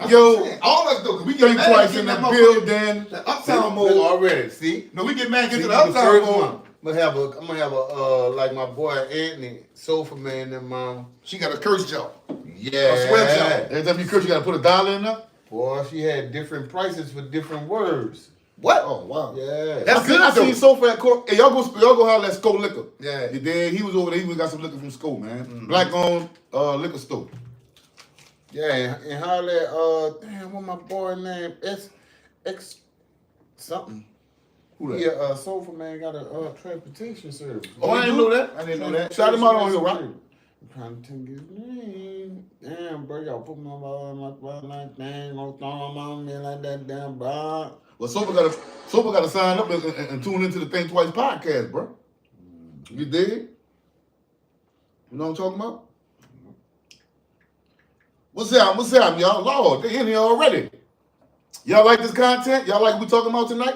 Yo, all us do. We get mad twice in the building. The uptown mode already. See? No, we get mad get to the uptown mode. I'm gonna have a like my boy Anthony, Sofa Man, and mom. She got a curse jaw. Yeah. A swear jaw. Every time you curse, you gotta put $1 in there. Boy, she had different prices for different words. What? Oh wow. Yeah. That's good. I seen Sofa at court. Hey, y'all go holler at Sco Liquor. Yeah. You did. He was over there. He got some liquor from Sco, man. Black owned liquor store. Yeah, and holler at damn, what my boy name? X something. Who that? Yeah, Sofa Man got a transportation service. Oh, I didn't know that. I didn't know that. Shout him out on here, right? I'm trying to think his name. Damn, bro, y'all put my like thing, don't throw my me like that, damn, bro. Well, Sofa got to sign up and tune into the Think Twice podcast, bro. You dig? You know what I'm talking about? What's up, y'all? Lord, they in here already. Y'all like this content? Y'all like what we talking about tonight?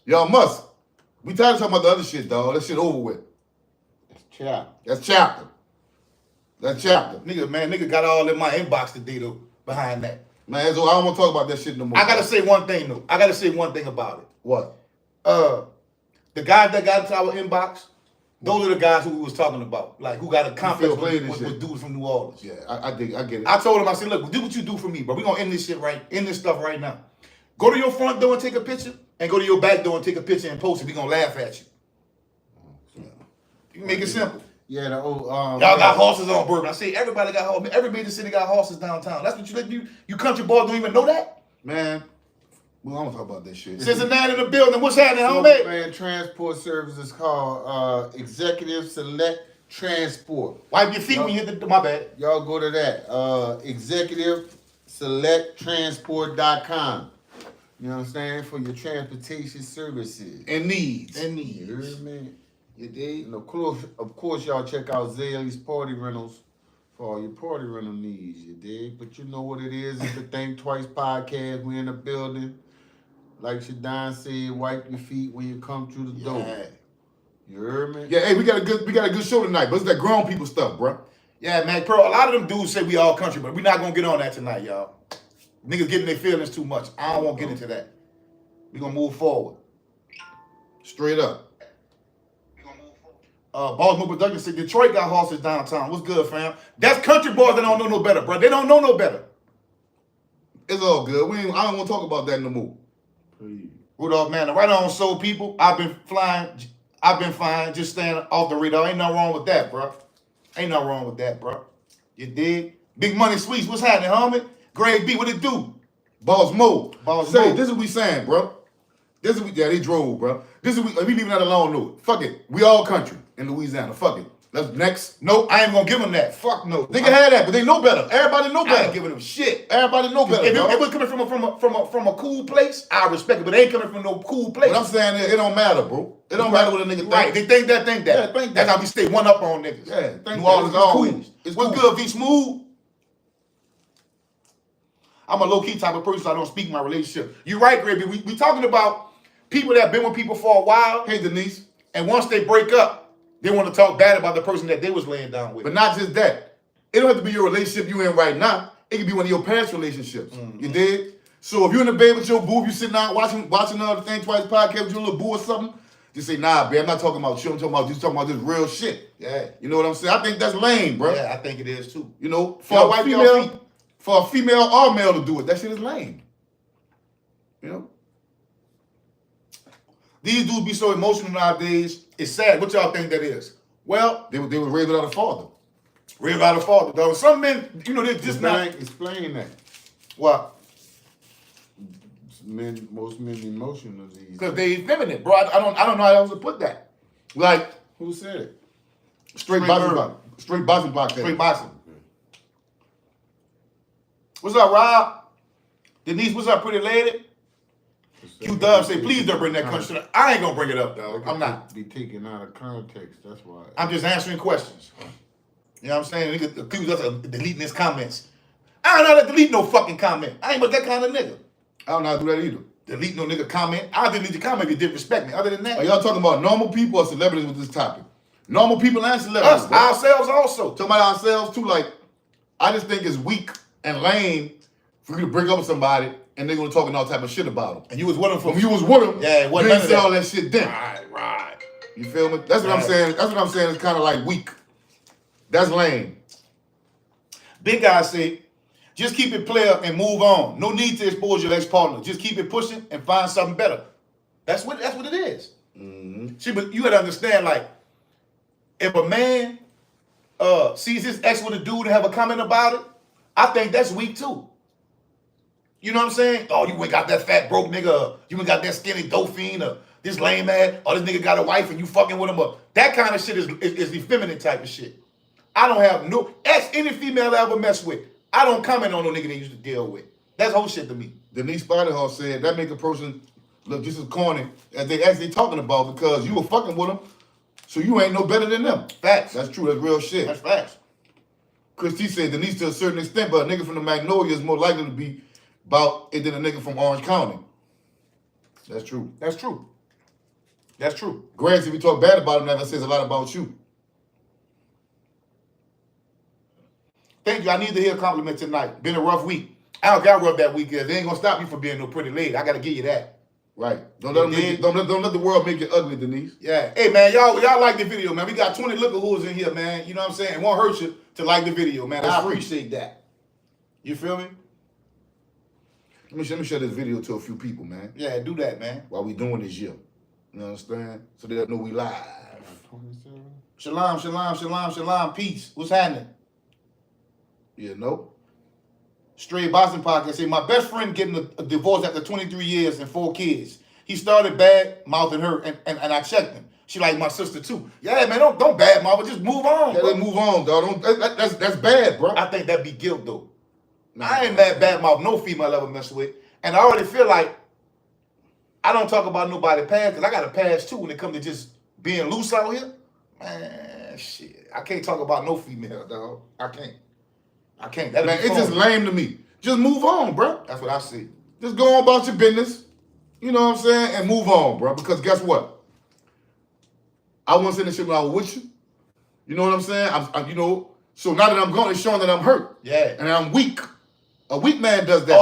Y'all must. We tired of talking about the other shit, dog. That shit over with. That's chapter. Nigga got all in my inbox today, though, behind that. Man, so I don't want to talk about that shit no more. I got to say one thing, though. I got to say one thing about it. What? The guys that got into our inbox, those are the guys who we was talking about. Like, who got a conflict with dudes from New Orleans. Yeah, I get it. I told him, I said, look, do what you do for me, bro. We're going to end this stuff right now. Go to your front door and take a picture, and go to your back door and take a picture and post it. We're going to laugh at you. You can make it simple. Yeah, the old y'all got horses on Bourbon. I say everybody got horses. Every major city got horses downtown. That's what you country boys don't even know that? Man, well, I don't talk about that shit. Cincinnati in the building. What's happening, homie? Man, transport service is called Executive Select Transport. Wipe your feet when you hit the, my bad. Y'all go to that. ExecutiveSelectTransport.com. You know what I'm saying? For your transportation services. And needs. You heard me? You dig? And of course, y'all check out Zaley's Party Rentals for all your party rental needs, you dig? But you know what it is. It's the Think Twice podcast. We in the building. Like Shadon said, wipe your feet when you come through the door. You heard me? Yeah, hey, we got a good show tonight, but it's that grown people stuff, bro. Yeah, man, Pearl, a lot of them dudes say we all country, but we're not gonna get on that tonight, y'all. Niggas getting their feelings too much. I don't want to get into that. We gonna move forward. Straight up. Baltimore Production said Detroit got horses downtown. What's good, fam? That's country boys that don't know no better, bro. They don't know no better. It's all good. I don't want to talk about that no more. Please. Rudolph, man, right on, soul people. I've been flying. I've been fine. Just staying off the radar. Ain't nothing wrong with that, bro. Ain't nothing wrong with that, bro. You dig? Big Money Sweets, what's happening, homie? Grade B, what it do? Boss Mo. Say, this is what we saying, bro. They drove, bro. This is we leaving that alone, though. Fuck it. We all country in Louisiana. Fuck it. Let's next. Nope, I ain't gonna give them that. Fuck no. They can have that, but they know better. Everybody know better. I ain't giving them shit. Everybody know better. If it was coming from a cool place, I respect it. But they ain't coming from no cool place. What I'm saying is, it don't matter, bro. It don't matter what a nigga think. Right, they think that. Yeah, think that. That's how we stay one up on niggas. Yeah, New Orleans is cool. It's What's cool. good, V Smooth? I'm a low-key type of person, so I don't speak my relationship. You're right, Gravy. We talking about people that have been with people for a while. Hey, Denise. And once they break up, they want to talk bad about the person that they was laying down with. But not just that. It don't have to be your relationship you in right now. It could be one of your past relationships. Mm-hmm. You dig? So if you're in the bed with your boo, you sitting out watching the Think Twice podcast with your little boo or something, just say, nah, babe, I'm not talking about you. I'm talking about this real shit. Yeah. You know what I'm saying? I think that's lame, bro. Yeah, I think it is too. You know, for a female or male to do it, that shit is lame. You know? These dudes be so emotional nowadays. It's sad. What y'all think that is? Well, they were raised without a father. Raised without a father, though. Some men, you know, they're just not. Explain that. What? Most men emotional these. Because they effeminate, bro. I don't know how else to put that. Like, who said it? Straight boxing. Straight boxing podcast. Straight boxing. What's up, Rob? Denise, what's up, pretty lady? Q Dub say, please don't bring that country. I ain't gonna bring it up, though. I'm not. Be taken out of context. That's why. I'm just answering questions. You know what I'm saying? Nigga accuse us of deleting his comments. I don't know how to delete no fucking comment. I ain't but that kind of nigga. I don't know how to do that either. Delete no nigga comment. I'll delete the comment if you didn't respect me. Other than that. Are y'all talking about normal people or celebrities with this topic? Normal people and celebrities. Us, ourselves also. Talking about ourselves too, like, I just think it's weak and lame for you to break up with somebody and they're gonna talking all type of shit about them. And you was with him for when you was with him, yeah, you didn't say all that shit then. Right. You feel me? That's what I'm saying. That's what I'm saying. It's kind of like weak. That's lame. Big guy say, just keep it player and move on. No need to expose your ex-partner. Just keep it pushing and find something better. That's what it is. Mm-hmm. See, but you gotta understand, like, if a man sees his ex with a dude and have a comment about it, I think that's weak too. You know what I'm saying? Oh, you ain't got that fat broke nigga, you ain't got that skinny dope fiend, or this lame man, or this nigga got a wife and you fucking with him, or that kind of shit is the feminine type of shit. I don't have no ask any female I ever mess with. I don't comment on no nigga they used to deal with. That's whole shit to me. Denise Spiderhall said that make a person look just as corny as they actually talking about because you were fucking with them, so you ain't no better than them. Facts. That's true. That's real shit. That's facts. Christy said Denise to a certain extent, but a nigga from the Magnolia is more likely to be about it than a nigga from Orange County. That's true. That's true. That's true. Grant, if you talk bad about him, that says a lot about you. Thank you. I need to hear a compliment tonight. Been a rough week. I don't got rough that week. They ain't gonna stop me from being no pretty lady. I gotta give you that. Right. Don't let the world make you ugly, Denise. Yeah. Hey man, y'all like the video, man. We got 20 look-a-whoos in here, man. You know what I'm saying? It won't hurt you to like the video, man. I appreciate that. You feel me? Let me share this video to a few people, man. Yeah, do that, man. While we doing this year. You understand? So they know we live. Shalom, shalom, shalom, shalom. Peace. What's happening? You know? Straight Boston Podcast say, my best friend getting a divorce after 23 years and 4 kids. He started bad mouthing her, and I checked him. She like my sister too. Yeah, man, don't bad mouth, just move on. Yeah, move on, dog. That's bad, bro. I think that'd be guilt though. I ain't mad bad mouth no female I ever mess with, and I already feel like I don't talk about nobody past because I got a past too when it comes to just being loose out here. Man, shit, I can't talk about no female, dog. I can't. Man, it's just lame to me. Just move on, bro. That's what I see. Just go on about your business. You know what I'm saying? And move on, bro. Because guess what? I wasn't saying this shit when I was with you. You know what I'm saying? So now that I'm gone, it's showing that I'm hurt. Yeah. And I'm weak. A weak man does that.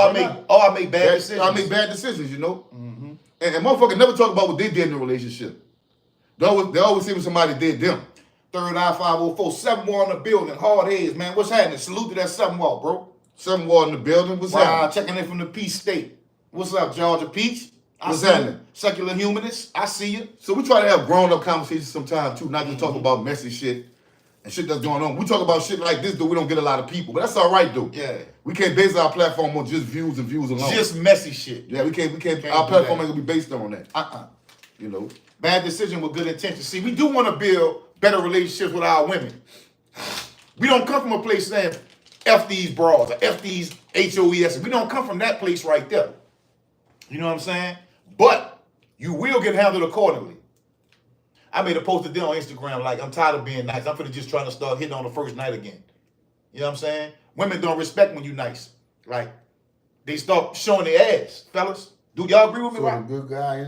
I make bad decisions. I make bad decisions, you know? Mm-hmm. And motherfuckers never talk about what they did in a relationship. They always say when somebody did them. 39504, 7 wall in the building, hard heads, man. What's happening? Salute to that 7 wall, bro. 7 wall in the building. What's happening? Checking in from the Peach State. What's up, Georgia Peach? What's happening? Secular humanist. I see you. So we try to have grown-up conversations sometimes too, not just talk about messy shit and shit that's going on. We talk about shit like this, though we don't get a lot of people, but that's all right, though. Yeah. We can't base our platform on just views and views alone. Just messy shit. Yeah, we can't. Our platform ain't gonna be based on that. You know. Bad decision with good intention. See, we do want to build better relationships with our women. We don't come from a place saying F these bras or F these HOES. We don't come from that place right there. You know what I'm saying? But you will get handled accordingly. I made a post today on Instagram like, I'm tired of being nice. I'm finna just trying to start hitting on the first night again. You know what I'm saying? Women don't respect when you nice. Like, they start showing their ass. Fellas, do y'all agree with me? So right? the good guy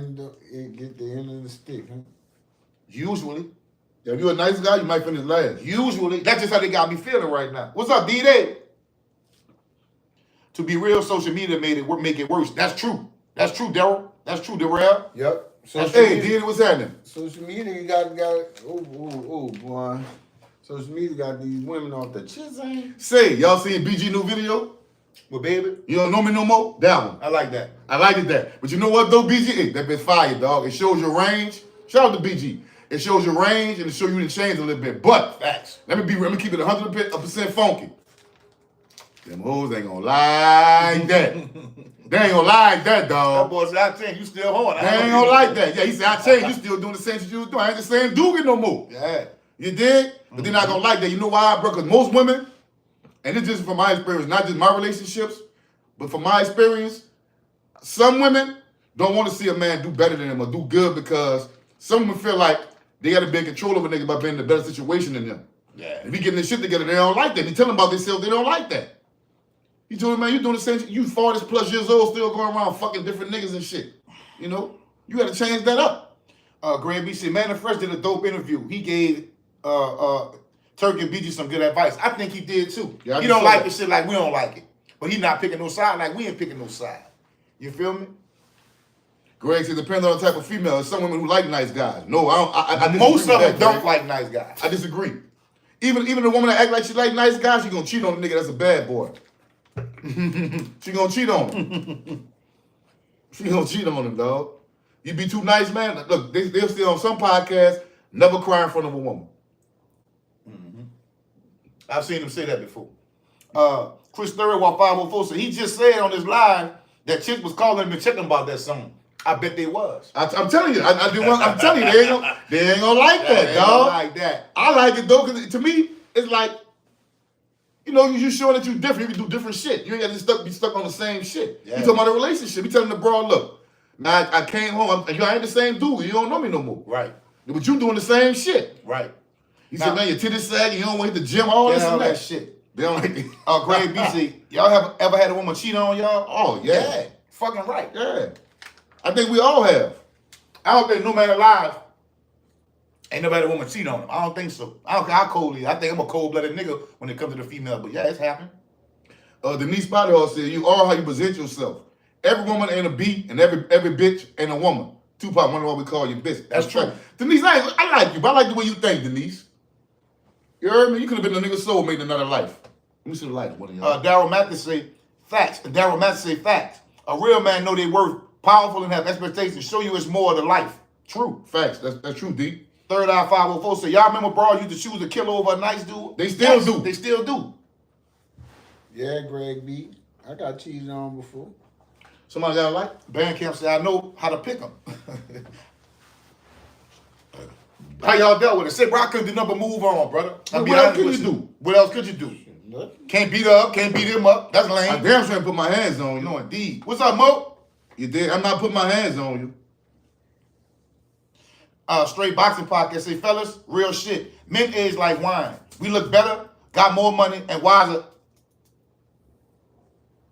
get the end of the stick, huh? Usually. If you're a nice guy, you might finish last. Usually. That's just how they got me feeling right now. What's up, D-Day? To be real, social media make it worse. That's true. That's true, Daryl. That's true, Darrell. Yep. Hey, D, what's happening? Social media got boy. Social media got these women off the chisel. Say, y'all seen BG new video? Well, baby, You don't know me no more? That one. I like that. I liked it that. But you know what though, BG? Hey, that bitch fire, dog. It shows your range. Shout out to BG. It shows your range and it shows you to change a little bit. But Facts. let me keep it 100% funky. Them hoes ain't gonna like that. They ain't gonna like that, That dog. boy said, I think you still horny. They ain't gonna like that. Yeah, he said, I changed. You still doing the same shit you was doing. I ain't the same dude no more. Yeah. You dig? But they're not gonna like that. You know why, bro? Because most women, and it's just from my experience, not just my relationships, but from my experience, some women don't want to see a man do better than them or do good because some women feel like they gotta be in control of a nigga by being in a better situation than them. Yeah. If he getting this shit together, they don't like that. They tell them about themselves, they don't like that. You told him, man, you doing the same shit. You 40 plus years old, still going around fucking different niggas and shit. You know? You gotta change that up. Grant B said, Man Fresh did a dope interview. He gave Turk and BG some good advice. I think he did too. Yeah, he don't like the shit like we don't like it. But he not picking no side like we ain't picking no side. You feel me? Greg said, depends on the type of female. There's some women who like nice guys. No, I don't. I Most disagree of with them that, don't Greg. like nice guys. I disagree. Even the woman that act like she like nice guys, she gonna cheat on the nigga that's a bad boy. She gonna cheat on him. She gonna cheat on him, dog. You be too nice, man. Look, they'll still on some podcasts, never cry in front of a woman. I've seen him say that before. Chris Thurwell 504 said he just said on his live that chicks was calling him and checking about that song. I bet they was. I'm telling you, I'm telling you, they ain't gonna like that, They dog. ain't like that. I like it though, because to me, it's like, you know, you showing that you different. You can do different shit. You ain't got to be stuck on the same shit. Yeah. You talking about a relationship. You telling the bro, look, now I came home. I ain't the same dude. You don't know me no more. Right. But you doing the same shit. Right. He Now- said, man, your titties sag. You don't want to hit the gym. All this All and that that. shit. They don't like it. Greg B said, y'all have ever had a woman cheat on y'all? Oh, yeah. Fucking right. Yeah. I think we all have. I don't think no man alive ain't nobody woman cheat on him. I don't think so. I don't care how cold he is. I think I'm a cold-blooded nigga when it comes to the female. But yeah, it's happened. Denise Potterhall said, you are how you present yourself. Every woman ain't a beat, and every bitch ain't a woman. Tupac, wonder why we call you bitch. That's true. right. Denise, I like you, but I like the way you think, Denise. You heard me? You could have been a nigga's soulmate in another life. Let me see the light, one of y'all. Daryl Mathis say facts. Daryl Mathis say facts. A real man know they worth, powerful and have expectations. Show you it's more to life. True. Facts. That's true, D. Third Eye 504 say, y'all remember bras used to choose a killer over a nice dude? They still Yes, do. They still do. Yeah, Greg B. I got cheated on before. Somebody got a light? Bandcamp say, I know how to pick them. How y'all dealt with it? Say, bro, I couldn't do nothing but move on, brother. What else could you do? What else could you do? Nothing. Can't beat her up, can't beat him up. That's I lame. damn sure ain't put my hands on you. No, indeed. What's up, Mo? You did? I'm not putting my hands on you. Straight Boxing Podcast say, fellas, real shit. Men age like wine. We look better, got more money, and wiser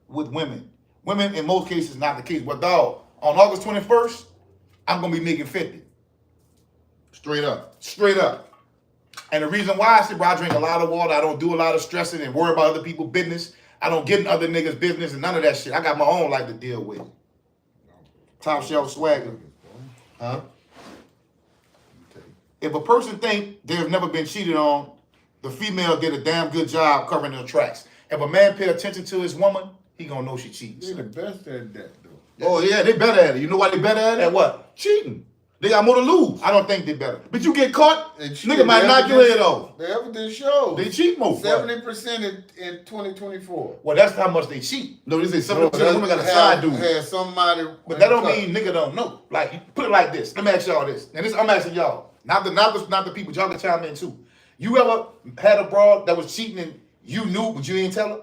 with women. Women, in most cases, not the case. But dog, on August 21st, I'm gonna be making 50. Straight up. Straight up. And the reason why I said, bro, I drink a lot of water. I don't do a lot of stressing and worry about other people's business. I don't get in other niggas' business and none of that shit. I got my own life to deal with. Top shelf swagger. Huh? If a person think they've never been cheated on, the female did a damn good job covering their tracks. If a man pay attention to his woman, he gonna know she cheats. They're the best at that, though. Oh, yeah, they better at it. You know why they better at it? At what? Cheating. They got more to lose. I don't think they better. But you get caught, And nigga might knock your head off. The evidence shows They cheat more. 70% in 2024. Well, that's how much they cheat. No, they say 70% No, of women got a had- side dude. Had somebody, But that don't mean nigga don't know. Like, you put it like this. Let me ask y'all this. And this I'm asking y'all. Not the people. Y'all can chime in too. You ever had a broad that was cheating and you knew, but you didn't tell her?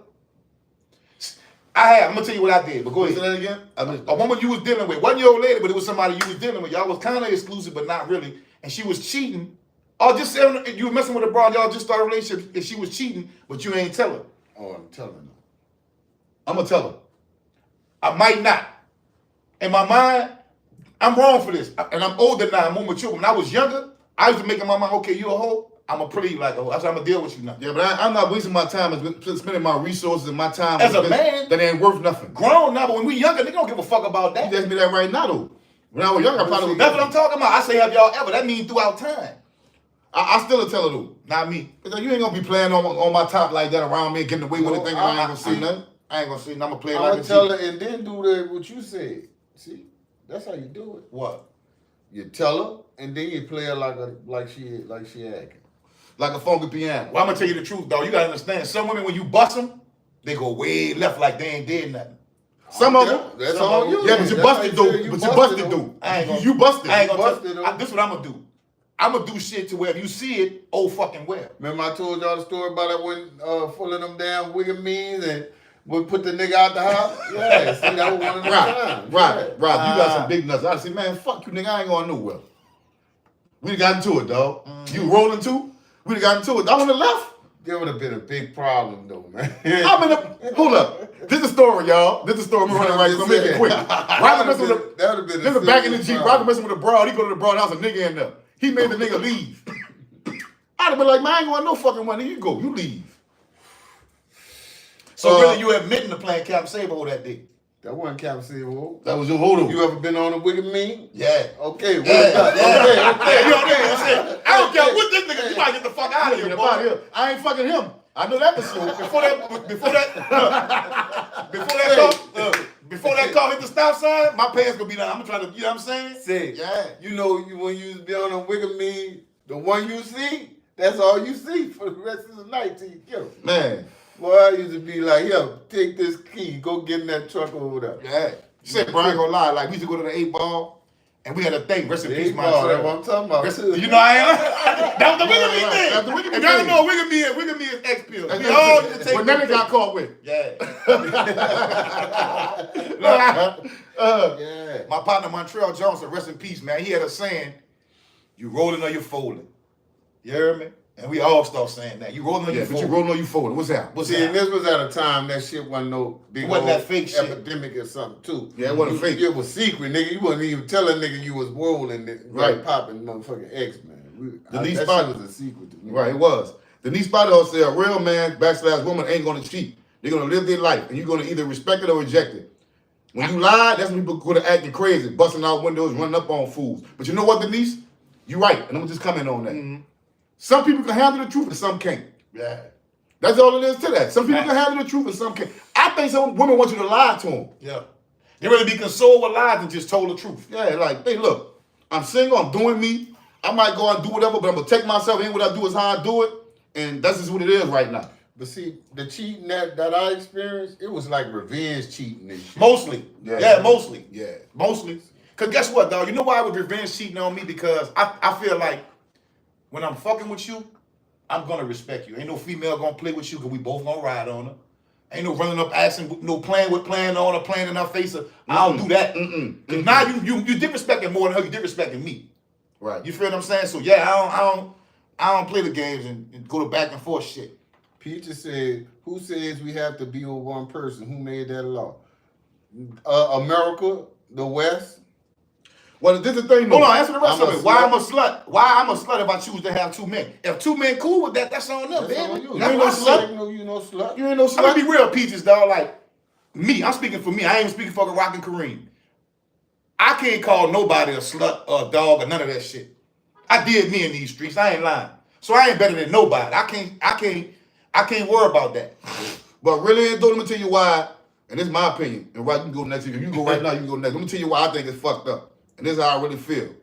I have. I'm gonna tell you what I did, but go Say ahead. that again? A woman you was dealing with, wasn't your old lady, but it was somebody you was dealing with. Y'all was kind of exclusive, but not really. And she was cheating. Or just saying you were messing with a broad, y'all just started a relationship, and she was cheating, but you ain't tell her. Oh, I'm telling you. I'm going to tell her. I might not. In my mind, I'm wrong for this. And I'm older now, I'm more mature. When I was younger, I used to make in my mind, okay, you a hoe, I'm a pretty like a hoe. That's how I'm gonna deal with you now. Yeah, but I'm not wasting my time and spending my resources and my time As a on man- that ain't worth nothing. Grown now, but when we younger, they don't give a fuck about that. You ask me that right now, though. When I was younger, I probably would. That's what I'm talking about. I say, have y'all ever? That means throughout time. I still a tell her, though. Not me. Because you ain't going to be playing on my top like that around me and getting away with it, thinking I ain't going to see nothing. I ain't gonna say. I'm gonna play it I'm like gonna a tell G. her and then do the, what you said. See, that's how you do it. What? You tell her and then you play her like she acting. Like a funky piano. Well, I'm gonna tell you the truth, though. You gotta understand. Some women, when you bust them, they go way left like they ain't did nothing. Some of them. That's Some all of you. them. Yeah, but you That's busted, how you though. say But you busted, though. I ain't gonna- You busted. I ain't gonna busted tell. them. This is what I'm gonna do. I'm gonna do shit to where if you see it, oh fucking well. Remember I told y'all the story about that when full of them damn wigger means and we put the nigga out the house? Yeah, see, that was one of the times. Right. Yeah. You got some big nuts. I say, man, fuck you, nigga. I ain't going nowhere. We done got into it, dog. You rolling too? We done got into it. I'm on the left. That would have been a big problem, though, man. I'm in the. Hold up. This is a story, y'all. This is a story. I'm running right. I'm make it quick. Roger messing with a. That would have been. This is back in the Jeep. Roger messing with a broad. He go to the broad house, a nigga in there. He made the nigga leave. I'd have been like, man, I ain't going no fucking money. You go. You leave. So really, you admitting to playing Captain Sabo that day? That wasn't Captain Sabo. That was your hold You ever been on a wicked mean? Yeah. Okay, Yeah, what's up? yeah. Okay. You know what I mean? I don't care what this nigga. You might get the fuck out of here, boy. I ain't fucking him. I know that for sure. Before that car hit the stop sign, my pants gonna be down. I'm trying to, you know what I'm saying? Say, Yeah. you know, when you be on a wicked mean, the one you see, that's all you see for the rest of the night till you kill him. Man. Boy, I used to be like, yo, take this key, go get in that truck over there. Yeah. Shit, bro, I ain't gonna lie. Like, we used to go to the 8-ball, and we had a thing. Rest in peace, my That's what I'm talking about. You know, I am. That was the Wiggin' Me thing. That's the Wiggin' Me If y'all don't thing. know, Wiggin' Me is X-Pills. We all need to take What Nelly got caught with. Yeah. Yeah. My partner, Montreal Johnson, rest in peace, man. He had a saying, you rolling or you folding. You heard me? And we all start saying that. You rolling or you Yeah, but folding. you rolling or you folding. What's that? What's See, that? and this was at a time that shit wasn't no big Wasn't old that fake shit. epidemic or something too. Yeah, it wasn't fake. It was secret, nigga. You wasn't even telling nigga you was rolling it, Right. popping motherfucking X, man. The least that spot- shit was a secret to me. Right, it was. Denise Spada said a real man / woman ain't gonna cheat. They're gonna live their life, and you're gonna either respect it or reject it. When you lie, that's when people go to acting crazy, busting out windows, running up on fools. But you know what, Denise? You're right, and I'm gonna just comment on that. Mm-hmm. Some people can handle the truth and some can't. Yeah. That's all it is to that. Some people can handle the truth and some can't. I think some women want you to lie to them. Yeah. They rather be consoled with lies than just told the truth. Yeah, like, hey, look, I'm single, I'm doing me. I might go out and do whatever, but I'm gonna take myself in. What I do is how I do it, and that's just what it is right now. But see, the cheating that I experienced, it was like revenge cheating and shit. Mostly. Yeah, mostly. Yeah. Mostly. Because guess what, dog? You know why I was revenge cheating on me? Because I feel like when I'm fucking with you, I'm going to respect you. Ain't no female going to play with you because we both going to ride on her. Ain't no running up asking, no playing on her, playing in her face. I don't do that. Because now you disrespecting more than her, you disrespecting me. Right. You feel what I'm saying? So yeah, I don't play the games and go to back and forth shit. Peter said, who says we have to be with one person? Who made that law? America, the West. Well, this is the thing. Hold on, answer the rest I'm of a it. Why slut. I'm a slut? Why I'm a slut if I choose to have 2 men? If 2 men cool with that, that's on them, That's baby. on you. That's ain't my no slut. You know slut. You ain't no I'm slut. gonna be real, Peaches, dog. Like me, I'm speaking for me. I ain't even speaking for Rock and Kareem. I can't call nobody a slut or a dog or none of that shit. I did me in these streets. I ain't lying. So I ain't better than nobody. I can't worry about that. But really, though, let me tell you why, and this is my opinion, and right, you can go next. If you can go right now, you can go next. Let me tell you why I think it's fucked up. And this is how I really feel.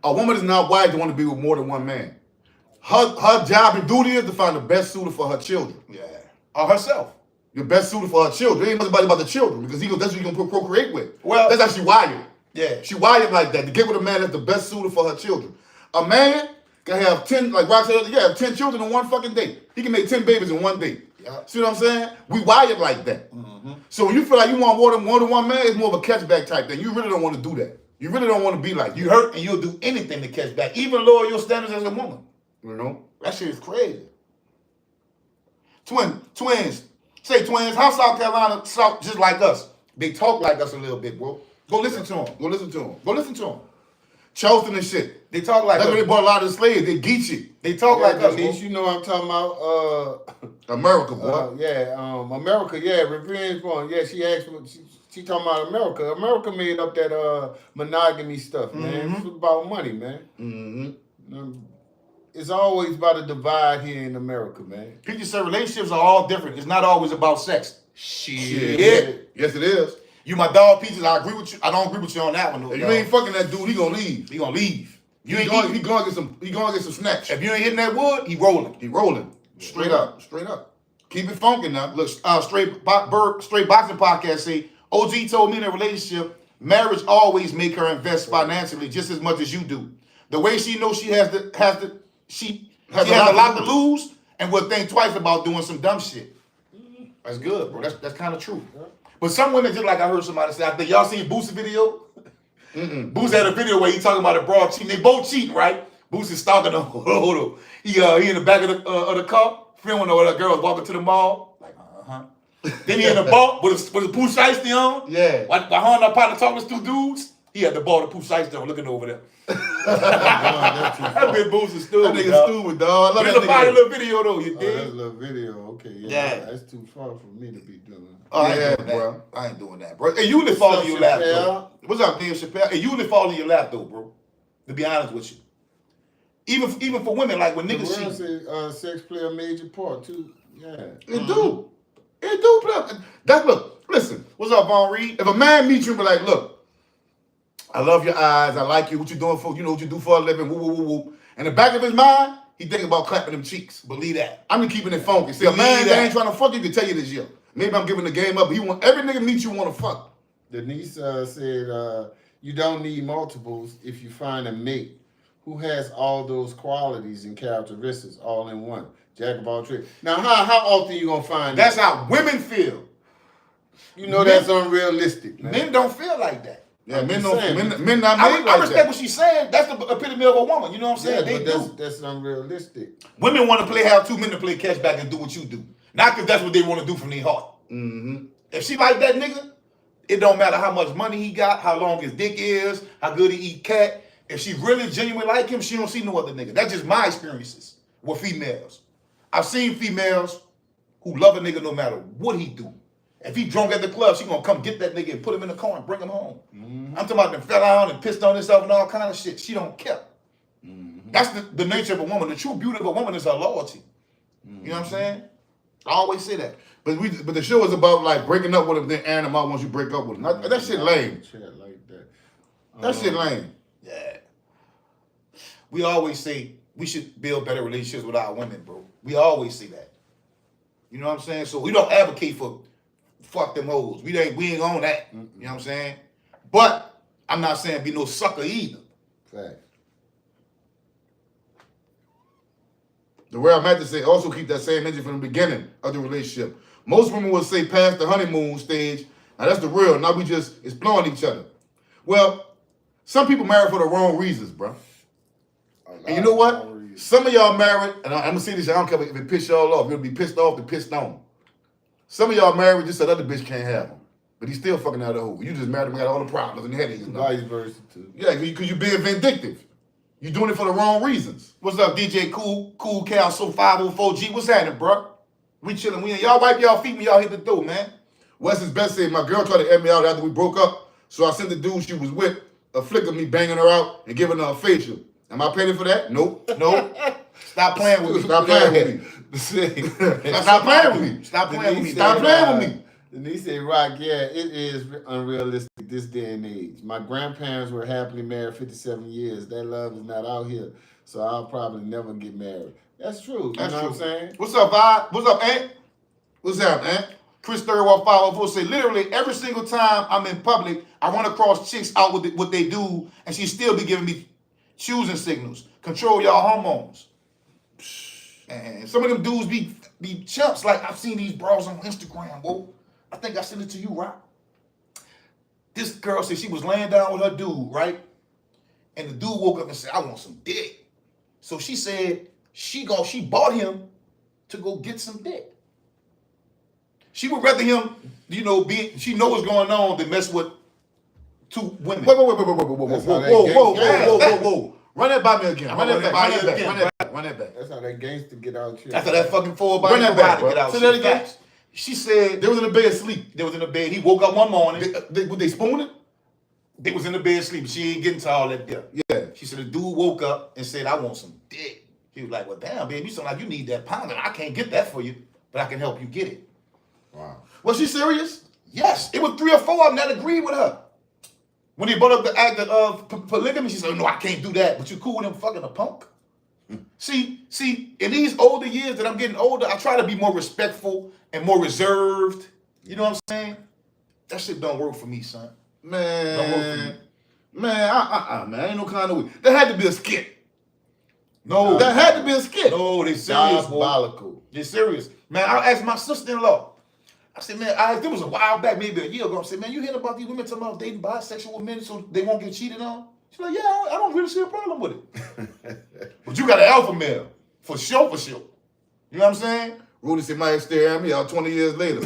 A woman is not wired to want to be with more than one man. Her job and duty is to find the best suitor for her children. Yeah. Or herself. The best suitor for her children. It ain't much about the children because that's who you're going to procreate with. Well- that's how she wired. Yeah. She wired like that, to get with a man that's the best suitor for her children. A man can have 10, like Rock said, have 10 children in one fucking day. He can make 10 babies in one day. Yeah. See what I'm saying? We wired like that. So when you feel like you want more than one man, it's more of a catchback type thing. You really don't want to do that. You really don't want to be like You hurt and you'll do anything to catch back, even lower your standards as a woman. You know? That shit is crazy. Twins. Say twins. How South Carolina talk just like us? They talk like us a little bit, bro. Go listen to them. Go listen to him. Go listen to them. Charleston and shit. They talk like That's us. where they bought a lot of the slaves. They geeky. They talk like us, bro. Denise, you know what I'm talking about? America, boy. America, revenge porn. Yeah, she asked me, she talking about America. America made up that monogamy stuff, man. It's about money, man. Mm-hmm. It's always about a divide here in America, man. People say relationships are all different. It's not always about sex. Shit. Yes, it is. You my dog, Peaches. I agree with you. I don't agree with you on that one, though. If you dog. ain't fucking that dude, he gonna leave. He gonna leave. You He ain't going eating. to get some snacks. If you ain't hitting that wood, he rolling. He rolling. Straight up. Keep it funky now. Look, straight boxing podcast say OG told me in a relationship, marriage always make her invest financially just as much as you do. The way she knows she has a lot to lose and will think twice about doing some dumb shit. That's good, bro. That's kind of true. But some women, just like I heard somebody say, I think y'all seen Boost's video? Boost had a video where he talking about a broad cheating. They both cheating, right? Boost is stalking them. He in the back of the car, filming where the girls walking to the mall. Like, Then he in the bar with a Pooh Shiesty on. Yeah. While her and her partner talking to 2 dudes, he had the ball to Pooh Shiesty on looking over there. That big Boots is That stupid. nigga dog. stupid, dog. I But love it's a fire that nigga. little video though, you Oh, that's a dig? little video. Okay, Yeah. That's too far for me to be doing. Oh, I Yeah, ain't doing bro. that. I ain't doing that, bro. It usually fall in your lap, though. Chappelle? What's up, Dave Chappelle? It usually fall in your lap, though, bro. To be honest with you. Even for women, like when The niggas world cheat. say sex play a major part too. Yeah. It do. It do play. That's look. Listen. What's up, Von Reed? If a man meets you and be like, look, I love your eyes. I like you. What you doing for? You know what you do for a living. Woo woo woo woo. In the back of his mind, he thinking about clapping them cheeks. Believe that. I'm just keeping it funky. See, a Believe man that that. ain't trying to fuck you can tell you this year. Maybe I'm giving the game up. He want every nigga meet you want to fuck. Denise said, you don't need multiples if you find a mate who has all those qualities and characteristics all in one. Jack of all trades. Now, how often you gonna find That's that? how women feel. You know that's unrealistic, man. Men don't feel like that. Yeah, I'm men just don't. saying. Men not I made respect like that. what she's saying. That's the epitome of a woman. You know what I'm Yeah, saying? but They that's unrealistic. Women want to have 2 men to play catch back and do what you do. Not because that's what they want to do from their heart. Mm-hmm. If she like that nigga, it don't matter how much money he got, how long his dick is, how good he eat cat. If she really genuinely like him, she don't see no other nigga. That's just my experiences with females. I've seen females who love a nigga no matter what he do. If he drunk at the club, she gonna come get that nigga and put him in the car and bring him home. I'm talking about them fell out and pissed on himself and all kind of shit. She don't care. That's the nature of a woman. The true beauty of a woman is her loyalty. You know what I'm saying? I always say that. But the show is about like breaking up with him, then airing him out once you break up with him. That shit lame. Shit like that. That shit lame. Yeah. We always say we should build better relationships with our women, bro. We always say that. You know what I'm saying? So we don't advocate for fuck them hoes. We ain't on that. You know what I'm saying? But I'm not saying be no sucker either. Fact. The way I'm at to say also keep that same energy from the beginning of the relationship. Most women will say past the honeymoon stage. Now that's the real. Now we just exploring each other. Well, some people marry for the wrong reasons, bro. And you know what? Some of y'all married, and I'm gonna say this, I don't care if it piss y'all off. You'll be pissed off to pissed on. Some of y'all married just that other bitch can't have him. But he's still fucking out of the hole. You just married him and got all the problems and headaches. And all. Vice versa too. Yeah, because you're being vindictive. You're doing it for the wrong reasons. What's up, DJ Cool Cal, So 504G? What's happening, bro? We chilling. Y'all wipe y'all feet when y'all hit the door, man. Wes's best said, my girl tried to air me out after we broke up, so I sent the dude she was with a flick of me banging her out and giving her a facial. Am I paying for that? Nope. Stop playing with me. Stop playing with me. Stop playing with me. Stop playing with me. Stop playing with me. Denise said, Rock, yeah, it is unrealistic this day and age. My grandparents were happily married 57 years. That love is not out here, so I'll probably never get married. That's true. That's you know true. what I'm saying? What's up, Vibe? What's up, Ant? What's up, man? Chris 31504 say, literally every single time I'm in public, I run across chicks out with what they do, and she still be giving me choosing signals. Control y'all hormones. And some of them dudes be chumps. Like, I've seen these bras on Instagram, whoa. I think I sent it to you, Rock. This girl said she was laying down with her dude, right? And the dude woke up and said, I want some dick. So she said she bought him to go get some dick. She would rather him, she know what's going on than mess with 2 women. Whoa. Run that by me again. Run that back. That's how that gangster get out here. After that fucking full body Run that back, to get bro. out. Say that again. Facts. She said They was in the bed asleep. they was in the bed. He woke up one morning. Would they spoon it? They was in the bed sleeping. She ain't getting to all that there. Yeah. She said the dude woke up and said, I want some dick. He was like, well, damn, baby, you sound like you need that pound. And I can't get that for you, but I can help you get it. Wow. Was she serious? Yes. It was 3 or 4 of them that agreed with her. When he brought up the act of polygamy, she said, no, I can't do that. But you cool with him fucking a punk? See, in these older years that I'm getting older, I try to be more respectful and more reserved. You know what I'm saying? That shit don't work for me, son. Don't work for me. Man, ain't no kind of way. There had to be a skit. No. There had to be a skit. No, they serious, boy. Diabolical. They're serious. Man, I asked my sister-in-law. I said, man, it was a while back, maybe a year ago. I said, man, you hearing about these women talking about dating bisexual men so they won't get cheated on? She's like, yeah, I don't really see a problem with it. But you got an alpha male. For sure. You know what I'm saying? Rudy said, my ex stare at me out 20 years later.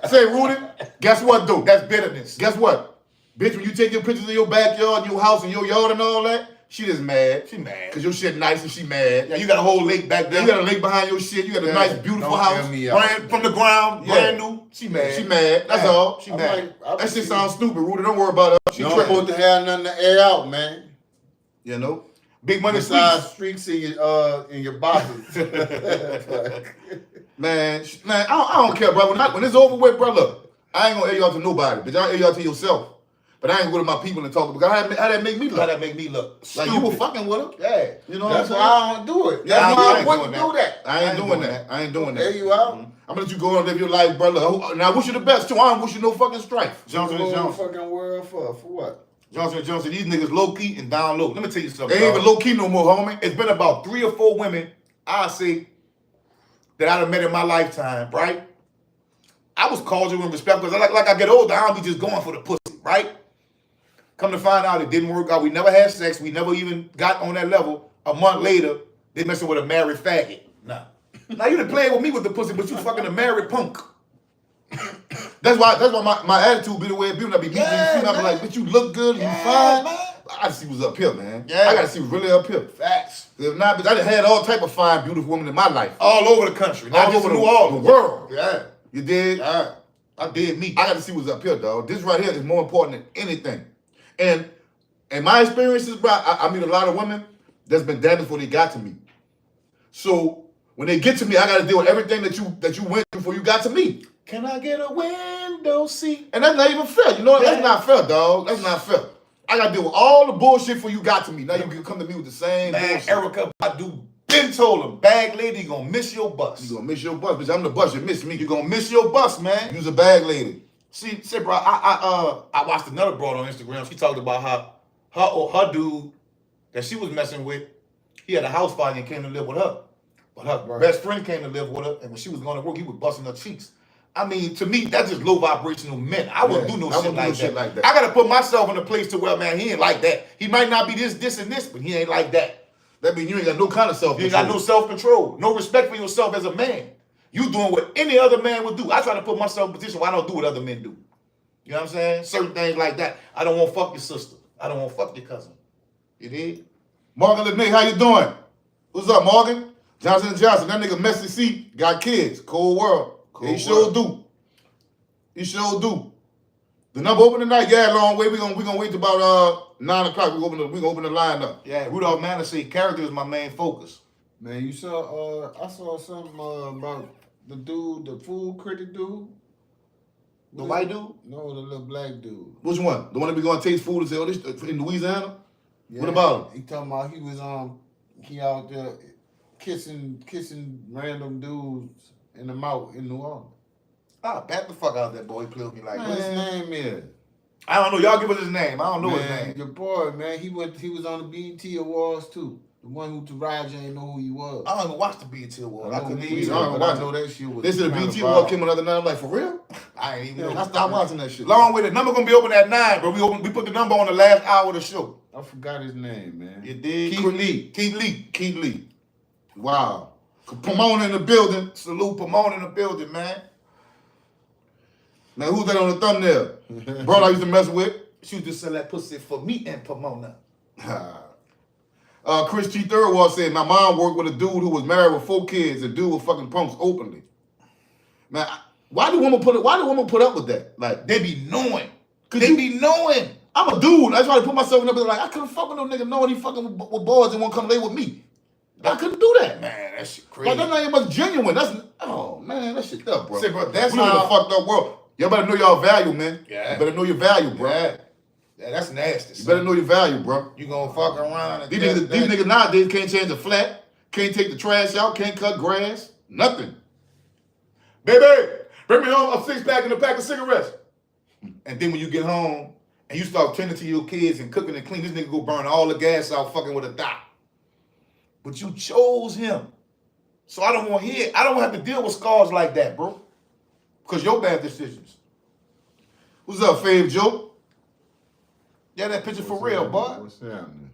Say, Rudy, guess what, though? That's bitterness. Guess what? Bitch, when you take your pictures of your backyard, your house, and your yard and all that, she just mad. She mad. Because your shit nice and she mad. Yeah, you got a whole lake back there. You got a lake behind your shit. You got a nice, beautiful house. Brand from the ground, brand new. She mad. She mad. That's all. She mad. That shit sounds stupid, Rudy. Don't worry about her. You don't supposed to have nothing to air out, man. You know? Big money besides streaks in your boxes. man, I don't care, bro. When it's over with, bro, look, I ain't gonna air y'all to nobody, but y'all air y'all to yourself. But I ain't go to my people and talk about how that make me look. How that make me look? Like you were fucking with her? Yeah. You know what I'm saying? That's why I don't do it. That's why I wouldn't do that. I ain't doing that. I ain't doing that. There you are. I'm gonna let you go and live your life, brother. And I wish you the best too. I don't wish you no fucking strife. Johnson & Johnson. Fucking world for what? Johnson & Johnson, these niggas low key and down low. Let me tell you something. They ain't even low key no more, homie. It's been about 3 or 4 women, I say, that I've met in my lifetime, right? I was cordial and respectful because like I get older, I don't be just going for the pussy, right? Come to find out it didn't work out. We never had sex. We never even got on that level. A month later, they messing with a married faggot. Nah. Now you done playing with me with the pussy, but you fucking a married punk. That's why my attitude be the way it be when I be meeting you. I be like, bitch, you look good, you fine. Man. I gotta see what's up here, man. Yeah. I gotta see what's really up here. Facts. If not, bitch, I done had all type of fine, beautiful women in my life. All over the country. Not just New Orleans. The world. Yeah. You did? Yeah. I did me. I gotta see what's up here, dog. This right here is more important than anything. And in my experiences, bro, I meet a lot of women that's been damaged before they got to me. So when they get to me, I gotta deal with everything that you went through before you got to me. Can I get a window seat? And that's not even fair. You know, that's not fair, dog. That's not fair. I gotta deal with all the bullshit before you got to me. Now you can come to me with the same bullshit. Erica Badu been told him, bag lady, you gonna miss your bus. You gonna miss your bus, bitch. I'm the bus, you miss me. You gonna miss your bus, man. You's a bag lady. See, bro, I watched another broad on Instagram. She talked about how her dude that she was messing with, he had a house party and came to live with her. But her best friend came to live with her, and when she was going to work, he was busting her cheeks. I mean, to me, that's just low vibrational men. I wouldn't do no shit like that. I gotta put myself in a place to where, man, he ain't like that. He might not be this, and this, but he ain't like that. That means you ain't got no kind of self-control. You ain't got no self-control, no respect for yourself as a man. You doing what any other man would do. I try to put myself in a position where I don't do what other men do. You know what I'm saying? Certain things like that. I don't want to fuck your sister. I don't want to fuck your cousin. You dig? Morgan LeNay, how you doing? What's up, Morgan? Johnson & Johnson, that nigga messy seat, got kids. Cold world. He sure do. He sure do. The number open tonight, yeah, long way. We gonna wait till about 9 o'clock. We gonna open the line up. Yeah, Rudolph Manor said character is my main focus. Man, you saw I saw something about the dude, the food critic dude. The white dude? No, the little black dude. Which one? The one that be going to taste food and say, oh, this in Louisiana? Yeah, what about him? He talking about he was he out there kissing random dudes in the mouth in New Orleans. Ah, bat the fuck out of that boy. He played with me like, what his name is? I don't know. Y'all give us his name. I don't know his name. Your boy, man, he was on the BET Awards too. The one who Taraji ain't know who he was. I don't even watch the BET Awards. I couldn't even I know that shit was. This is the BET Award came another night. I'm like, for real? I ain't even know. I stopped watching that shit. Long way. The number gonna be open at 9, but we put the number on the last hour of the show. I forgot his name, man. You did? Keith Lee. Wow. Pomona in the building. Salute Pomona in the building, man. Now, who's that on the thumbnail? Bro, I used to mess with. She used to sell that pussy for me and Pomona. Chris T. Thirlwall said, my mom worked with a dude who was married with 4 kids. The dude was fucking punks openly. Man, why do women put up with that? Like, they be knowing. They be knowing. I'm a dude. That's why I put myself in there. Like, I couldn't fuck with no nigga knowing he fucking with boys and won't come lay with me. I couldn't do that. Man, that shit crazy. Like, that's not even much genuine. Oh, man, that shit up, bro. See, bro, that's we live in a fucked up world. Y'all better know y'all value, man. Yeah. You better know your value, bro. Yeah, that's nasty. You better know your value, bro. You gonna fuck around and these niggas nowadays can't change a flat, can't take the trash out, can't cut grass, nothing. Baby, bring me home a 6-pack and a pack of cigarettes. And then when you get home and you start tending to your kids and cooking and cleaning, this nigga go burn all the gas out fucking with a dot. But you chose him. So I don't want to hear, I don't have to deal with scars like that, bro. Because your bad decisions. What's up, Fave Joe? Yeah, that picture for real, boy. What's happening?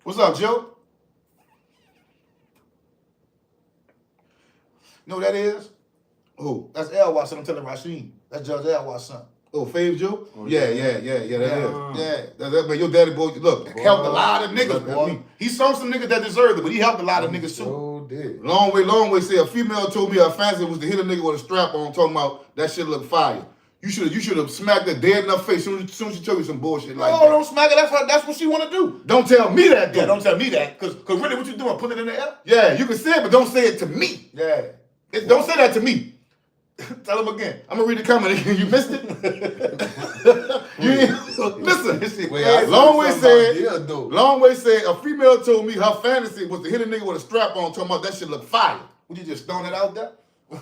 What's up, Joe? You know who that is? Who? That's Elway's son. I'm telling Rasheen. That's Judge Elway's son. Oh, Fave Joe? Oh, Yeah. yeah. That man, your daddy boy, look, Boy, helped a lot of niggas, look, boy. He saw some niggas that deserved it, but he helped a lot of niggas too. So did. Long way say a female told me her fancy was to hit a nigga with a strap on, talking about that shit look fire. You should have smacked her dead in her face soon as she told you some bullshit like that. No, don't smack her. That's what she want to do. Don't tell me that, though. Yeah, don't tell me that. Cause really, what you doing? Put it in the air? Yeah, you can say it, but don't say it to me. Yeah. Don't say that to me. Tell him again. I'm gonna read the comment again. You missed it. Listen. Well, Long way said yeah, a female told me her fantasy was to hit a nigga with a strap on, talking about that shit look fire. Would you just throwing it out there?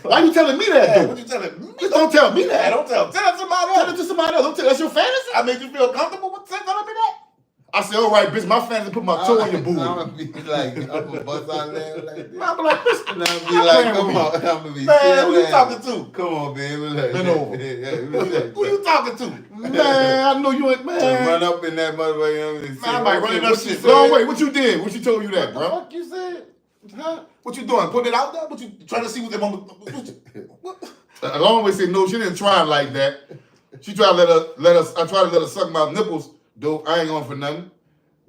Why you telling me that, Yeah, though? what you telling me? Just don't tell me Yeah, that. don't tell it to somebody Tell it else. to somebody else. Don't tell that's your fantasy. I made you feel comfortable with telling me that. I said, all right, bitch, my fantasy put my toe on your booty. I'm gonna be like, I'm gonna bust out there like this. I'm like, bitch, And I'm stop be like, playing come with me. on, I'm gonna be Man, who you still talking laughing. to? Come on, baby. Like, Bend over. Who you talking to? Man, I know you ain't, man. Run up in that motherfucker and say, Man, I might run in that what you shit. said? Long way, what you did? What she told you that, What the bro? fuck you said? Huh? What you doing? Putting it out there? What you trying to see what they want? What? Long way said no, she didn't try it like that. She tried to let us. I tried to let her suck my nipples, though. I ain't going for nothing.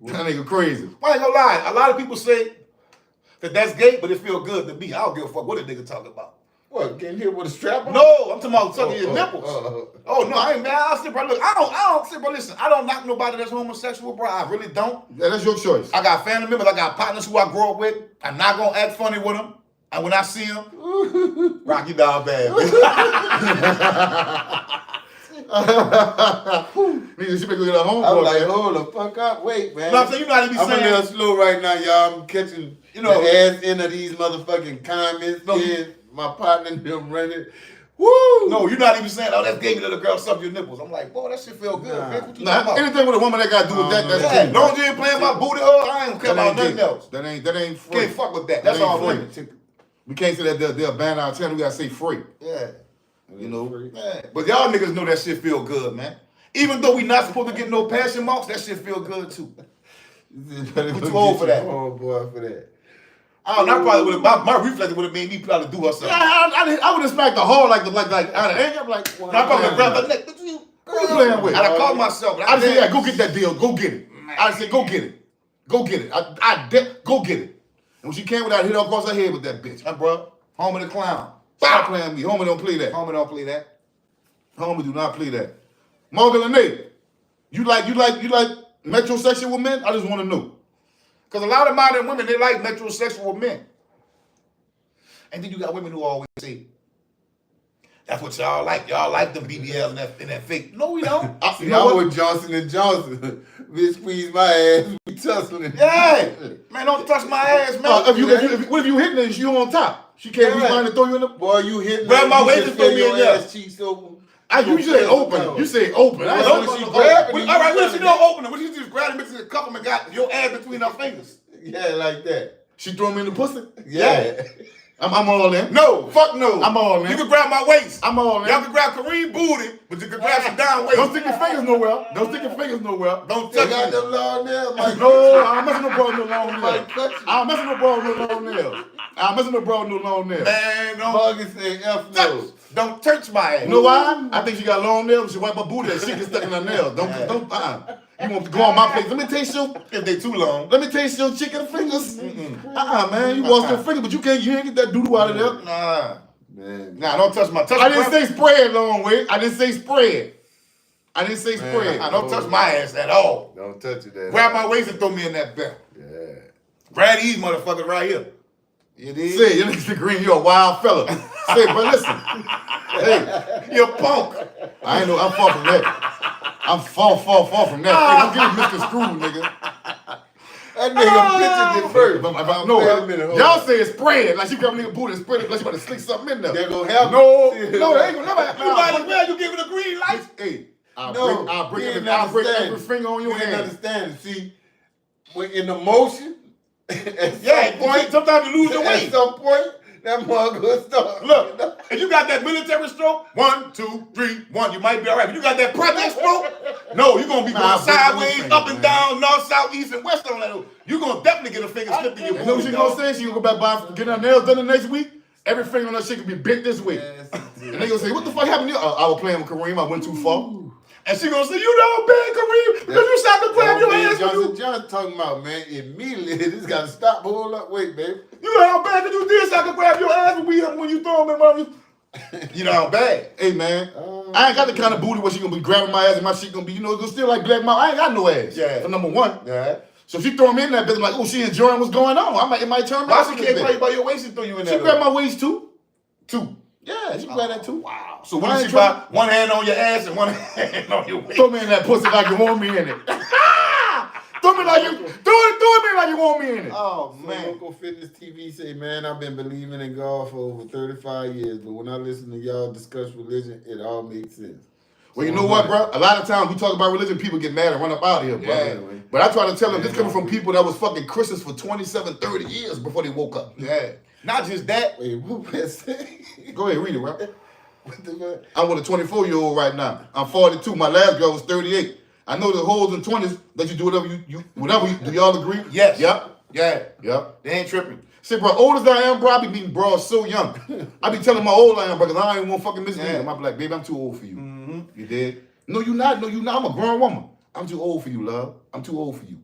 That nigga crazy. I ain't gonna lie. A lot of people say that that's gay, but it feel good to me. I don't give a fuck what a nigga talking about. What? Getting hit with a strap on? No, I'm talking about sucking your nipples. Oh no, I ain't man. I'll sit, bro. Look, I don't sit, bro. Listen, I don't knock nobody that's homosexual, bro. I really don't. Yeah, that's your choice. I got family members, I got partners who I grew up with. I'm not gonna act funny with them. And when I see them, rock you down bad. Nigga, she better go get her I'm homeboy. like, man. hold the fuck up. Wait, man. No, I'm saying you not even I'm a saying. little slow right now, y'all. I'm catching You know- the ass end of these motherfucking comments. No, Yeah, my partner and them running. Woo! No, you're not even saying, oh, that's gay, little girl, suck your nipples. I'm like, boy, that shit feel good. Nah. Man. What you Nah, talking about? anything with a woman that got to do with that, that's Yeah, cool. long as you ain't playing my booty hole, I ain't care about nothing gay. else. That ain't free. Can't fuck with that. That's That ain't all free. women. We can't say that they'll ban our channel. We gotta say free. Yeah. You know. Man. But y'all niggas know that shit feel good, man. Even though we not supposed to get no passion marks, that shit feel good too. What too old for that. Oh boy, for that. I don't know, I probably would have, my reflex would have made me probably do her something. Yeah, I would have smacked the hard like out of anger. I'm like, And I probably grabbed her neck. What you playing with? And I caught myself. I said, yeah, go get that deal. Go get it. I said, go get it. Go get it. Go get it. And when she came with that, I hit her across her head with that bitch. And bro, homie the clown. Stop playing with me. Homie don't play that. Homie don't play that. Homie do not play that. Morgan and Nate, you like metrosexual men? I just want to know. Because a lot of modern women, they like metrosexual men. And then you got women who always say, that's what y'all like. Y'all like them BBLs and that fake. No, we don't. See, I'm with Johnson & Johnson. Bitch squeeze my ass. We tussling. Yeah. Man, don't touch my ass, man. What if you hitting her and she on top? She can't reach behind and throw you in the... Boy, you hitting Grab her, my you waist just and throw feel me in your there. ass cheeks open. You say open. You say open. I Well, don't when she know. grab it, All right, what if she don't open it? What if you just grab it, mix it, cup them, and got your ass between her fingers? Yeah, like that. She throw me in the pussy? Yeah. I'm all in. No, fuck no. I'm all in. You can grab my waist. I'm all in. Y'all can grab Kareem booty, but you can grab some down waist. Don't stick your fingers nowhere. Don't stick your fingers nowhere. Don't They touch got me. them long nails. Like, No, I'm messing no bro with no long Might nails. cut you. I'm messing no bro with no long nails. I'm messing no bro with no long nails. Man, don't Buggy say F nose. don't touch my ass. You know why? I think she got long nails. She wipe her booty and shit gets stuck in her nails. Don't. You want to go on my face? Let me taste your. If they too long. Let me taste your chicken fingers. Man, you wash your fingers, but you ain't get that doo-doo out of there. Nah. Man. Nah, don't touch my touch. I didn't say spread, long way. I didn't say spread. I didn't say Man, spread. Nah, don't touch my ass at all. Don't touch it that Grab my waist and throw me in that belt. Yeah. Grab these motherfuckers right here. You dig? Say, you niggas green, you a wild fella. Say, but listen. Hey, You a punk. I ain't know, I'm far from that. I'm far from that. Hey, don't give me Mr. Screw, nigga. That nigga pictured it first. No, Wait a minute, hold y'all on. say it's spread. Like she grab a nigga booty and spread it like she about to slick something in there. They gonna help No, you. no, they ain't gonna never. You might as well you give it a green light. Hey, I'll No, break you every didn't finger on your You didn't hand. understand it. See, when in the motion, at Yeah, some point, sometimes you lose your at weight. some point, that mother gonna start. Look, if you got that military stroke, 1, 2, 3, 1, you might be all right. If you got that project stroke, no, you're going to be Nah, going break sideways, those up fingers, and man. down, north, south, east, and west on that. You're going to definitely get a finger slipped in your You know what booty, she gonna dog. say? She gonna go back by getting her nails done the next week Every finger on that shit can be bent this way. Yes, And they gonna say, what the fuck happened to you? I was playing with Kareem, I went too far. And she gonna say, you know bad, Kareem, because you shot the grab your ass when you... Johnson talking about, man, immediately, this gotta stop, hold up, wait, baby. You know how bad that you did so I could grab your ass when you throw him in my... You know how bad. Hey, man, I ain't got the kind of booty where she gonna be grabbing my ass and my shit gonna be, you know, it's gonna still like black mouth. I ain't got no ass. Yeah. For number one. Yeah. So if she throw me in that bitch, I'm like, oh, she enjoying what's going on. It might turn me Why off. she can't grab you by your waist and throw you in there? She grabbed my waist too. Two. Yeah, she grabbed that too. Wow. So Why when ain't she you got one hand on your ass and one hand on your waist? throw me in that pussy like you want me in it. throw me like you want me in it. Oh So man. Local Fitness TV say, man, I've been believing in God for over 35 years, but when I listen to y'all discuss religion, it all makes sense. Well, you know what, bro? A lot of times we talk about religion, people get mad and run up out of here, bro. Yeah. But I try to tell them this coming from people that was fucking Christians for 27, 30 years before they woke up. Yeah. Not just that. Wait, what was that? Go ahead, read it, bro. What the fuck? I'm with a 24-year-old right now. I'm 42. My last girl was 38. I know the hoes in 20s that you do whatever you do. Y'all agree? Yes. Yep. Yeah. Yep. They ain't tripping. See, bro, old as I am, bro, I be meeting bros so young. I be telling my old I am, bro, because I don't even want to fucking mislead them. I be like, baby, I'm too old for you. Mm-hmm. You did? No, you not. No, you not. I'm a grown woman. I'm too old for you, love. I'm too old for you.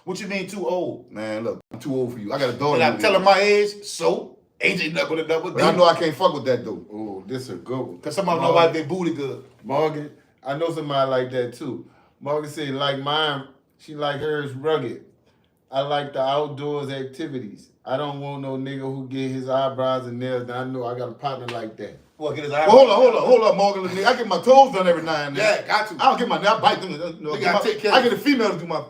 What you mean too old? Man, look, I'm too old for you. I got a daughter. And I'm telling my age, so AJ knuckle to double. But I know I can't fuck with that, though. Oh, this a good one. Because somebody know why they booty good. Morgan, I know somebody like that too. Morgan said, like mine, she like hers rugged. I like the outdoors activities. I don't want no nigga who get his eyebrows and nails done. I know I got a partner like that. Well, get his Well, hold up, Morgan. I get my toes done every now and then. Yeah, got to. I don't get my nails, I bite them. You know, You gotta take care I of get a female to do my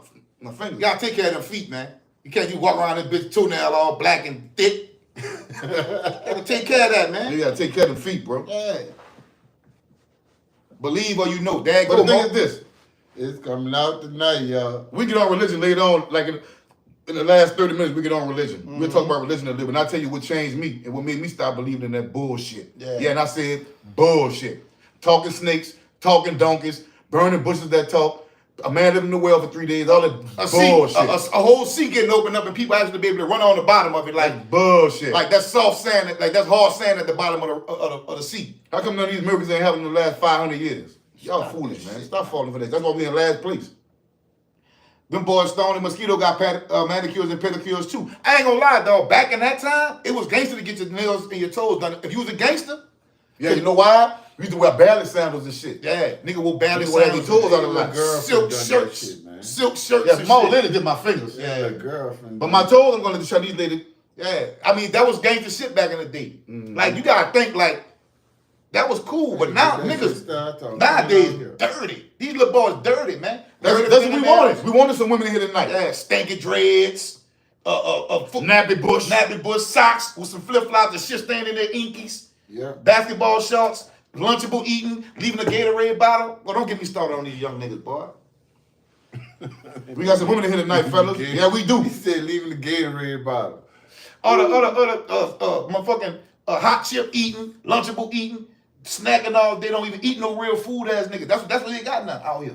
fingers. You gotta take care of them feet, man. You can't just walk around this bitch toenail all black and thick. Gotta take care of that, man. You gotta take care of them feet, bro. Yeah. Believe or you know. Dad, But go, the thing Mo. is this. It's coming out tonight, y'all. We get on religion later on, like in the last 30 minutes, we get on religion. We'll talk about religion a little bit. And I'll tell you what changed me and what made me stop believing in that bullshit. Yeah. And I said bullshit. Talking snakes, talking donkeys, burning bushes that talk, a man living in the well for 3 days, all that bullshit. A whole sea getting opened up and people actually be able to run on the bottom of it like bullshit. like that's soft sand, like that's hard sand at the bottom of the sea. How come none of these miracles ain't happened in the last 500 years? Y'all foolish, man. Stop falling for this. That's why we in last place. Them boys stoned and mosquito got manicures and pedicures too. I ain't gonna lie, dog. Back in that time, it was gangster to get your nails and your toes done. If you was a gangster, Yeah, you know why? We used to wear ballet sandals and shit. yeah, nigga will barely Nigga wear sandals, your toes out of My line. girlfriend silk done that shirts, shit, man. silk shirts. Yeah, and small shit. lady did my fingers. Yeah, the girlfriend. But my toes, I'm gonna let the Chinese lady. Yeah, I mean that was gangster shit back in the day. Like you gotta think like that was cool, but now niggas nowadays dirty. These little boys dirty, man. That's Dirty what we fingernails. wanted. We wanted some women here tonight. Yeah, stanky dreads, Nappy bush. nappy bush socks with some flip flops and shit staying in their inkies. Yeah. Basketball shorts, Lunchable eating, leaving a Gatorade bottle. Well, don't get me started on these young niggas, boy. We got some women in here tonight, fellas. Yeah, we do. He said leaving the Gatorade bottle. Other motherfucking hot chip eating, Lunchable eating, snacking all day, don't even eat no real food ass niggas. That's what they got now out here.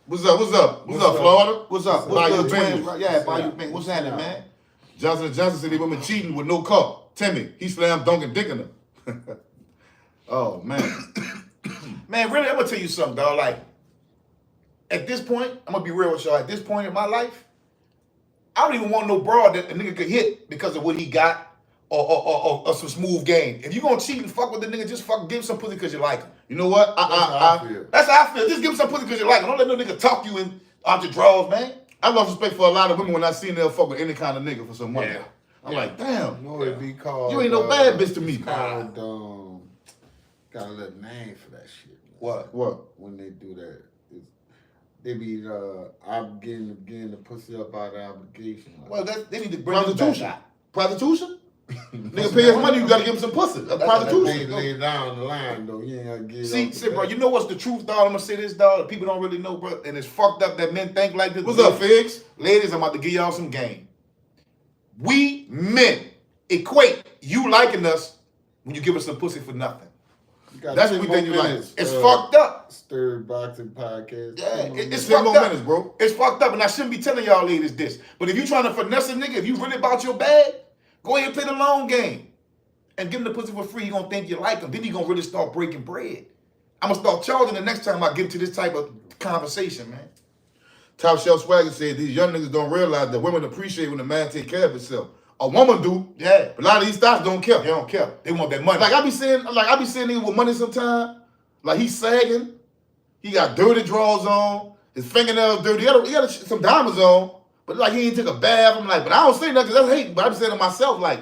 What's up? What's up, Florida? What's up? Buy What's your good, Bengals. twins? Yeah, buy your Bengals. What's happening, man? Johnson & Johnson said they women cheating with no car. Timmy, he slammed dunking dick in them. Oh, man. Man, really, I'm gonna tell you something, dog. Like, at this point, I'm gonna be real with y'all. At this point in my life, I don't even want no broad that a nigga could hit because of what he got or some smooth game. If you gonna cheat and fuck with the nigga, just fuck give him some pussy because you like him. You know what? That's how I feel. That's how I feel. Just give him some pussy because you like him. Don't let no nigga talk you in out your drawers, man. I lost respect for a lot of women when I seen them fuck with any kind of nigga for some money. Yeah. I'm like, damn. No, it'd be called. You ain't no bad bitch to me. It's called, got a little name for that shit. Man. What? When they do that, they be I'm getting the pussy up out of obligation. Like, Well, they need to bring this Prostitution. back. Prostitution? Nigga pay his money, you gotta give him some pussy. Prostitution. lay it down the line though. You ain't gotta get. See, bro, you know what's the truth, dog? I'm gonna say this, dog. People don't really know, bro, and it's fucked up that men think like this. What's up, Figs? Ladies, I'm about to give y'all some game. We men equate you liking us when you give us some pussy for nothing. That's what we think you like. It's fucked up. Stirred Boxing Podcast. Yeah, it's 10 fucked more up. minutes, bro. It's fucked up, and I shouldn't be telling y'all ladies this. But if you trying to finesse a nigga, if you really about your bag, Go ahead and play the long game. And give him the pussy for free. He gonna think you like him. Then he gonna really start breaking bread. I'm gonna start charging the next time I get to this type of conversation, man. Top Shelf Swagger said these young niggas don't realize that women appreciate when a man take care of himself. A woman do, Yeah. but a lot of these thoughts don't care. They don't care. They want that money. Like I be seeing niggas with money sometimes. Like he's sagging, he got dirty drawers on, his fingernails dirty. He got some diamonds on, but like he ain't took a bath. I'm like, but I don't say nothing. That's hate. But I'm saying to myself, like,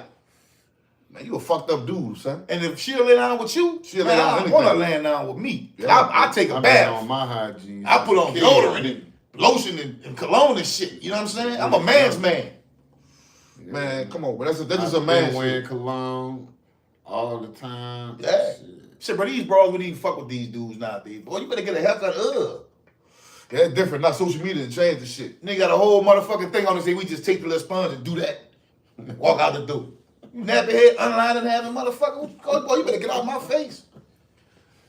man, you a fucked up dude, son. And if she'll lay down with you, She'll man, lay down I with don't want her anything. laying down with me. Yeah. I take a I'm bath. on my hygiene. I put on deodorant and lotion and cologne and shit. You know what I'm saying? I'm a man's man. Man, come on, but that's just a I've man been wearing shit. cologne all the time. Yeah. Shit. Shit, bro, these bros wouldn't even fuck with these dudes nowadays. Boy, you better get a haircut. Yeah, it's different. Not social media and change the shit. Nigga got a whole motherfucking thing on it. Say we just take the little sponge and do that. Walk out the door. You nappy head, unlined having motherfucker. Boy, you better get out of my face.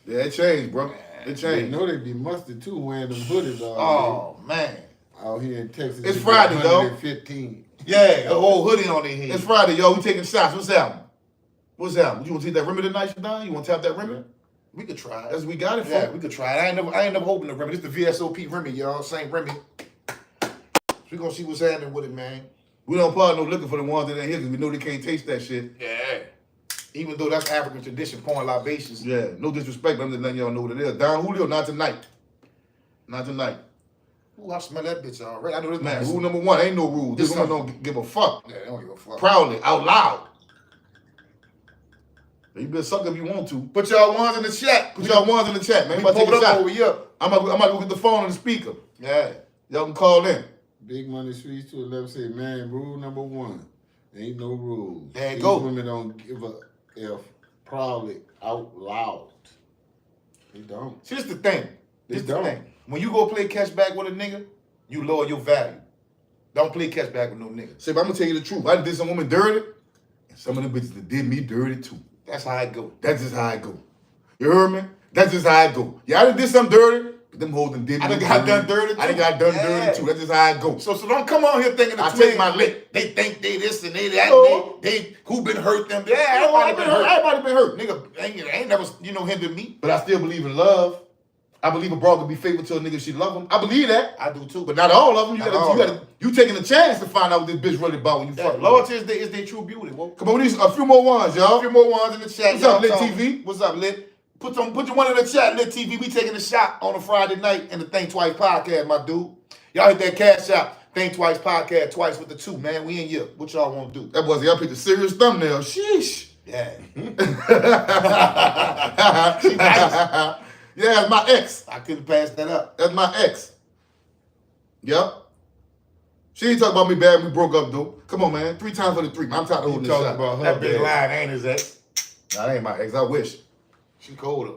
Yeah, it changed, bro. It They changed. know they be mustard too wearing them hoodies all Oh man. day. Out here in Texas. It's they Friday, got though. 115. Yeah, a whole hoodie on their head. It's Friday, yo. We taking shots. What's happening? What's happening? You want to take that Remy tonight, Shadon? You want to tap that Remy? We could try it. That's what we got it for. Yeah, we could try it. I ain't never opened the Remy. This the VSOP Remy, y'all. Saint Remy. We gonna see what's happening with it, man. We don't pour no liquor for the ones that ain't here because we know they can't taste that shit. Yeah. Even though that's African tradition, pouring libations. Yeah, no disrespect, but I'm just letting y'all know what it is. Don Julio, not tonight. Not tonight. Ooh, I smell that bitch already. I know this Man, man. rule number one, ain't no rules. This This woman something. don't give a fuck. Yeah, they don't give a fuck. Proudly, out loud. You better suck if you want to. Put y'all ones in the chat. Put y'all ones in the chat, man. We We about to pulled take a up shot. over here. I'm about to go get the phone and the speaker. Yeah. Y'all can call in. Big Money Streets 211 say, man, rule number one, ain't no rules. There you These go. women don't give a F proudly out loud. They don't. See, this the thing. They This the don't. thing. When you go play catch back with a nigga, you lower your value. Don't play catch back with no nigga. Say, but I'm gonna tell you the truth. I did some women dirty, and some of them bitches that did me dirty too. That's how it go. That's just how I go. You heard me? That's just how I go. Yeah, I done did something dirty, but them hoes done did me I done got done dirty I done too. got done Yeah. dirty too. That's just how I go. So don't come on here thinking the I twins, take my lick. They think they this and they that. No. They who been hurt them. Yeah, Everybody been hurt. Everybody been hurt. Nigga ain't never hindered me. But I still believe in love. I believe a broad could be faithful to a nigga if she love him. I believe that. I do too. But not all of them. Not all. You taking a chance to find out what this bitch really about when you Yeah, fuck. loyalty is their true beauty. Whoa. Come on, we need a few more ones, y'all. A few more ones in the chat. What's up, y'all Lit talk. TV? What's up, Lit? Put your one in the chat, Lit TV. We taking a shot on a Friday night in the Think Twice podcast, my dude. Y'all hit that cash out. Think Twice podcast, twice with the two, man. We in here. What y'all want to do? That boy, y'all picked a serious thumbnail. Sheesh. Yeah. She nice. Yeah, that's my ex. I couldn't pass that up. That's my ex. Yep. She ain't talking about me bad when we broke up, though. Come on, man. 3 times for the 3. I'm tired of You holding this talking shot. about her That big bad. line ain't his ex. Nah, that ain't my ex. I wish. She colder.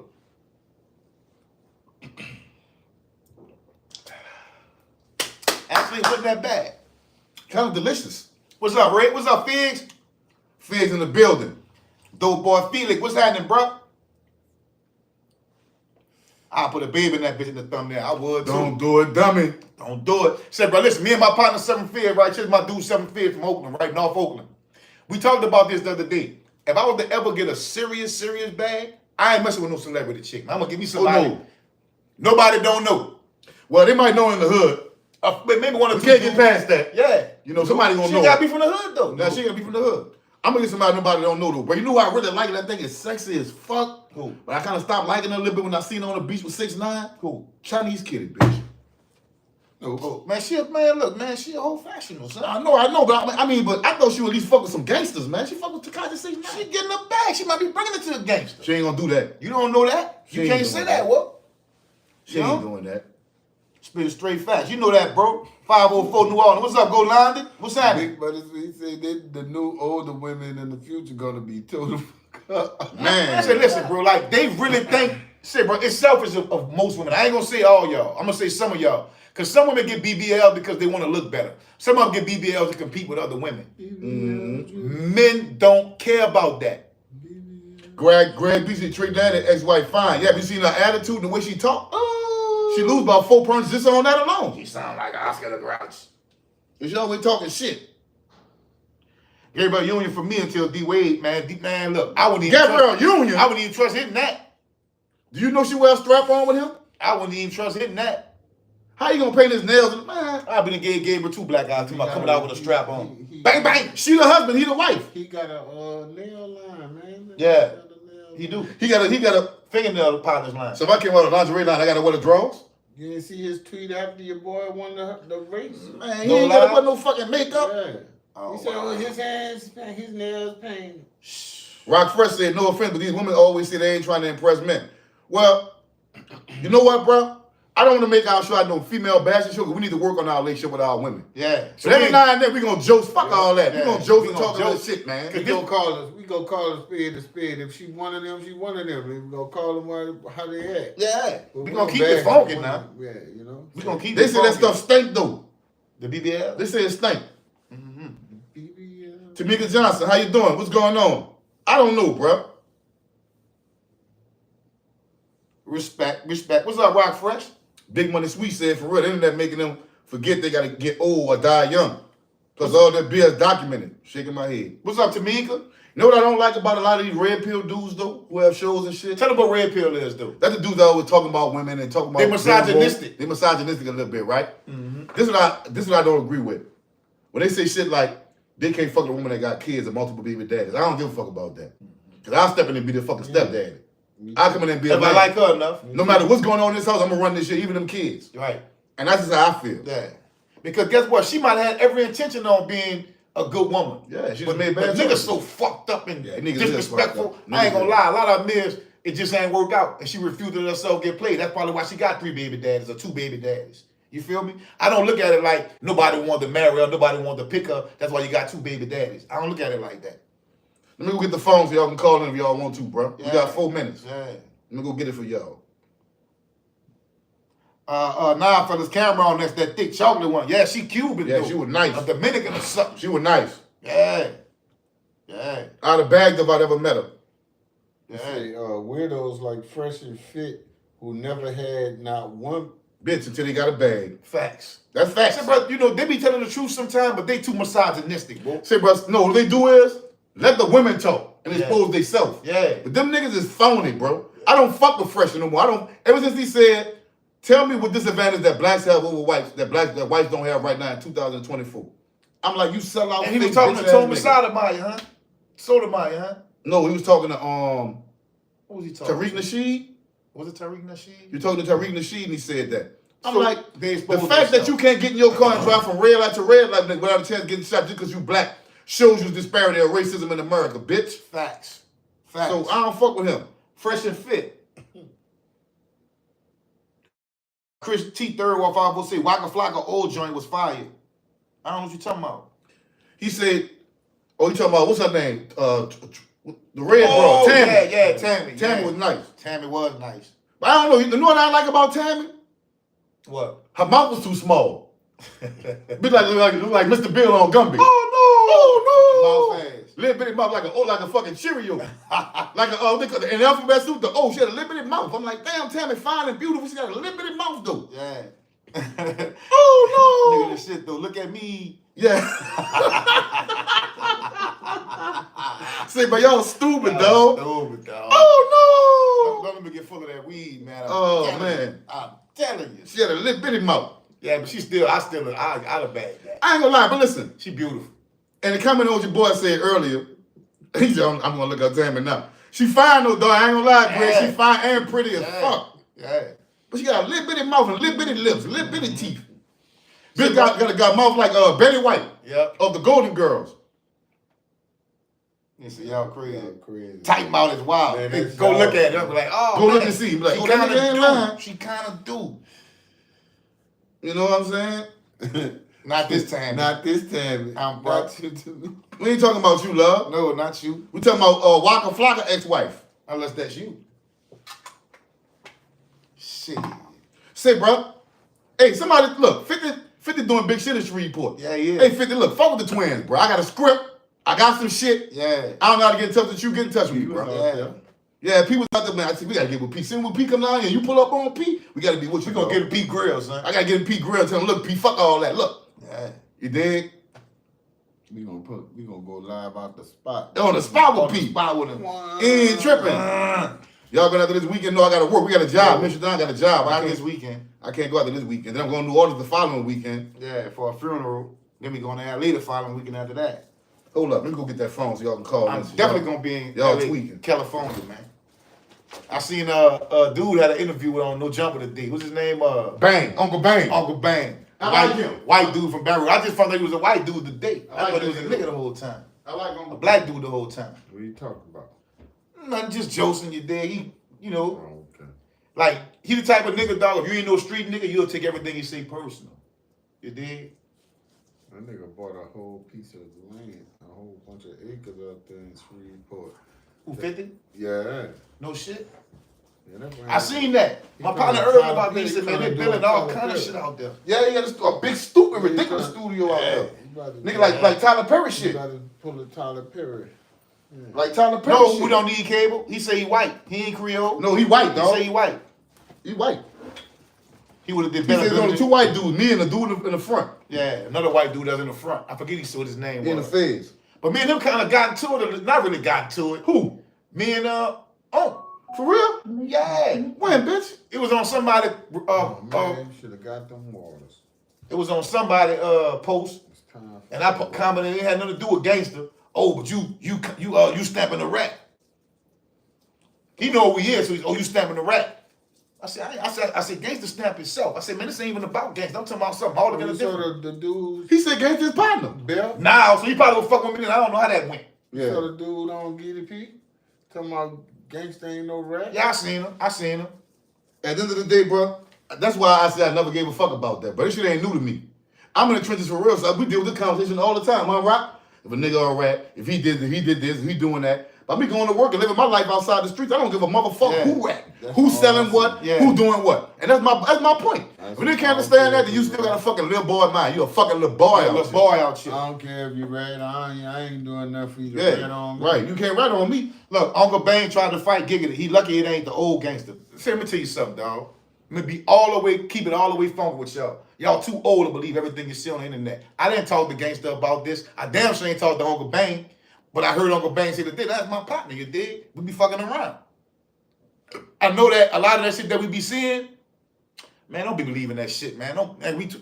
Actually, it wasn't that bad. Kind of delicious. What's up, Ray? What's up, Figs? Figs in the building. Dope boy Felix, what's happening, bro? I'll put a baby in that bitch in the thumbnail. I would too. Don't do it, dummy. Don't do it. Said, bro, listen, me and my partner, Seven Fid, right? Here's my dude, Seven Fid from Oakland, right? North Oakland. We talked about this the other day. If I was to ever get a serious bag, I ain't messing with no celebrity chick. I'm gonna give me somebody. no. Nobody don't know. Well, they might know in the hood. But maybe one or You two. can't get dudes. past that. Yeah. You know, somebody gonna know. She gotta be from the hood, though. Now, she ain't gonna be from the hood. I'm gonna get somebody nobody don't know, though. But you know who I really like? That thing is sexy as fuck. Who? But I kind of stopped liking her a little bit when I seen her on the beach with 6ix9ine. Who? Chinese kitty, bitch. Oh, man, she a whole fashionable, son. I know, but but I thought she would at least fuck with some gangsters, man. She fuck with Tekashi 6ix9ine. She getting a bag. She might be bringing it to a gangster. She ain't gonna do that. You don't know that? She You ain't can't doing say that. that, what? She You ain't know? doing that. Spit straight facts. You know that, bro. 504 New Orleans. What's up, Go London? What's happening? Big Money Streets say that the new older women in the future gonna be total fuck. Man. I said, listen, bro, like, they really think, shit, bro, it's selfish of most women. I ain't gonna say all y'all. I'm gonna say some of y'all. Because some women get BBL because they want to look better. Some of them get BBL to compete with other women. Men don't care about that. Greg Beasley treat that ex-wife fine. Yeah, have you seen her attitude and the way she talk? She lose about 4 points just on that alone. She sound like Oscar the Grouch. And she always talking shit. Gabriel Union for me until D Wade, man. Man, look, I wouldn't even Gabriel Union? I wouldn't even trust hitting that. Do you know she wears a strap on with him? I wouldn't even trust hitting that. How you gonna paint his nails? Man, I've been gave Gabriel 2 black eyes to my coming out with a strap on. he- Bang, bang. She the husband, he the wife. He got a nail line, man. Yeah. He do. He got a. Fingernail partners line. So if I came out of the lingerie line, I gotta wear the drawers. You didn't see his tweet after your boy won the race? Man, he No ain't gotta lie. wear no fucking makeup. Yeah. Oh, He said, wow. his hands, his nails pain. Rock Fresh said, no offense, but these women always say they ain't trying to impress men. Well, you know what, bro? I don't want to make our show no female bashing show, because we need to work on our relationship with our women. Yeah. So every now and then we gonna joke, fuck all that. Yeah. We gonna joke We and gonna talk all joke. that shit, man. We gonna call a spade a spade. If she one of them, she one of them. We gonna call them how they act. Yeah. But We we gonna keep it bash funky them. now. Yeah, you know. We gonna keep They it say that funky. stuff stink though. The BBL? They say it stink. BBL. Tamika Johnson, how you doing? What's going on? I don't know, bro. Respect. What's up, Rock Fresh? Big Money Sweet said, for real, the internet making them forget they gotta get old or die young. Because all that BS documented. Shaking my head. What's up, Tamika? You know what I don't like about a lot of these red pill dudes, though, who have shows and shit? Tell them what red pill is, though. That's the dudes that always talking about women and talking about... They misogynistic. They misogynistic a little bit, right? This is what I don't agree with. When they say shit like, they can't fuck a woman that got kids and multiple baby daddies. I don't give a fuck about that. Because I'll step in and be the fucking stepdaddy. I'll come in and be a If I man. like her enough. No matter what's going on in this house, I'm going to run this shit, even them kids. Right. And that's just how I feel. Yeah. Because guess what? She might have had every intention on being a good woman. Yeah, she just But made bad niggas choices. so fucked up and Yeah, niggas is disrespectful. fucked up. I ain't Niggas gonna is. lie. A lot of them is, it just ain't work out. And she refused to let herself get played. That's probably why she got 3 baby daddies or 2 baby daddies. You feel me? I don't look at it like nobody wanted to marry her, nobody wanted to pick her. That's why you got 2 baby daddies. I don't look at it like that. Let me go get the phone so y'all can call in if y'all want to, bro. Yeah. We got 4 minutes. Yeah. Let me go get it for y'all. Nah, fellas, Cameron, that's that thick chocolate one. Yeah, she Cuban. Yeah, though. she was nice. A Dominican or something. She was nice. Yeah. Yeah. I'd have bagged if I'd ever met her. Yeah. Say, weirdos like Fresh and Fit who never had not one. Bitch, until they got a bag. Facts. That's facts. Say, bro, you know, they be telling the truth sometimes, but they too misogynistic, bro. Say, bro, no, what they do is let the women talk and expose themselves. Yeah. But them niggas is phony, bro. I don't fuck with Fresh no more. Ever since he said, tell me what disadvantage that blacks have over whites, that whites don't have right now in 2024. I'm like, you sell out. And he was fake talking to bitch-ass Tony niggas. Sotomayor, huh? Sotomayor, huh? No, he was talking to What was he talking Tariq to? Nasheed. Was it Tariq Nasheed? You're talking to Tariq Nasheed and he said that. I'm So like, they the exposed fact that themselves. you can't get in your car and drive from red light to red light without a chance of getting shot just because you black shows you disparity of racism in America, bitch. Facts. Facts. So I don't fuck with him. Fresh and Fit. Chris T. Third off I will say Waka Flocka old joint was fired. I don't know what you talking about. He said, oh, you talking about, what's her name? The red Oh, bro, Tammy. yeah, Tammy. Tammy yeah. was nice. Tammy was nice. But I don't know, you know what I like about Tammy? What? Her mouth was too small. Bit like Mr. Bill on Gumby. Oh no! Mouth ass. Little bitty mouth like a fucking Cheerio. Like in the alphabet soup, she had a little bitty mouth. I'm like, damn, Tammy fine and beautiful. She got a little bitty mouth though. Yeah. Oh Nigga, no. this shit though. Look at me. Yeah. Say, but y'all stupid, dog. Stupid, dog. Oh Don't let me get full of that weed, man. I'm telling you. no. She had a little bitty mouth. Yeah, but I'd have bagged that. I ain't gonna lie, but listen. She beautiful. And the comment on your boy said earlier, he said, I'm gonna look up Tammy now. She fine though, dog. I ain't gonna lie, Greg. Yeah. She fine and pretty as Yeah. fuck. Yeah. But she got a little bitty mouth and little bitty lips, little bitty teeth. Bitch got a mouth like Betty White Yep. of the Golden Girls. You see, y'all crazy. Y'all crazy. Tight mouth is wild. Man, that's Go look wild. at it. I'm like, oh, Go man. look and see. Be like, She oh, that kind nigga ain't of lying. do. She kind of do. You know what I'm saying? Not this time. Not this time. I'm Not you. We ain't talking about you, love. No, not you. We talking about Waka Flocka ex-wife. Unless that's you. Shit. Say, bro. Hey, somebody, look, 50 doing big shit in Shreveport. Yeah, yeah. Hey, 50, look, fuck with the twins, bro. I got a script. I got some shit. Yeah. I don't know how to get in touch with you. Get in touch with me, bro. Yeah. Yeah, people out there, man. I said, we got to get with P. Soon when P come down here, you pull up on P, we got to be with you. We gonna get a Pete Grill, son. I got to get in P grill and tell him, look, P, fuck all that. Look. Yeah. You dig? We gonna go live out the spot. On the spot On with the Pete. spot with him. He ain't tripping. Y'all going after this weekend? No, I gotta work. We got a job. Mr. Don got a job. Not this weekend. I can't go after this weekend. Then I'm going to New Orleans the following weekend. Yeah, for a funeral. Then we going to LA the following weekend after that. Hold up, let me go get that phone so y'all can call. I'm this. definitely gonna be in y'all LA, tweaking. California, man. I seen a dude had an interview with on No Jumper today. What's his name? Bang, Uncle Bang. Uncle Bang. I like him. White dude from Baton Rouge. I just found out he was a white dude today. I like thought he was a that nigga dude. the whole time. I like A Uncle black dude the whole time. What are you talking about? Nothing, just josting you there. He, you know, Oh, okay. like he the type of nigga, dog. If you ain't no street nigga, you'll take everything he say personal. You dig? That nigga bought a whole piece of land, a whole bunch of acres out there in Shreveport. Who 50? Yeah. No shit. Yeah, that I seen that. My partner trying to heard about Tyler me. He Perry, said, man, they trying to building do a all Tyler kind of Perry. shit out there. Yeah, he got a big, stupid, ridiculous studio out there. Nigga like Tyler Perry You shit. gotta pull a Tyler Perry. Yeah. Like Tyler Perry No, shit. we don't need cable. He say he white. He ain't Creole. No, he white, He dog. say he white. He white. He would have did He better. said there's only two white dudes, me and the dude in the front. Yeah, another white dude that's in the front. I forget what his name In the was. feds. But me and him kind of got into it. Not really got into it. Who? Me and For real? yeah. When, bitch? It was on somebody. Oh, man, should have got them waters. It was on somebody post, It's time for and I commented it had nothing to do with gangster. Oh, but you snapping the rat. He know who he is, so he's you snapping the rat. I said, gangster snap himself. I said, man, this ain't even about gangster. I'm talking about something altogether You saw different. the dude, He said gangsta his partner. Bill? Now, so he probably gonna fuck with me, and I don't know how that went. You saw the dude on GDP? Talking about gangsta ain't no rat? Yeah, I seen him. At the end of the day, bro, that's why I said I never gave a fuck about that. But this shit ain't new to me. I'm in the trenches for real, so we deal with this conversation all the time, huh, right? If a nigga a rat, if he did this, if he doing that. But me going to work and living my life outside the streets, I don't give a motherfucker who rat, who's selling what, who doing what. And that's my point. If you can't understand that, then you still got a fucking little boy mind. You a fucking little boy out Little boy out here. I don't care if you rat. I ain't doing nothing for you to rat on me. Right. You can't rat on me. Look, Uncle Bang tried to fight Giggity. He lucky it ain't the old gangster. See, let me tell you something, dog. I'm gonna be all the way, keep it all the way funky with y'all. Y'all too old to believe everything you see on the internet. I didn't talk to gangster about this. I damn sure ain't talked to Uncle Bang, but I heard Uncle Bang say that that's my partner, you dig? We be fucking around. I know that a lot of that shit that we be seeing, man, don't be believing that shit, man.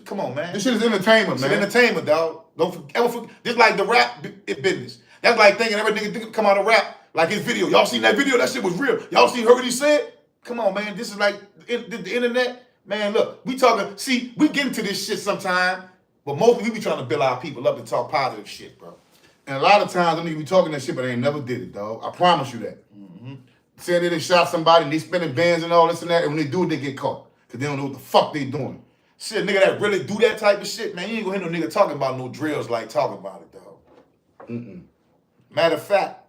Come on, man. This shit is entertainment, It's man. entertainment, dog. Don't ever forget. Just like the rap business. That's like thinking every nigga come out of rap like his video. Y'all seen that video? That shit was real. Y'all heard what he said? Come on, man. This is like the internet. Man, look, we talking. See, we get into this shit sometime, but mostly we be trying to build our people up and talk positive shit, bro. And a lot of times them niggas be talking that shit, but they ain't never did it, dog. I promise you that. Saying that they shot somebody and they spending bands and all this and that, and when they do it, they get caught. Because they don't know what the fuck they doing. Shit, nigga that really do that type of shit, man, you ain't gonna hear no nigga talking about no drills like talking about it, dog. Matter of fact,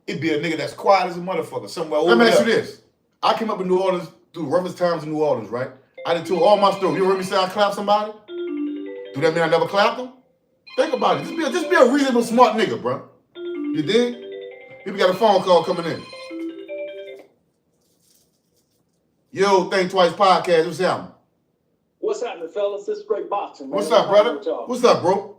it be a nigga that's quiet as a motherfucker somewhere over Let me ask you there. this. I came up in New Orleans through roughest times in New Orleans, right? I done told all my stories. You heard me say I clapped somebody? Do that mean I never clapped them? Think about it. Just be a reasonable, smart nigga, bro. You dig? People got a phone call coming in. Yo, Think Twice podcast. What's happening? What's happening, fellas? This is great boxing, man. What's up, brother? With y'all? What's up, bro?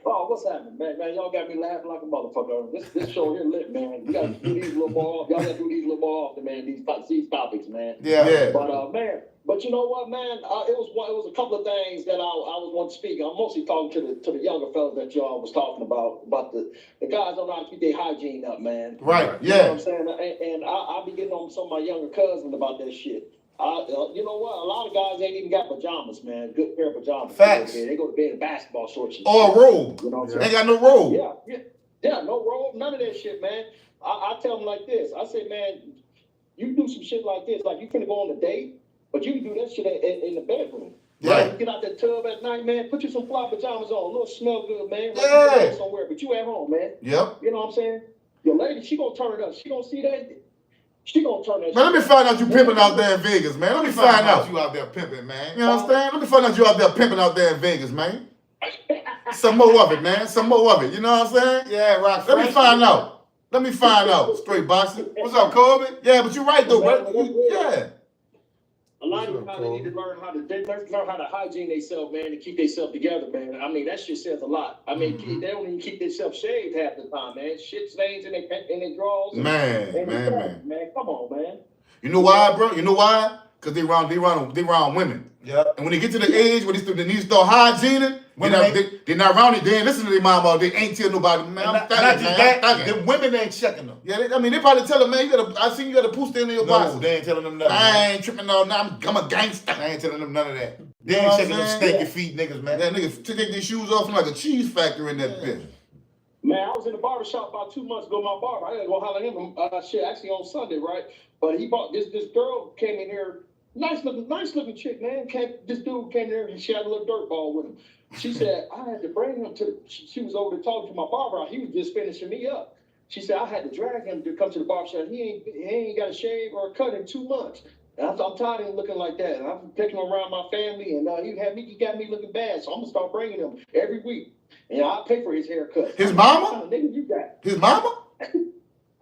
Oh, what's happening, man? Man, y'all got me laughing like a motherfucker. This show here lit, man. You gotta do these little more. Y'all gotta do these little more often, man. These topics, man. Yeah. But man, but you know what, man? It was a couple of things that I was wanting to speak. I'm mostly talking to the younger fellas that y'all was talking about the guys don't know how to keep their hygiene up, man. Right. You know what Yeah. I'm saying? And I be getting on some of my younger cousins about that shit. You know what? A lot of guys ain't even got pajamas, man. Good pair of pajamas. Facts. They go to bed in basketball shorts. And Or a shit. robe. You know what I'm They saying? ain't got no robe. Yeah, no robe, none of that shit, man. I tell them like this. I say, man, you do some shit like this, like you finna go on a date, but you can do that shit in the bedroom. Right. You get out that tub at night, man, put you some fly pajamas on, a little smell good, man. Like Yeah. you go somewhere, but you at home, man. Yep. You know what I'm saying? Your lady, she gonna turn it up. She gonna see that. She gonna turn that Man, let me shit find out you pimping out there in Vegas, man. Let me find out. you out there pimping, man. You understand? Let me find out you out there pimping out there in Vegas, man. Some more of it, man. Some more of it. You know what I'm saying? Yeah, rock. Let me find out. Let me find out. Straight boxing. What's up, Kobe? Yeah, but you're right though, bro. Yeah. A lot of guys need to learn how to hygiene themselves, man, and keep themselves together, man. I mean, that shit says a lot. I mean, they don't even keep themselves shaved half the time, man. Shit stains in their drawers. Man. Come on, man. You know why, bro? You know why? Because they around women. Yeah. And when they get to the age where they need to start hygiening, they're not around it. They ain't listen to their mom all day. Ain't tell nobody, man. I'm thugging, man. The women ain't checking them. Yeah, they probably tell them, man, I seen you got a poo stain in your body. No, they ain't telling them nothing. I ain't tripping on. I'm a gangster. I ain't telling them none of that. They ain't checking them stinky feet niggas, man. That niggas take their shoes off from like a cheese factory in that bitch. Man, I was in the barber shop about 2 months ago. My barber, I had to go holler at him. Actually on Sunday, right? But he bought this girl came in here. Nice looking chick, man. This dude came there and she had a little dirt ball with him. She said, I had to bring him she was over there talking to my barber. He was just finishing me up. She said, I had to drag him to come to the barber shop. He ain't got a shave or a cut in 2 months. And I'm tired of him looking like that. And I'm taking him around my family, and he got me looking bad. So I'm gonna start bringing him every week. And I'll pay for his haircut. His mama? What kind of nigga you got? His mama?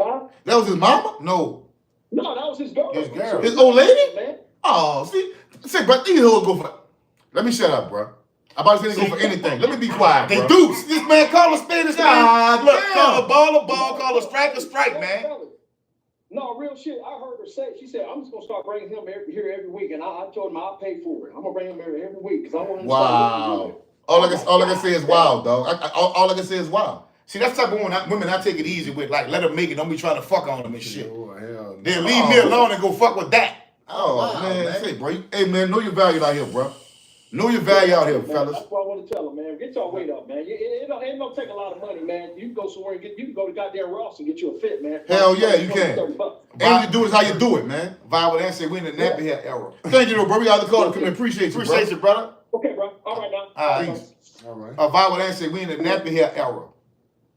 Huh? That was his mama? No. No, that was his girl. His girl. His old lady? Man. Oh, see, bro, these hoes go for. Let me shut up, bro. I'm about to say they go for anything. Let me be quiet, They bro. do. This man call a spade a spade. God Look, damn. call a ball, call a strike, man. No, real shit. I heard her say, she said, I'm just going to start bringing him here every week. And I told him I'll pay for it. I'm going to bring him here every week because I want him to start looking good. All I can say is wow, dog. All I can say is wow. See, that's the type of women I take it easy with. Like, let them make it. Don't be trying to fuck on them and shit. Oh, hell no. Then leave me alone and go fuck with that. Oh, wow, man. man. Say, bro. Hey, man, know your value out here, bro. Know your value out here, Man, fellas. that's what I want to tell them, man. Get your weight up, man. It don't take a lot of money, man. You can go somewhere and you can go to goddamn Ross and get you a fit, man. Hell yeah, you can. $30. And you do it how you do it, man. Vi would answer, we in the nappy hair era. Thank you, though, bro. We got the call to come in. Appreciate you, Appreciate bro. you, brother. Okay, bro. All right, now. All right. Peace. All right. Vi would answer, we in the nappy hair era.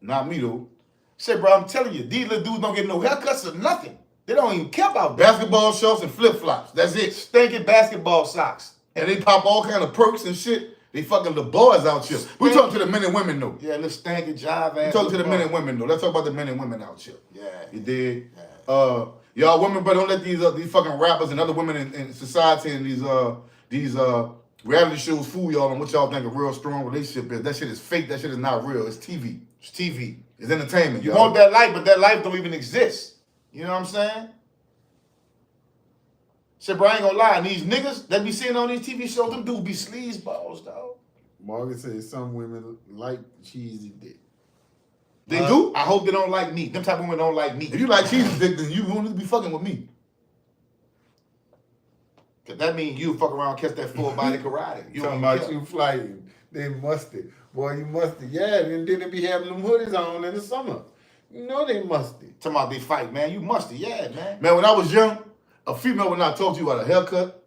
Not me, though. Say, bro, I'm telling you, these little dudes don't get no haircuts or nothing. They don't even care about that. Basketball shorts and flip-flops. That's it. Stinking basketball socks. And they pop all kind of perks and shit. They fucking the boys out here. We talking to the men and women, though. Yeah, little stanky jive ass. We talking to the men and women, though. Let's talk about the men and women out here. Yeah. You dig? Y'all women, but don't let these fucking rappers and other women in society and these reality shows fool y'all on what y'all think a real strong relationship is. That shit is fake. That shit is not real. It's TV. It's TV. It's entertainment. You y'all. want that life, but that life don't even exist. You know what I'm saying? Shit, bro, I ain't gonna lie. And these niggas that be seeing on these TV shows, them dudes be sleazeballs, dog. Margaret says some women like cheesy dick. They do? I hope they don't like me. Them type of women don't like me. If you like cheesy dick, then you won't be fucking with me. Cause that means you fuck around and catch that full body karate. You Talking don't about care. you flying. They musty. Boy, you musty. Yeah, and then they be having them hoodies on in the summer. You know they musty. Talking about they fight, man. You musty, yeah, man. Man, when I was young, a female would not talk to you about a haircut.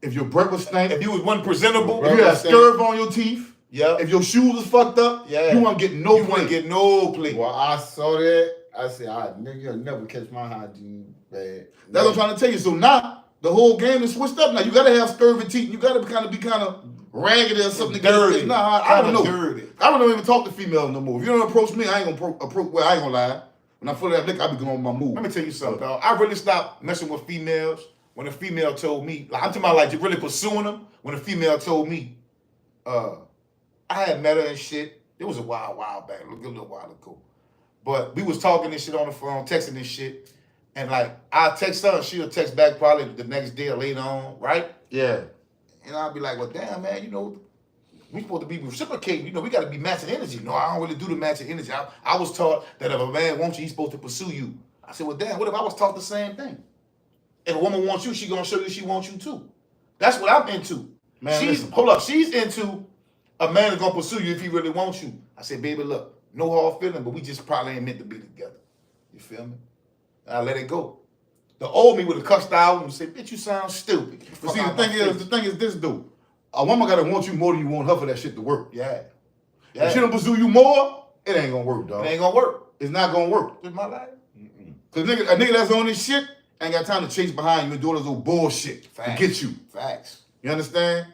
If your breath was stank, If you was one presentable, if you had a scurf on your teeth, yeah, if your shoes was fucked up, Yeah. you won't get no you play. wouldn't get no play. Well, I saw that. I said, nigga, you'll never catch my hygiene bad. That's what I'm trying to tell you. So now the whole game is switched up. Now you gotta have scurvy teeth. You gotta be kind of raggedy or something. Dirty. Nah, I don't know. Dirty. I don't even talk to females no more. If you don't approach me, I ain't gonna approach. Well, I ain't gonna lie. When I feel that lick, I be going on my move. Let me tell you something, dog. I really stopped messing with females when a female told me, like I'm talking about like really pursuing them, when a female told me, I had met her and shit. It was a while back, a little while ago. But we was talking and shit on the phone, texting and shit. And like, I'll text her and she'll text back probably the next day or later on, right? Yeah. And I'll be like, well, damn, man, you know, we supposed to be reciprocating. You know, we got to be matching energy. No, I don't really do the matching energy. I was taught that if a man wants you, he's supposed to pursue you. I said, well, damn, what if I was taught the same thing? If a woman wants you, she gonna show you she wants you too. That's what I'm into. Man, listen. Hold up, she's into a man that's gonna pursue you if he really wants you. I said, baby, look, no hard feeling, but we just probably ain't meant to be together. You feel me? I let it go. The old me would have cussed out and said, bitch, you sound stupid. But see, the thing is this, though. A woman gotta want you more than you want her for that shit to work. Yeah. If she don't pursue you more, it ain't gonna work, dog. It ain't gonna work. It's not gonna work. It's my life. Cause a nigga that's on this shit ain't got time to chase behind you and do all this old bullshit Facts. to get you. Facts. You understand?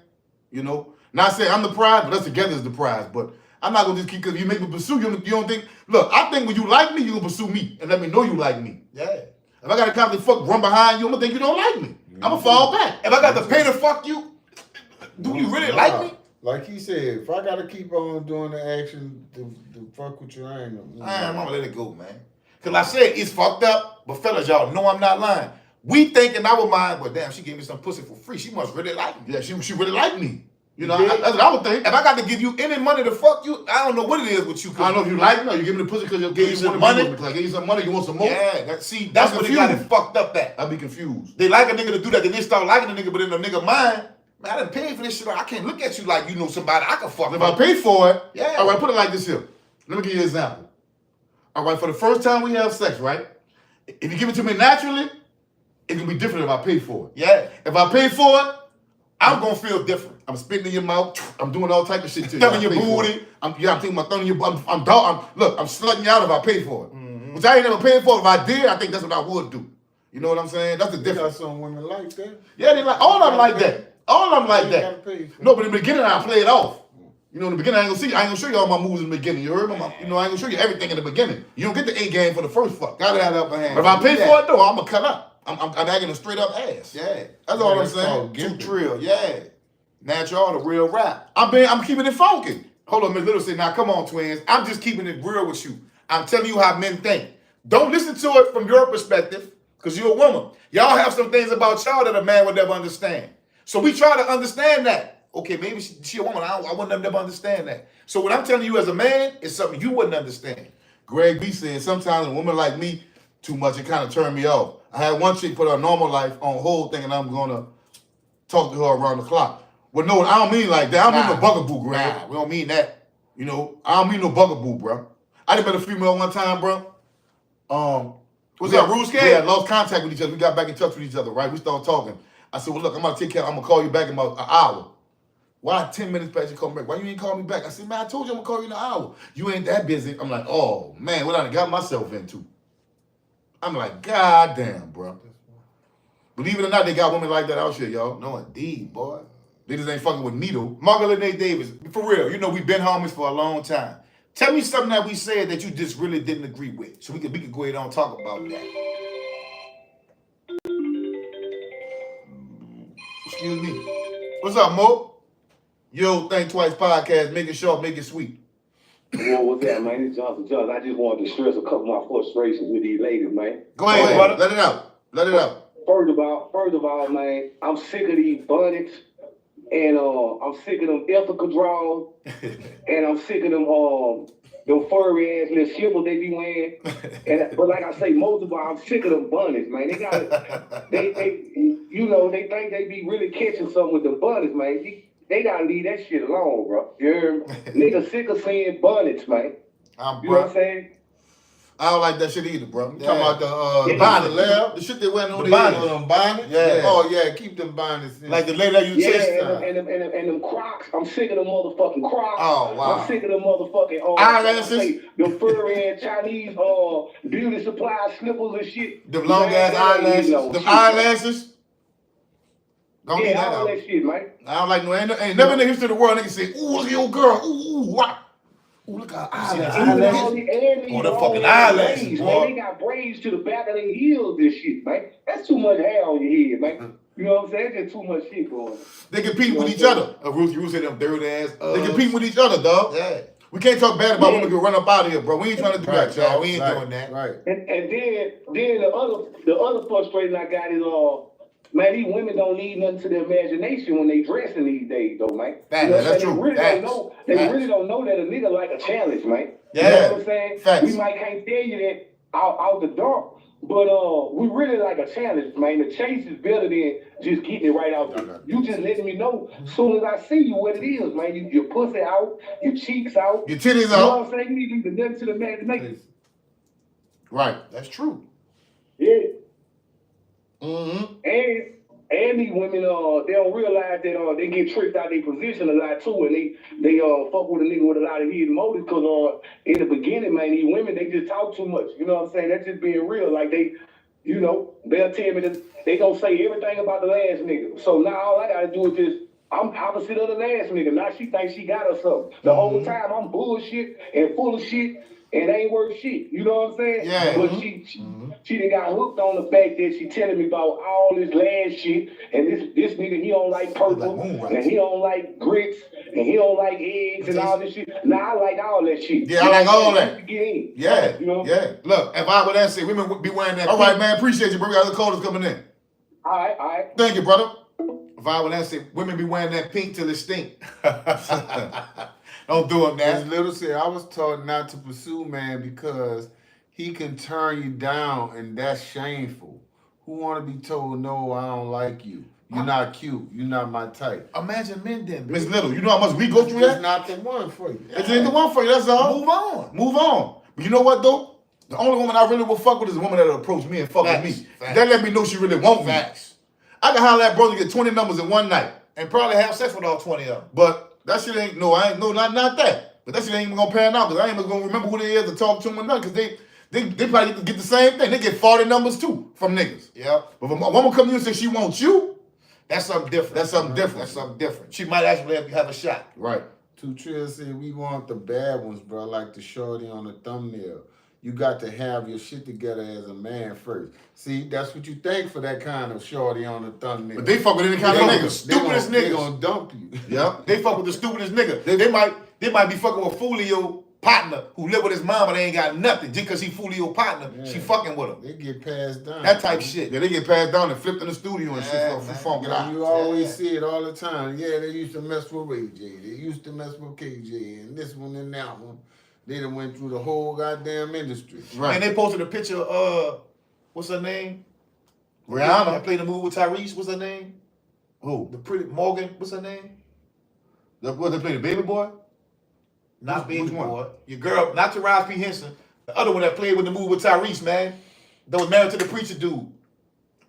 You know? Not saying I'm the prize, but us together is the prize. But I'm not gonna just keep, cause you make me pursue you. You don't think, look, I think when you like me, you gonna pursue me and let me know you like me. Yeah. If I gotta constantly run behind you, I'm gonna think you don't like me. I'ma fall back. If I got to pay to fuck you, do you really like me? Like he said, if I gotta keep on doing the action to fuck with you, I ain't gonna. I'm gonna let it go, man. Cause I said it's fucked up, but fellas, y'all know I'm not lying. We think in our mind, well, damn, she gave me some pussy for free. She must really like me. Yeah, she really like me. You know, that's what I would think. If I got to give you any money to fuck you, I don't know what it is with you. I don't know if you like me or you give me the pussy because you Give you some money. Like, give you some money, you want some more? Yeah, that's what they got it fucked up at. I'll be confused. They like a nigga to do that, then they start liking a nigga, but in the nigga mind, man, I done paid for this shit. I can't look at you like you know somebody I can fuck. If I pay for it, yeah. All right, put it like this here. Let me give you an example. All right, for the first time we have sex, right? If you give it to me naturally, it can be different if I pay for it. Yeah. If I pay for it, I'm gonna feel different. I'm spitting in your mouth. I'm doing all type of shit to you. Thumbing your booty. I'm thinking about thumbing your butt. I'm slutting you out if I pay for it. Mm-hmm. Which I ain't never paid for. If I did, I think that's what I would do. You know what I'm saying? That's the difference. Got some women like that. Yeah, they like all of them like that. All of them like They that. gotta pay for it. No, but in the beginning I play it off. You know, in the beginning I ain't gonna show you all my moves in the beginning. You heard me? You know, I ain't gonna show you everything in the beginning. You don't get the A game for the first fuck. Gotta have the upper hand. But if I pay for it though, I'm gonna cut up. I'm acting a straight up ass. Yeah. That's all I'm That's saying. called Too gimping. trill, yeah. Natural, the real rap. I'm keeping it funky. Hold on, Miss Little say, now come on, twins. I'm just keeping it real with you. I'm telling you how men think. Don't listen to it from your perspective, because you're a woman. Y'all have some things about y'all that a man would never understand. So we try to understand that. Okay, maybe she a woman. I wouldn't never understand that. So what I'm telling you as a man is something you wouldn't understand. Greg B said, sometimes a woman like me too much, it kind of turned me off. I had one chick put her normal life on hold thinking I'm going to talk to her around the clock. Well, no, I don't mean like that. I don't mean no bugaboo, Greg. Nah, we don't mean that. You know, I don't mean no bugaboo, bro. I done met a female one time, bro. Was that Rules We had lost contact with each other. We got back in touch with each other, right? We started talking. I said, well, look, I'm going to take care. I'm going to call you back in about an hour. Why 10 minutes past you call me back? Why you ain't call me back? I said, man, I told you I'm going to call you in an hour. You ain't that busy. I'm like, oh, man, what I done got myself into? I'm like, God damn, bro. Believe it or not, they got women like that out here, y'all. No, indeed, boy. They just ain't fucking with needle. Margaret Lene Davis, for real, you know we've been homies for a long time. Tell me something that we said that you just really didn't agree with, so we could go ahead and talk about that. Excuse me. What's up, Mo? Yo, Think Twice podcast, make it short, make it sweet. Well, what's that, man? It's Johnson. I just wanted to stress a couple of my frustrations with these ladies, man. Go ahead, brother. let it out. Let it out. First of all, man, I'm sick of these bonnets, and I'm sick of them ethical draws, and I'm sick of them furry ass little shivers they be wearing. But like I say, most of all, I'm sick of them bonnets, man. They got they think they be really catching something with the bonnets, man. They gotta leave that shit alone, bro. You hear me? Niggas sick of seeing bonnets, man. You know what I'm saying? I don't like that shit either, bro. I'm Yeah. talking about the bonnet, the shit they wearing on The their head. bonnet. Them bonnets? Yeah. Oh yeah, keep them bonnets. In. Like the lady that you Yeah, chased. and them Crocs. I'm sick of them motherfucking Crocs. Oh, wow. I'm sick of them motherfucking Eyelashes. them furry ass Chinese beauty supply slippers and shit. Them long ass eyelashes. Them eyelashes. Don't need that all out. that shit, man. I don't like no. Ain't never in the history of the world niggas say, "Ooh, look at your girl. Ooh, wow. Ooh, look at her eyelashes." Oh, the fucking eyelashes, braids, boy. man. They got braids to the back of their heels. This shit, man. That's too much hair on your head, man. You know what I'm saying? There's too much shit going on. They compete with each other. Ruth said them dirty ass. They compete with each other, dog. Yeah. We can't talk bad about women who run up out of here, bro. We ain't trying to do that, y'all. We ain't doing that. Right. And then the other frustration I got is man, these women don't need nothing to their imagination when they dressing these days, though, man. Facts, You know what I'm that's saying? true. They Facts. really don't know that a nigga like a challenge, man. Yeah. You know what I'm saying? Facts. We might can't tell you that out the door, but we really like a challenge, man. The chase is better than just getting it right out there. You just letting me know as soon as I see you what it is, man. Your pussy out, your cheeks out. Your titties You know out. what I'm saying? You need to leave nothing to the imagination. Right. That's true. Yeah. Mm-hmm. And these women, they don't realize that they get tricked out their position a lot too, and they fuck with a nigga with a lot of hidden motives, because in the beginning, man, these women, they just talk too much. You know what I'm saying? That's just being real. Like they'll tell me that they gonna say everything about the last nigga. So now all I gotta do is just, I'm opposite of the last nigga. Now she thinks she got her something. The whole time I'm bullshit and full of shit and ain't worth shit. You know what I'm saying? Yeah. But she done got hooked on the fact that she telling me about all this land shit, and this nigga, he don't like purple, and he don't like grits, and he don't like eggs and all this shit. Nah, I like all that shit. Yeah, I like all that. To get in. Yeah, You know? yeah. Look, if I would answer, women be wearing that. All right, man, appreciate you, bro. We got other callers coming in. All right. Thank you, brother. If I would answer, women be wearing that pink till it stink. Don't do it, As man. Little said, I was taught not to pursue man because he can turn you down, and that's shameful. Who want to be told, no, I don't like you. You're not cute. You're not my type. Imagine men then. Miss Little, you know how much we go through It's that? not the one for you. It's ain't the one for you, that's all. Move on. Move on. But you know what, though? The only woman I really will fuck with is the woman that'll approach me and fuck with me. Facts. That let me know she really want me. Facts. I can holler at brother, get 20 numbers in one night. And probably have sex with all 20 of them. But that shit ain't, not that. But that shit ain't even gonna pan out because I ain't even gonna remember who they is to talk to them or nothing because they probably get the same thing. They get 40 numbers too from niggas. Yeah. But if a woman come to you and say she wants you, That's something different. that's something different. That's something different. She might actually have a shot. Right. Two Trills said we want the bad ones, bro, like the shorty on the thumbnail. You got to have your shit together as a man first. See, that's what you think for that kind of shorty on the thumbnail. But they fuck with any kind of nigga. Stupidest They niggas. gonna dump you. Yeah. They fuck with the stupidest nigga. They might be fucking with Fulio partner who live with his mom but they ain't got nothing. Just because he Fulio partner, she fucking with him. They get passed down. That type shit. Yeah, they get passed down and flipped in the studio and shit for funk it out. You always see it all the time. Yeah, they used to mess with Ray J. They used to mess with KJ and this one and that one. They done went through the whole goddamn industry. Right. And they posted a picture of, what's her name? Rihanna. That played the movie with Tyrese. What's her name? Who? The pretty Morgan. What's her name? What, they play the baby boy? Not Which Baby one? Boy. Your girl, not Taraji P. Henson. The other one that played with the movie with Tyrese, man. That was married to the preacher dude.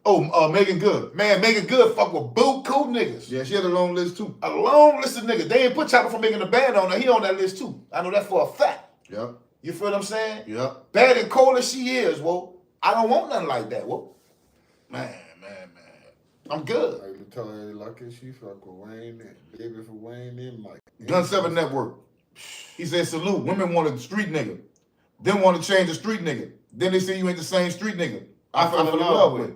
Oh, Megan Good. Man, Megan Good fuck with buku niggas. Yeah, she had a long list too. A long list of niggas. They ain't put Chopper from making a band on there. He on that list too. I know that for a fact. Yep. You feel what I'm saying? Yep. Bad and cold as she is, whoa. I don't want nothing like that, whoa. Man. I'm good. Like to tell her lucky she fuck with Wayne and baby for Wayne and Mike. Gun 7 Network. He said, salute. Women want a street nigga. Then want to change a street nigga. Then they say you ain't the same street nigga I fell in love with.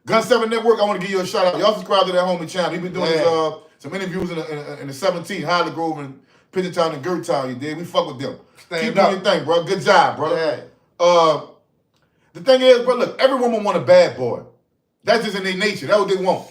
Gun 7 Network, I want to give you a shout out. Y'all subscribe to that homie channel. He been doing some interviews in the 17th, Highland Grove and Pigeon Town and Gert Town. You did. We fuck with them. Keep doing your thing, bro. Good job, bro. Yeah. The thing is, bro, look, every woman want a bad boy. That's just in their nature. That's what they want.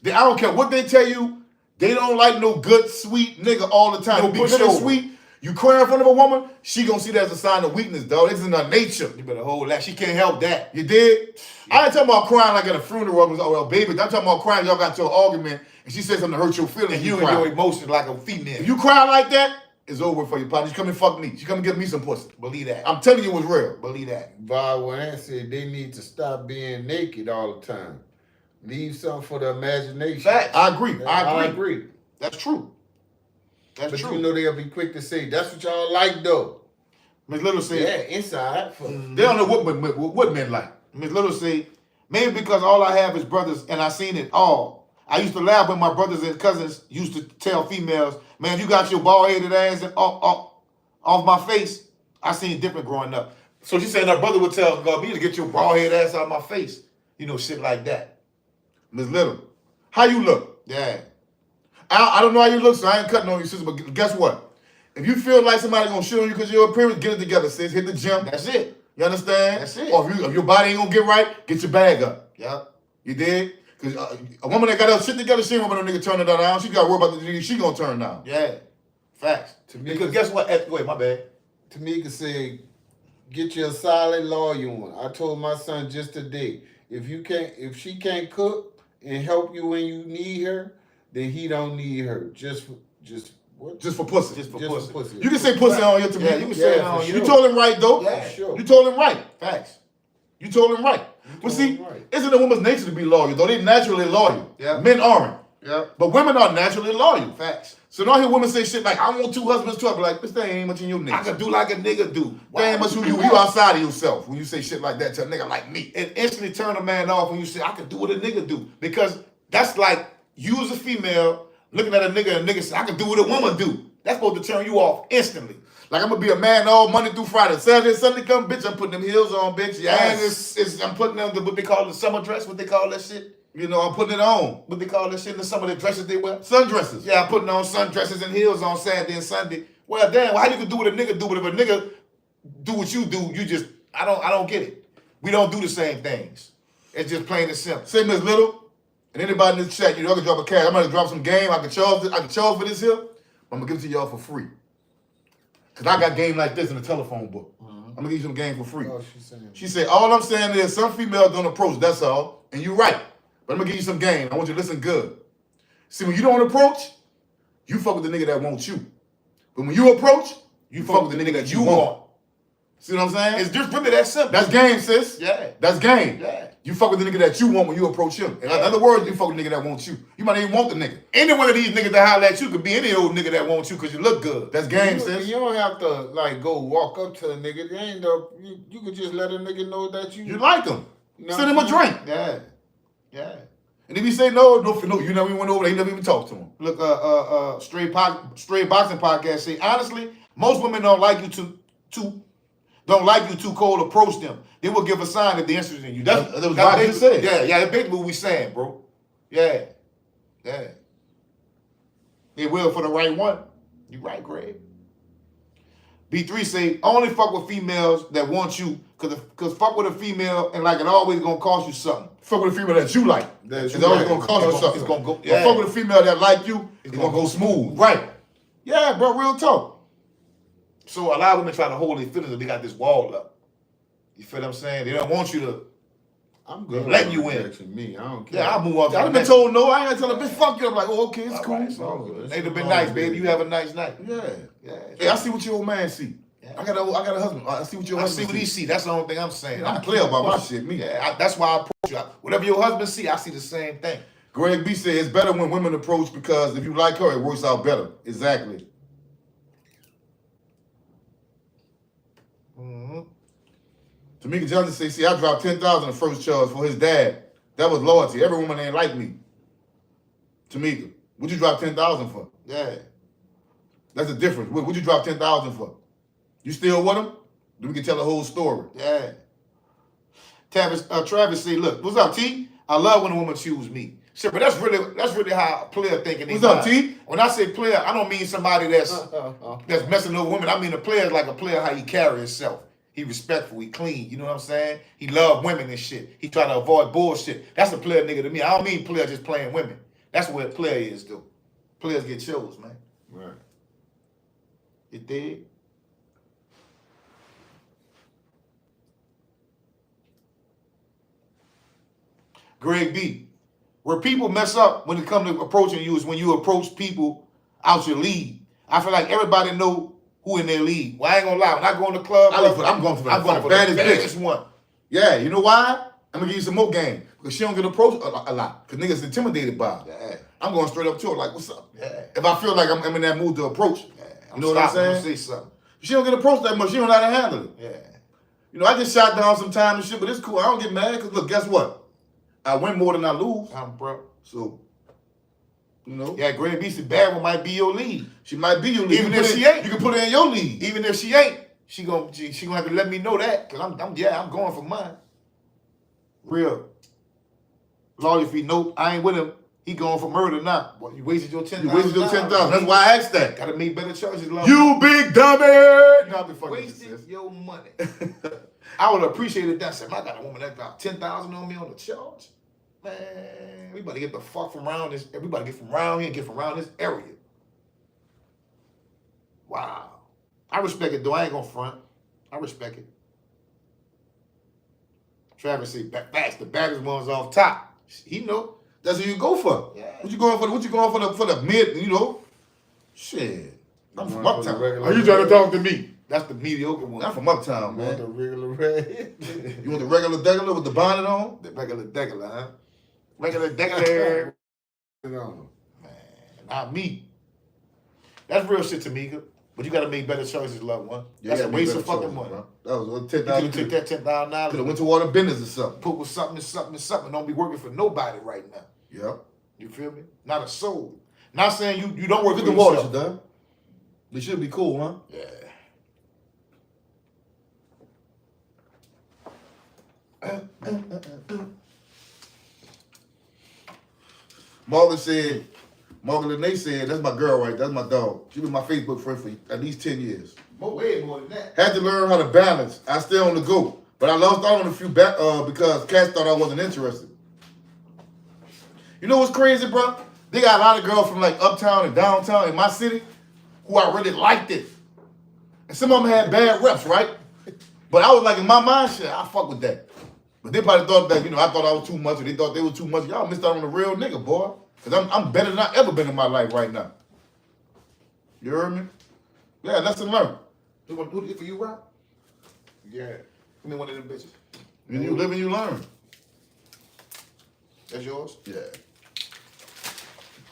I don't care what they tell you. They don't like no good, sweet nigga all the time. You be good and sweet. You cry in front of a woman, she gonna see that as a sign of weakness, dog. This is in her nature. You better hold that. She can't help that. You did? I ain't talking about crying like at a funeral or a baby. I'm talking about crying. Y'all got into an argument and she said something to hurt your feelings. And you cry. and your emotions like a female. If you cry like that, it's over for you, partner. She come and fuck me. She come and give me some pussy. Believe that. I'm telling you it was real. Believe that. Bob Wayne said they need to stop being naked all the time. Leave something for the imagination. Facts. I agree. I agree. That's true. That's But true. you know they'll be quick to say, that's what y'all like though. Miss Little said, Yeah, inside. they don't know what men like. Miss Little said, maybe because all I have is brothers and I seen it all. I used to laugh when my brothers and cousins used to tell females, man, you got your bald-headed ass off my face. I seen it different growing up. So she saying her brother would tell me to get your bald-headed ass out of my face. You know, shit like that. Miss Little, how you look? Yeah. I don't know how you look, so I ain't cutting on you, sister, but guess what? If you feel like somebody gonna shit on you because of your appearance, get it together, sis. Hit the gym. That's it. You understand? That's it. Or if your body ain't gonna get right, get your bag up. Yep. You dig? Because a woman that got her shit together, she ain't want no nigga turning her down. She got to worry about the nigga she gonna turn down. Yeah. Facts. To me, Because guess what? Wait, my bad. Tamika said, get you a solid lawyer one. I told my son just today, if she can't cook and help you when you need her, then he don't need her. Just for what? Just for pussy. Just for Just pussy. You can say pussy on here to me. Yeah, you can say it on for You you. told him right, though. Yeah. Sure. You told him right. Facts. You told him right. But see, him right. isn't a woman's nature to be loyal, though? They naturally loyal. Yeah. Men aren't. Yep. But women are naturally loyal. Facts. So now I hear women say shit like, I want 2 husbands too. I be like, this thing ain't much in your nature. I can do like a nigga do. That ain't much who you outside of yourself when you say shit like that to a nigga like me. It instantly turn a man off when you say, I can do what a nigga do. Because that's like you as a female looking at a nigga and a nigga say, I can do what a woman do. That's supposed to turn you off instantly. Like I'm gonna be a man all Monday through Friday. Saturday, Sunday come, bitch, I'm putting them heels on, bitch. And Yes. I'm putting on what they call the summer dress. What they call that shit? You know, I'm putting it on. What they call that shit? In the summer, the dresses they wear. Sundresses. Yeah, I'm putting on sundresses and heels on Saturday and Sunday. Well, damn, how you can do what a nigga do? But if a nigga do what you do, you just I don't get it. We don't do the same things. It's just plain and simple. Say Miss Little, and anybody in this chat, you know, I can drop a cash. I'm gonna drop some game. I can charge for this here. I'm gonna give it to y'all for free. Cause I got game like this in the telephone book. I'm gonna give you some game for free. Oh, she's saying. She said, all I'm saying is some females don't approach, that's all. And you're right. But I'm gonna give you some game. I want you to listen good. See, when you don't approach, you fuck with the nigga that wants you. But when you approach, you fuck with the nigga that you want. See what I'm saying? It's just really that simple. That's game, sis. Yeah. That's game. Yeah. You fuck with the nigga that you want when you approach him. In other words, you fuck with the nigga that wants you. You might not even want the nigga. Any one of these niggas that holler at you could be any old nigga that wants you because you look good. That's game, sis. You don't have to like go walk up to a nigga. They ain't you could just let a nigga know that You like him. You know Send him what a I'm drink. Yeah. Yeah. And if he say no, you never even went over there, you never even talked to him. Look, Straight Boxing Podcast say, honestly, most women don't like you too cold approach them. They will give a sign that they're interested in you. That's what I just said. Yeah, that's basically what we saying, bro. Yeah. They will for the right one. You right, Greg. B3 say, only fuck with females that want you, cause fuck with a female and like it always gonna cost you something. Fuck with a female that you like. It's always gonna cost you something. It's gonna go. But fuck with a female that like you, it's gonna go smooth. Right. Yeah, bro, real talk. So a lot of women try to hold their feelings and they got this wall up. You feel what I'm saying? They don't want you to. I'm good. Letting you in. Me, I don't care. Yeah, I'll move on. I've been told no. I ain't gonna tell a bitch fuck you. I'm like, oh, okay, it's All cool. right, it's all good. It's They've been all nice, good. baby. You have a nice night. Yeah. Yeah. Hey, I see what your old man see. Yeah. I got a husband. I see what your I see husband what he see. That's the only thing I'm saying. I'm clear about my shit, me. Yeah, that's why I approach you. Whatever your husband see, I see the same thing. Greg B said it's better when women approach because if you like her, it works out better. Exactly. Tamika Johnson says, see, I dropped $10,000 the first charge for his dad. That was loyalty. Every woman ain't like me. Tamika, what'd you drop $10,000 for? Yeah. That's the difference. What'd you drop $10,000 for? You still with him? Then we can tell the whole story. Yeah. Travis say, look, what's up, T? I love when a woman choose me. Shit, but that's really how a player thinking. What's up, T? When I say player, I don't mean somebody that's messing with women. I mean a player is like a player how he carry himself. He respectful, he clean, you know what I'm saying? He love women and shit. He try to avoid bullshit. That's a player nigga to me. I don't mean player just playing women. That's what a player is, though. Players get chose, man. Right. You dig? Greg B. Where people mess up when it comes to approaching you is when you approach people out your league. I feel like everybody know who in their league. Well, I ain't gonna lie. When I go in the club, I'm going for the baddest bitch. One. Yeah, you know why? I'm gonna give you some more game. Because she don't get approached a lot. Because niggas intimidated by her. Yeah. I'm going straight up to her like, what's up? Yeah. If I feel like I'm in that mood to approach, you know what I'm stopping. saying? I'm gonna say something. She don't get approached that much. She don't know how to handle it. Yeah. You know, I get shot down sometimes and shit, but it's cool. I don't get mad because look, guess what? I win more than I lose. Bro. So, you know. Yeah, Greg B. said bad one might be your lead. She might be your lead. Even if she ain't. You can put her in your lead. Even if she ain't, she gonna have to let me know that. Cause I'm going for mine. Real. Loyalty, nope, I ain't with him. He going for murder now. What, you wasted your $10,000. You wasted your $10,000. That's why I asked that. Gotta make better choices, love. You big dummy! You know, I've been fucking with wasted this, sis. your money. I would appreciate it that said, I got a woman that got $10,000 on me on the charge. Man, we better get the fuck from around this. Everybody get from around here and get from around this area. Wow. I respect it though. I ain't gonna front. I respect it. Travis say, that's the baddest ones off top. He know. That's what you go for. Yeah. What you going for the mid, you know? Shit. I'm from going for the uptown. regular Are you trying to talk to me? That's the mediocre one. I'm from uptown, You want man. the regular red? You want the regular degular with the bonnet on? The regular degular, huh? Regular degular. No. Man, not me. That's real shit, Tamika. But you gotta make better choices, loved one. That's a waste of fucking money. Bro. That was You could have took $10,000. that $10,000. Could have went to water business or something. Put with something and something and something. Don't be working for nobody right now. Yep. You feel me? Not a soul. Not saying you don't work Look for at the water, yourself. you done. They should be cool, huh? Yeah. Morgan Lene said, that's my girl right, that's my dog. She been my Facebook friend for at least 10 years. Way more than that. Had to learn how to balance. I stay on the go. But I lost out on a few because cats thought I wasn't interested. You know what's crazy, bro? They got a lot of girls from like uptown and downtown in my city who I really liked it. And some of them had bad reps, right? But I was like, in my mind, shit, I fuck with that. But they probably thought that, I thought I was too much, or they thought they was too much. Y'all missed out on a real nigga, boy. Because I'm better than I ever been in my life right now. You heard me? Yeah, lesson learned. Who for you, Rob? Yeah. Give me one of them bitches. When you live and you learn. That's yours? Yeah.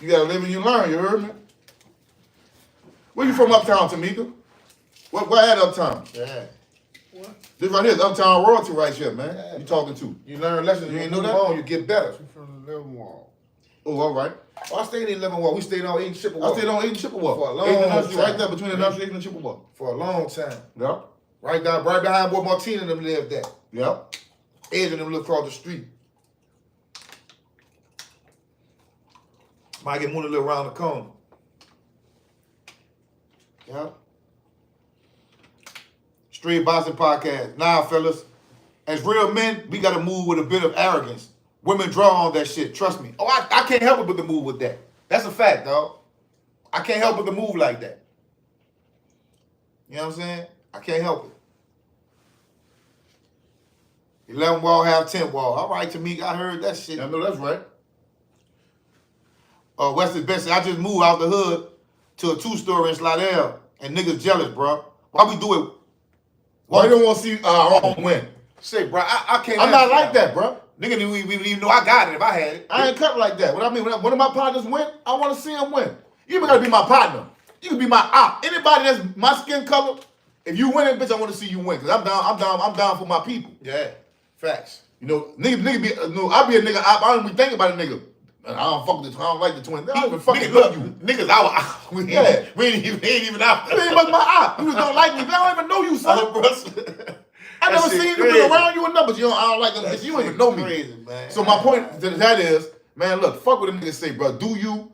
You gotta live and you learn, you heard me? Where you from uptown, Tamika? Where at uptown? Yeah. What? This right here is uptown royalty right here, man. Yeah. You talking to. You learn lessons. You ain't move know that? on, you get better. She from Livermore. Oh, all right. Oh, I stayed in Livermore. We stayed on 8 Chippewa. I stayed on 8 and Chippewa. For a long 8 and Nursery, time. right there between the nursery 8 and Chippewa. For a long time. Yeah. Right behind where Martina and them lived at. Yeah. Edge and them lived across the street. Might get one to live around the corner. Yeah. Straight Boxing Podcast. Nah, fellas. As real men, we gotta move with a bit of arrogance. Women draw on that shit, trust me. Oh, I can't help it but to move with that. That's a fact, dog. I can't help but to move like that. You know what I'm saying? I can't help it. 11 wall, have 10 wall. All right, Tamika, I heard that shit. I know that's right. Wesley Bessie, I just moved out the hood to a 2-story in Slidell, and niggas jealous, bro. Why we do it? Why we don't want to see our own win? Say, bro, I can't. I'm not like that, bro. Nigga didn't even know I got it if I had it. I ain't cut like that. What I mean, when one of my partners win, I want to see him win. You even gotta be my partner. You can be my op. Anybody that's my skin color, if you win it, bitch, I want to see you win. Cause I'm down for my people. Yeah, facts. You know, nigga be I be a nigga op. I don't even think about a nigga. I don't fuck this. I don't like the twins. I don't even fucking love you. Niggas, we ain't even out. You ain't my op. You just don't like me. But I don't even know you, son. I never seen you been around you enough, but I don't like them. You don't even know me. Crazy, man. So my point to that is, man, look, fuck what them niggas say, bro. Do you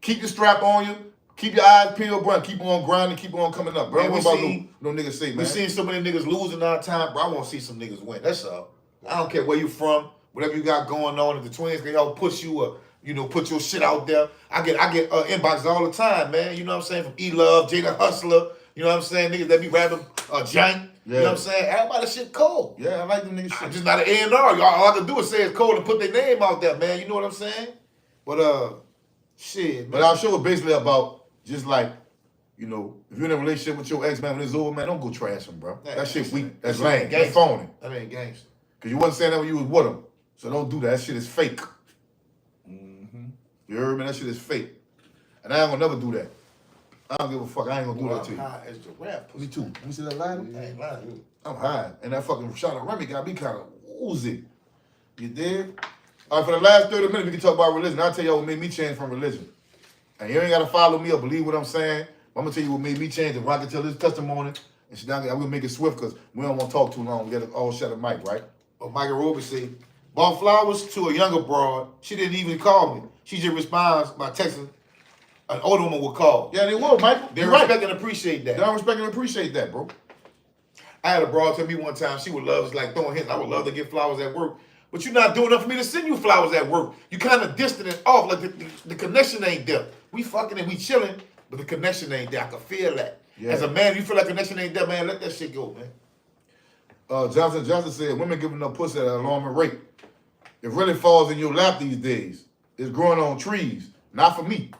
keep your strap on you? Keep your eyes peeled, bro. Keep on grinding. Keep on coming up, bro. Man, What about no niggas say, man? We seen so many niggas losing our time, bro. I want to see some niggas win. That's all. I don't care where you from, whatever you got going on. If the twins can help push you or put your shit out there. I get inboxes all the time, man. You know what I'm saying? From E-Love, Jada Hustler. You know what I'm saying? Niggas that be rapping jank. You know what I'm saying? Everybody shit cold. Yeah, I like them niggas shit. I'm just not an A&R. All I can do is say it's cold and put their name out there, man. You know what I'm saying? But shit, man. But our show is basically about just like, if you're in a relationship with your ex, man, when it's over, man, don't go trash him, bro. That shit weak. That's lame. That's phony. That ain't gangster. Because you wasn't saying that when you was with him. So don't do that. That shit is fake. You heard me? That shit is fake. And I ain't gonna never do that. I don't give a fuck. I ain't gonna do that to you. I'm high as the rap. Me too. You see that line? I ain't lying. I'm high. And that fucking shot of Remy got me kind of woozy. You dig? All right, for the last 30 minutes, we can talk about religion. I'll tell y'all what made me change from religion. And you ain't got to follow me or believe what I'm saying. I'm going to tell you what made me change. If I can tell this testimony, and shit, I'm going to make it swift because we don't want to talk too long. We got to all shut the mic, right? But Michael Ruby said, bought flowers to a younger broad. She didn't even call me. She just responds by texting. An older woman would call. Yeah, they will, Michael. They respect and appreciate that. They don't respect and appreciate that, bro. I had a broad tell me one time she would love, it's like throwing hints. I would love to get flowers at work. But you're not doing enough for me to send you flowers at work. You kind of distant and off. Like the connection ain't there. We fucking and we chilling, but the connection ain't there. I can feel that. Yeah. As a man, you feel like connection ain't there, man, let that shit go, man. Johnson said, women giving up pussy at an alarming rate. It really falls in your lap these days. It's growing on trees. Not for me.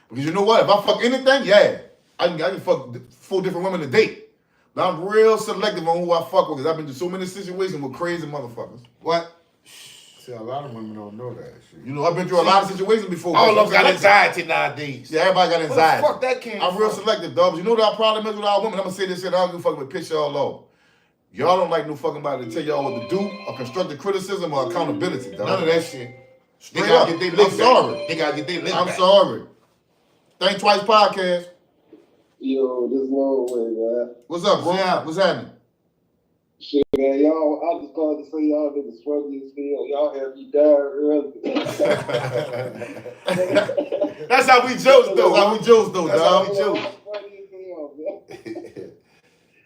Because you know what? If I fuck anything, yeah. I can fuck 4 different women a date. But I'm real selective on who I fuck with because I've been in so many situations with crazy motherfuckers. What? See, a lot of women don't know that shit. You know, I've been through a lot of situations before. All of them got anxiety nowadays. Yeah, everybody got anxiety. What the fuck that came I'm real selective, dog. But you know what our problem is with our women? I'm going to say this shit. I don't give a fuck with piss y'all off. Y'all don't like no fucking body to tell y'all what to do or constructive criticism or accountability, dog. None of that shit. They gotta get their lick I'm back. sorry. They gotta get their lick back. I'm sorry. Think Twice podcast. Yo, this long way, man. What's up, bro? Yeah. What's happening? Shit, man, y'all, I just called to say y'all niggas funny as hell. Y'all have me died early. That's how we joke, though. That's how we joke, though, That's dog. how We joke. funny as hell, man.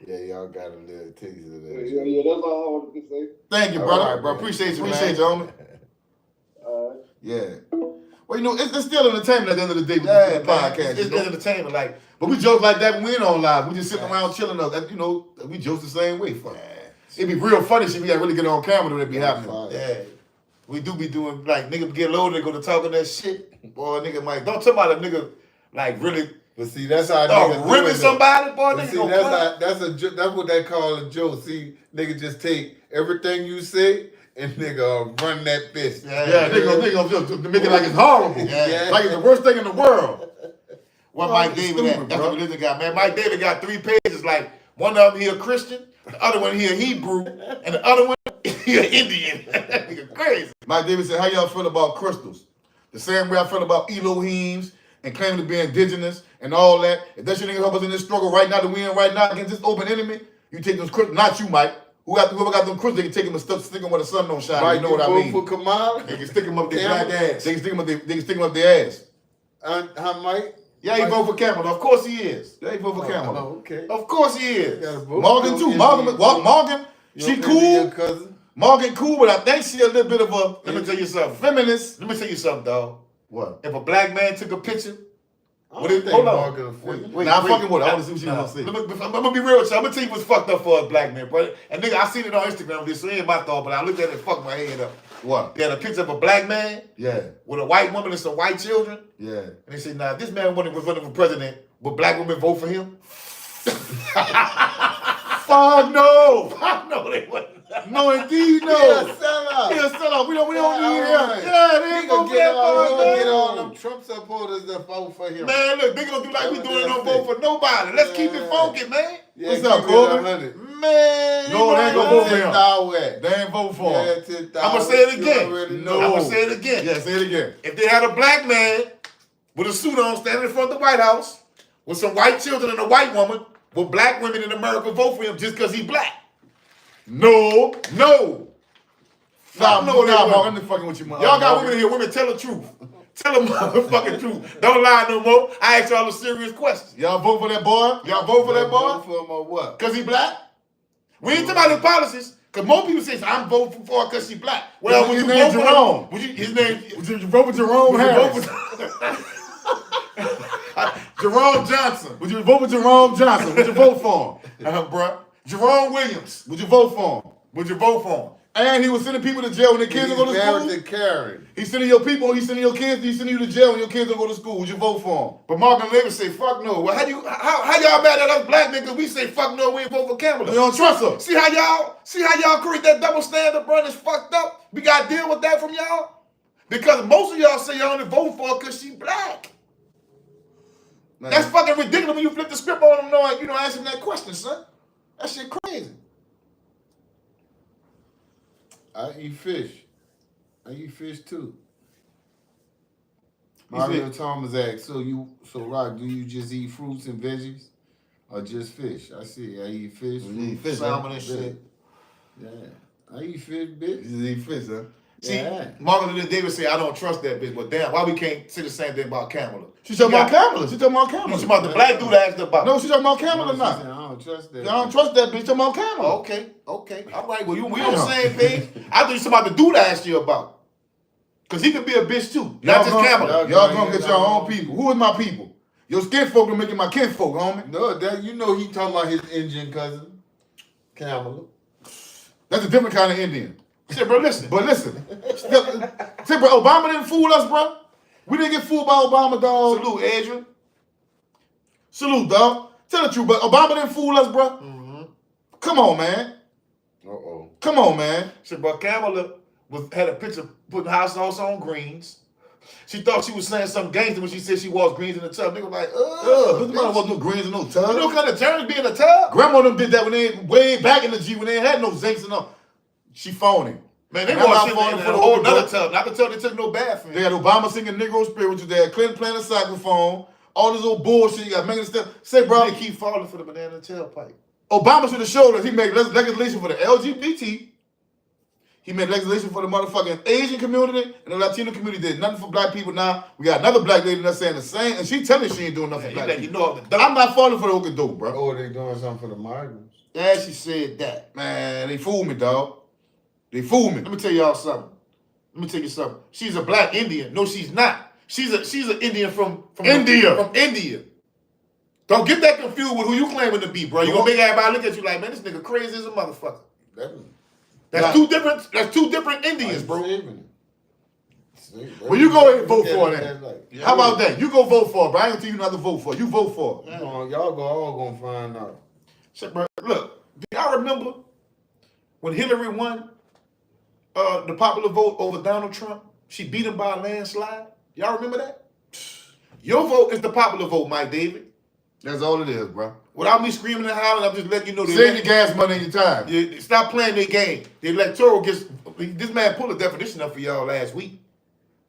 Yeah, y'all got a little taste of that. Yeah, that's all I wanted to say. Thank you, brother. All right, bro. Appreciate you, homie. Yeah. Well, you know, it's still entertainment at the end of the day with the podcast. It's entertainment, like, but we joke like that when we ain't on live. We just sitting around chilling up. You know, we joke the same way. Fuck. It'd be real funny shit we got really get on camera when it be happening. Yeah. We do be doing, like, niggas get loaded, they go to talking that shit. Boy, nigga might, don't talk about a nigga, like, really. But see, that's how niggas ripping somebody, boy, nigga. See, that's what they call a joke. See, nigga just take everything you say and nigga run that fist. Yeah, nigga just make it like it's horrible. Yeah. Like it's the worst thing in the world. What Mike David at? That's the religion guy, man. Mike David got 3 pages, like, one of them he a Christian, the other one he a Hebrew, and the other one he an Indian. Nigga crazy. Mike David said, how y'all feel about crystals? The same way I feel about Elohims and claiming to be indigenous and all that. If that shit ain't help us in this struggle right now that we in right now against this open enemy, you take those crystals, not you, Mike. Whoever got them crystals, they can take them and stick them where the sun don't shine. Mike, you know what I mean? For Kamala? They can stick them up their black ass. They can stick them up their ass. How, Mike? Yeah, he vote for Kamala. Of course he is. Yeah, he vote for Kamala. Oh, okay. Of course he is. Vote. Morgan too. Morgan, she cool. Morgan cool, but I think she a little bit of a, let me tell you something, feminist. Let me tell you something, dog. What? If a black man took a picture, hold on. Wait, nah, I'm fucking with her. I want to see what she gonna say. I'm gonna be real with you. I'm gonna tell you what's fucked up for us black men, brother. And nigga, I seen it on Instagram. This ain't my thought, but I looked at it and fucked my head up. What? They had a picture of a black man. Yeah. With a white woman and some white children. Yeah. And they said, nah, this man was running for president. Would black women vote for him? Fuck no. Fuck no, they wouldn't. No, indeed, no. He a sellout. He a sellout. We don't need him. Yeah, they ain't gonna get all them Trump supporters that vote for him. Man, look, they gonna do like we doing no vote for nobody. Let's keep it funky, man. Yeah, what's up, Corbin? Man, no, they ain't gonna vote for him. They ain't vote for him. Yeah, I'm gonna say it again. No. I'm gonna say it again. Yeah, say it again. If they had a black man with a suit on standing in front of the White House with some white children and a white woman, will black women in America vote for him just because he's black? No. Nah, I'm just fucking with you, man. Y'all got women in here. Women, tell the truth. Tell the motherfucking truth. Don't lie no more. I ask y'all a serious question. Y'all vote for that boy? Y'all vote for that boy? Vote for him or what? Because he black? We ain't talking about his policies. Because most people say, I'm voting for her because she black. Well, his name Jerome. Would you vote for Jerome Harris? Jerome Johnson. Would you vote for Jerome Johnson? Would you vote for him? Bruh. Jerome Williams. Would you vote for him? Would you vote for him? And he was sending people to jail when their kids don't go to school. To Karen. He's sending your people, he's sending your kids, he's sending you to jail when your kids don't go to school. Would you vote for him? But Morgan Levy say, fuck no. Well, how y'all mad at us black niggas? We say, fuck no, we ain't vote for Kamala. We don't trust her. See how y'all create that double standard, bro? It's fucked up. We got to deal with that from y'all. Because most of y'all say y'all only vote for her because she black. Man. That's fucking ridiculous when you flip the script on them knowing, answering that question, son. That shit crazy. I eat fish. I eat fish too. Mario Thomas asked, so Rock, do you just eat fruits and veggies? Or just fish? I see. I eat fish. You eat fish, salmon and shit. Yeah. I eat fish, bitch. You just eat fish, huh? See, yeah. Martin Luther Davis say I don't trust that bitch, but damn, why we can't say the same thing about Kamala? She talking about Kamala. She talking about Kamala. She about the black dude I asked her about. No, she talking about Kamala now. I don't trust that. I don't trust that bitch. Talking about Kamala. Okay. All right. Well, we on the same page. I thought you talking about the dude I asked you about, because he could be a bitch too, not just Kamala. Y'all gonna get your own people. Who is my people? Your skin folk are making my kin folk, homie. No, he talking about his Indian cousin, Kamala. That's a different kind of Indian. Say, bro, listen. Say, bro, Obama didn't fool us, bro. We didn't get fooled by Obama, dog. Salute, Adrian. Salute, dog. Tell the truth, but Obama didn't fool us, bro. Mm-hmm. Come on, man. Uh-oh. Come on, man. Say, bro, Kamala had a picture putting hot sauce on greens. She thought she was saying something gangster when she said she washed greens in the tub. Nigga like, this man wasn't no greens in no tub. You know what kind of germs be in the tub? Grandma them did that when they way back in the G when they ain't had no zincs and all. She phony. Man, they washed shit in a whole nother tub. I can tell they took no bath for it. They had Obama singing Negro spirituals. They had Clinton playing the saxophone. All this old bullshit. You got Megan Thee Stallion. Say, bro. They keep falling for the banana tailpipe. Obama should have showed us he made legislation for the LGBT. He made legislation for the motherfucking Asian community and the Latino community. Did nothing for black people. Now we got another black lady that's saying the same, and she telling she ain't doing nothing for black people. You know, I'm not falling for the okey doke, bro. Oh, they doing something for the migrants. Yeah, she said that. Man, they fooled me, dog. They fooled me. Let me tell y'all something. She's a black Indian. No, she's not. She's an Indian from India. From India. Don't get that confused with who you claiming to be, bro. You gonna make everybody look at you like, man, this nigga crazy as a motherfucker. That's two different Indians, bro. Well, you go ahead and vote for that. How about that? You go vote for it, but I ain't gonna tell you not to vote for it. You vote for it. Y'all all gonna find out. Shit, bro. Look, do y'all remember when Hillary won the popular vote over Donald Trump? She beat him by a landslide. Y'all remember that? Your vote is the popular vote, Mike David. That's all it is, bro. Without me screaming and hollering, I'm just letting you know. Save your gas money and your time. Stop playing their game. The electoral gets. This man pulled a definition up for y'all last week.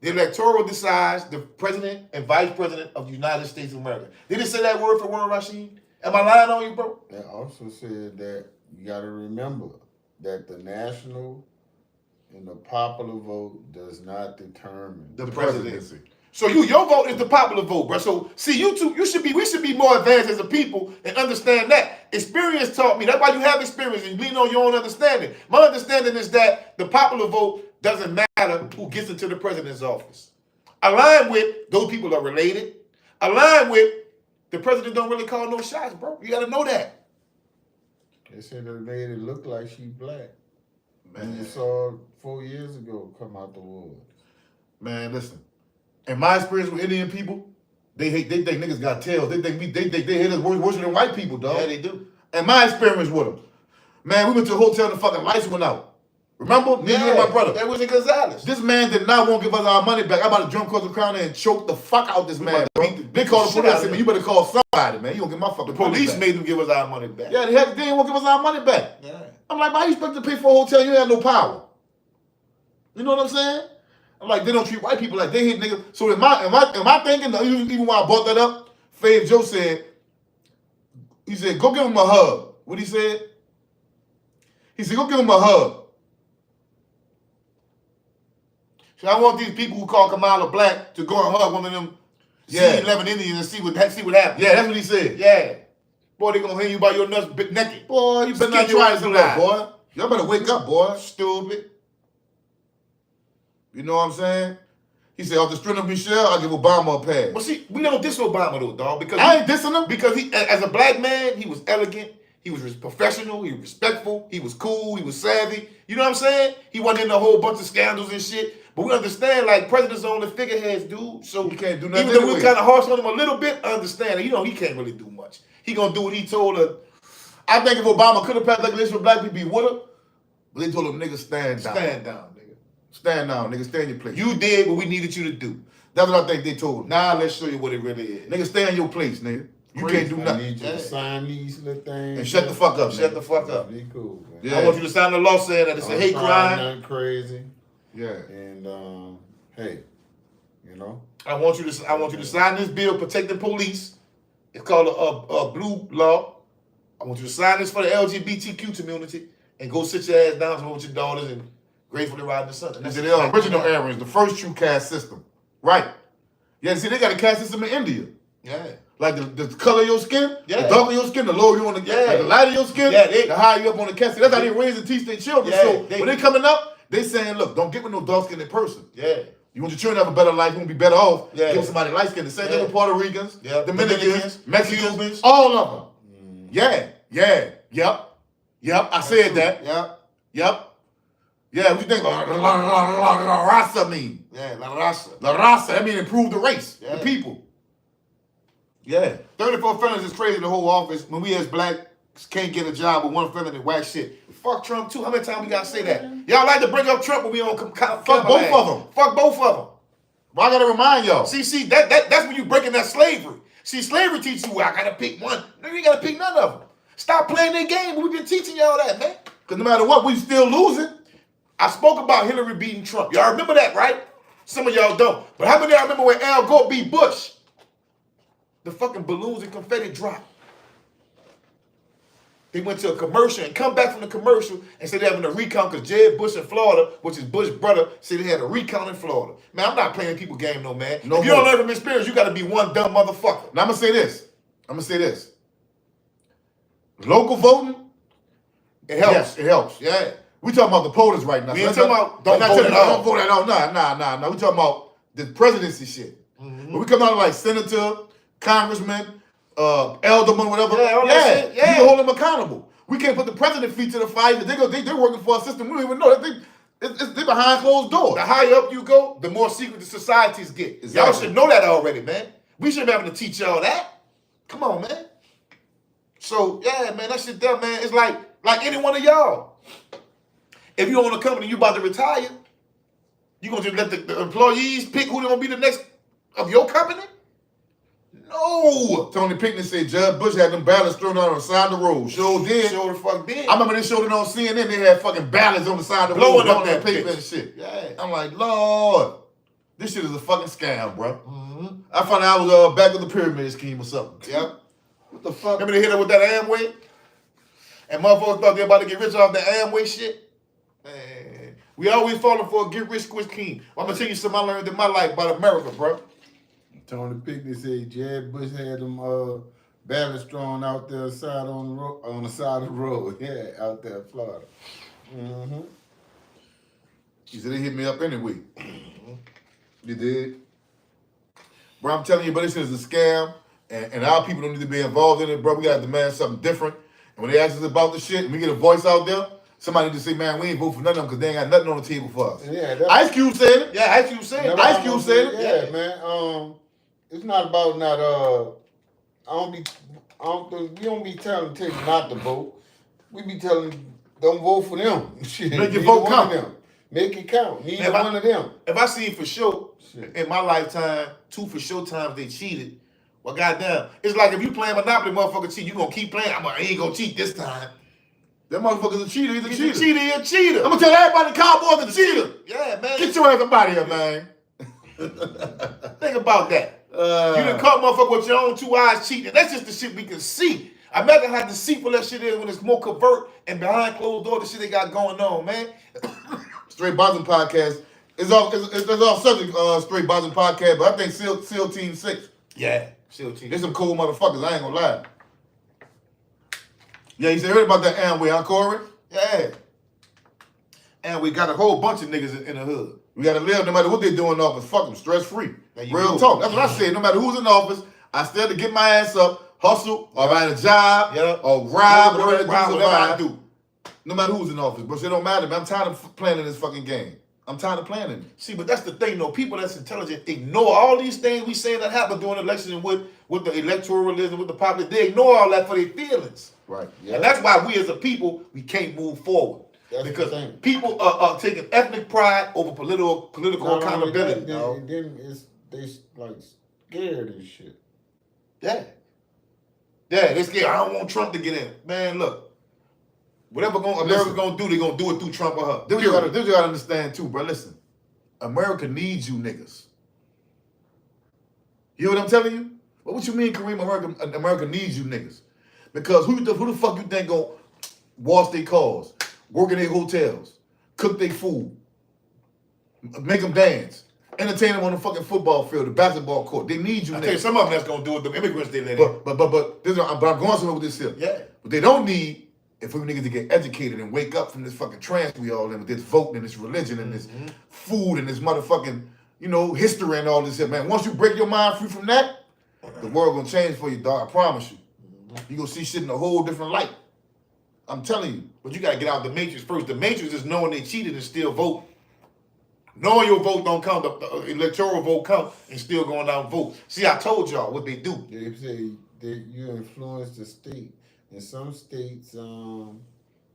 The electoral decides the president and vice president of the United States of America. Did it say that word for word, Rashid? Am I lying on you, bro? It also said that you got to remember that the national and the popular vote does not determine the presidency. So your vote is the popular vote, bro. So see, we should be more advanced as a people and understand that. Experience taught me. That's why you have experience and lean on your own understanding. My understanding is that the popular vote doesn't matter who gets into the president's office. Align with those people are related. Align with the president don't really call no shots, bro. You got to know that. They said the lady looked like she black. Man, you saw 4 years ago come out the woods. Man, listen. In my experience with Indian people, they think niggas got tails. They hate us worse than white people, dog. Yeah, they do. And my experience with them, man, we went to a hotel and the fucking lights went out. Remember? Me and my brother. That was in Gonzales. This man did not want to give us our money back. I'm about to jump across the crown and choke the fuck out this man, bro. They called the police and said, man, you better call somebody, man. You don't get my fucking Police made them give us our money back. Yeah, they didn't want to give us our money back. Yeah. I'm like, why you expect to pay for a hotel? You ain't have no power. You know what I'm saying? I'm like, they don't treat white people like they hit niggas. So am I thinking, even when I brought that up, Fave Joe said, he said, go give him a hug. What he said? He said, go give him a hug. So I want these people who call Kamala black to go and hug one of them C-11 Indians and see what happens. Yeah, that's what he said. Yeah. Boy, they gonna hang you by your nuts naked. Boy, you better not try to do that, boy. Y'all better wake up, boy. Stupid. You know what I'm saying? He said, off the strength of Michelle, I'll give Obama a pass. But see, we don't diss Obama though, dog. Because I ain't dissing him. Because he, as a black man, he was elegant. He was professional. He was respectful. He was cool. He was savvy. You know what I'm saying? He wasn't in a whole bunch of scandals and shit. But we understand, like, presidents are only figureheads, dude. So he can't do nothing. Even though we kind of harsh on him a little bit, understand. You know, he can't really do much. He gonna do what he told her. I think if Obama could have passed legislation for black people, he would have. But they told him, nigga, stand down. Stand down, nigga. Stand down, nigga. Stay in your place. You did what we needed you to do. That's what I think they told him. Now let's show you what it really is. Nigga, stay in your place, nigga. You can't do nothing. I need you to sign these little things. And shut the fuck up. Shut the fuck up. Be cool, man. Yeah. I want you to sign the law saying that it's a hate crime. Nothing crazy. Yeah. And hey, you know. I want you to sign this bill protecting police. It's called a blue law. I want you to sign this for the LGBTQ community and go sit your ass down somewhere with your daughters and gratefully ride in the sun. That's the original era is the first true caste system. Right. Yeah, see, they got a caste system in India. Yeah. Like the color of your skin, the darker your skin, the lower you on the like the lighter your skin, the higher you up on the caste. That's how they raise and teach their children. So when they coming up, they saying, look, don't get with no dark-skinned person. Yeah. You want your children to have a better life, you want to be better off, give somebody light-skinned. The same thing with Puerto Ricans, Dominicans, Mexicans, Cubans, all of them. Yep, I said that. Yep. Yeah, what you think La raza mean? Yeah, la raza. La raza, that mean improve the race, the people. Yeah. 34 felons is crazy in the whole office. When we as blacks can't get a job with one felon and whack shit. Fuck Trump too. How many times we gotta say that? Y'all like to bring up Trump when we on fuck both of them. Fuck both of them. Well, I gotta remind y'all. See, that's when you breaking that slavery. See, slavery teaches you, well, I gotta pick one. No, you ain't gotta pick none of them. Stop playing their game. We've been teaching y'all that, man. Because no matter what, we still losing. I spoke about Hillary beating Trump. Y'all remember that, right? Some of y'all don't. But how many of y'all remember when Al Gore beat Bush? The fucking balloons and confetti dropped. They went to a commercial and come back from the commercial and said they're having a recount because Jeb Bush in Florida, which is Bush's brother, said they had a recount in Florida. Man, I'm not playing people game, no man. No if you more. don't learn from experience, you got to be one dumb motherfucker. Now I'm gonna say this. Local voting, it helps. Yes. It helps. Yeah. We talking about the POTUS right now. We ain't talking about don't not vote telling at you, all. Don't vote at all. Nah. We talking about the presidency shit. Mm-hmm. When we come out like senator, congressman, alderman, whatever. Yeah, all that shit, yeah. You can hold them accountable. We can't put the president feet to the fire because they're working for a system we don't even know. They're behind closed doors. The higher up you go, the more secret the societies get. Exactly. Y'all should know that already, man. We shouldn't be having to teach y'all that. Come on, man. So, yeah, man, that shit there, man, it's like any one of y'all. If you own a company, you about to retire, you gonna just let the employees pick who they gonna be the next of your company? No. Tony Pickney said Judge Bush had them ballots thrown out on the side of the road. Sure did. Sure the fuck did. I remember they showed it on CNN. They had fucking ballots on the side of the Blowing road, up that paper bitch. and shit. Yeah. I'm like, Lord, this shit is a fucking scam, bro. Mm-hmm. I found out I was back of the pyramid scheme or something. Yep. What the fuck? Remember they hit her with that Amway? And motherfuckers thought they were about to get rich off the Amway shit? Man, we always falling for a get rich quick scheme. Well, I'm gonna tell you something I learned in my life about America, bro. Tony Pickney said Jeb Bush had them ballots thrown out there on the side of the road. Yeah, out there in Florida. Mm-hmm. He said they hit me up anyway. You did? Bro, I'm telling you, but this is a scam, and our people don't need to be involved in it, bro. We gotta demand something different. And when they ask us about the shit and we get a voice out there, somebody need to say, man, we ain't vote for none of them because they ain't got nothing on the table for us. Yeah, Ice Cube said it. Yeah, Ice Cube said it. Ice Cube said it. Yeah, man. It's not about we don't be telling people not to vote. We be telling don't vote for them. Shit. Make your Neither vote one count. of them. Make it count. Neither If one of them. If I see for sure Shit. in my lifetime, 2 for sure times they cheated, well, goddamn, it's like if you playing Monopoly, motherfucker cheat, you gonna keep playing. I ain't gonna cheat this time. That motherfucker's a cheater. He's a He's cheater. a cheater, he a cheater. I'm gonna tell everybody the Cowboys a cheater. Yeah, man. Get your ass up out of here, man. Think about that. You done caught motherfucker with your own 2 eyes cheating. That's just the shit we can see. Imagine how deceitful that shit is when it's more covert and behind closed doors, the shit they got going on, man. Straight Boxing Podcast. It's all subject, Straight Boxing Podcast, but I think SEAL Team 6. Yeah, still cheating. There's some cool motherfuckers, I ain't gonna lie. Yeah, you said heard about that Amway, huh, Corey? Yeah. And we got a whole bunch of niggas in the hood. We gotta live no matter what they do in office. Fuck them, stress free. There you Real go. talk. That's what I said. No matter who's in office, I still have to get my ass up, hustle, or find a job, Yeah. or rob, whatever Whatever I do. No matter who's in office, but it don't matter, man. I'm tired of playing in this fucking game. I'm tired of playing it. See, but that's the thing, though. People that's intelligent ignore all these things we say that happen during elections and with the electoralism, with the populace. They ignore all that for their feelings. Right. And that's why we as a people, we can't move forward. That's the because thing. people are taking ethnic pride over political Not only accountability. that, dog. then they like scared and shit. Yeah. Yeah, they scared. I don't want Trump to get in. Man, look. Whatever America's gonna do, they're gonna do it through Trump or her. This you gotta understand too, bro. Listen, America needs you niggas. You hear what I'm telling you? But what you mean, Kareem? America needs you niggas. Because who the fuck you think gonna wash their cars, work in their hotels, cook their food, make them dance, entertain them on the fucking football field, the basketball court? They need you I niggas. tell you, some of them that's gonna do it. The immigrants they let in. But I'm going somewhere with this here. Yeah. But they don't need if we niggas to get educated and wake up from this fucking trance we all in with this voting and this religion and this food and this motherfucking, history and all this shit, man. Once you break your mind free from that, the world gonna change for you, dog. I promise you. You gonna see shit in a whole different light. I'm telling you. But you gotta get out the matrix first. The matrix is knowing they cheated and still voting. Knowing your vote don't count, the electoral vote count, and still going out and vote. See, I told y'all what they do. They say that you influence the state. In some states, do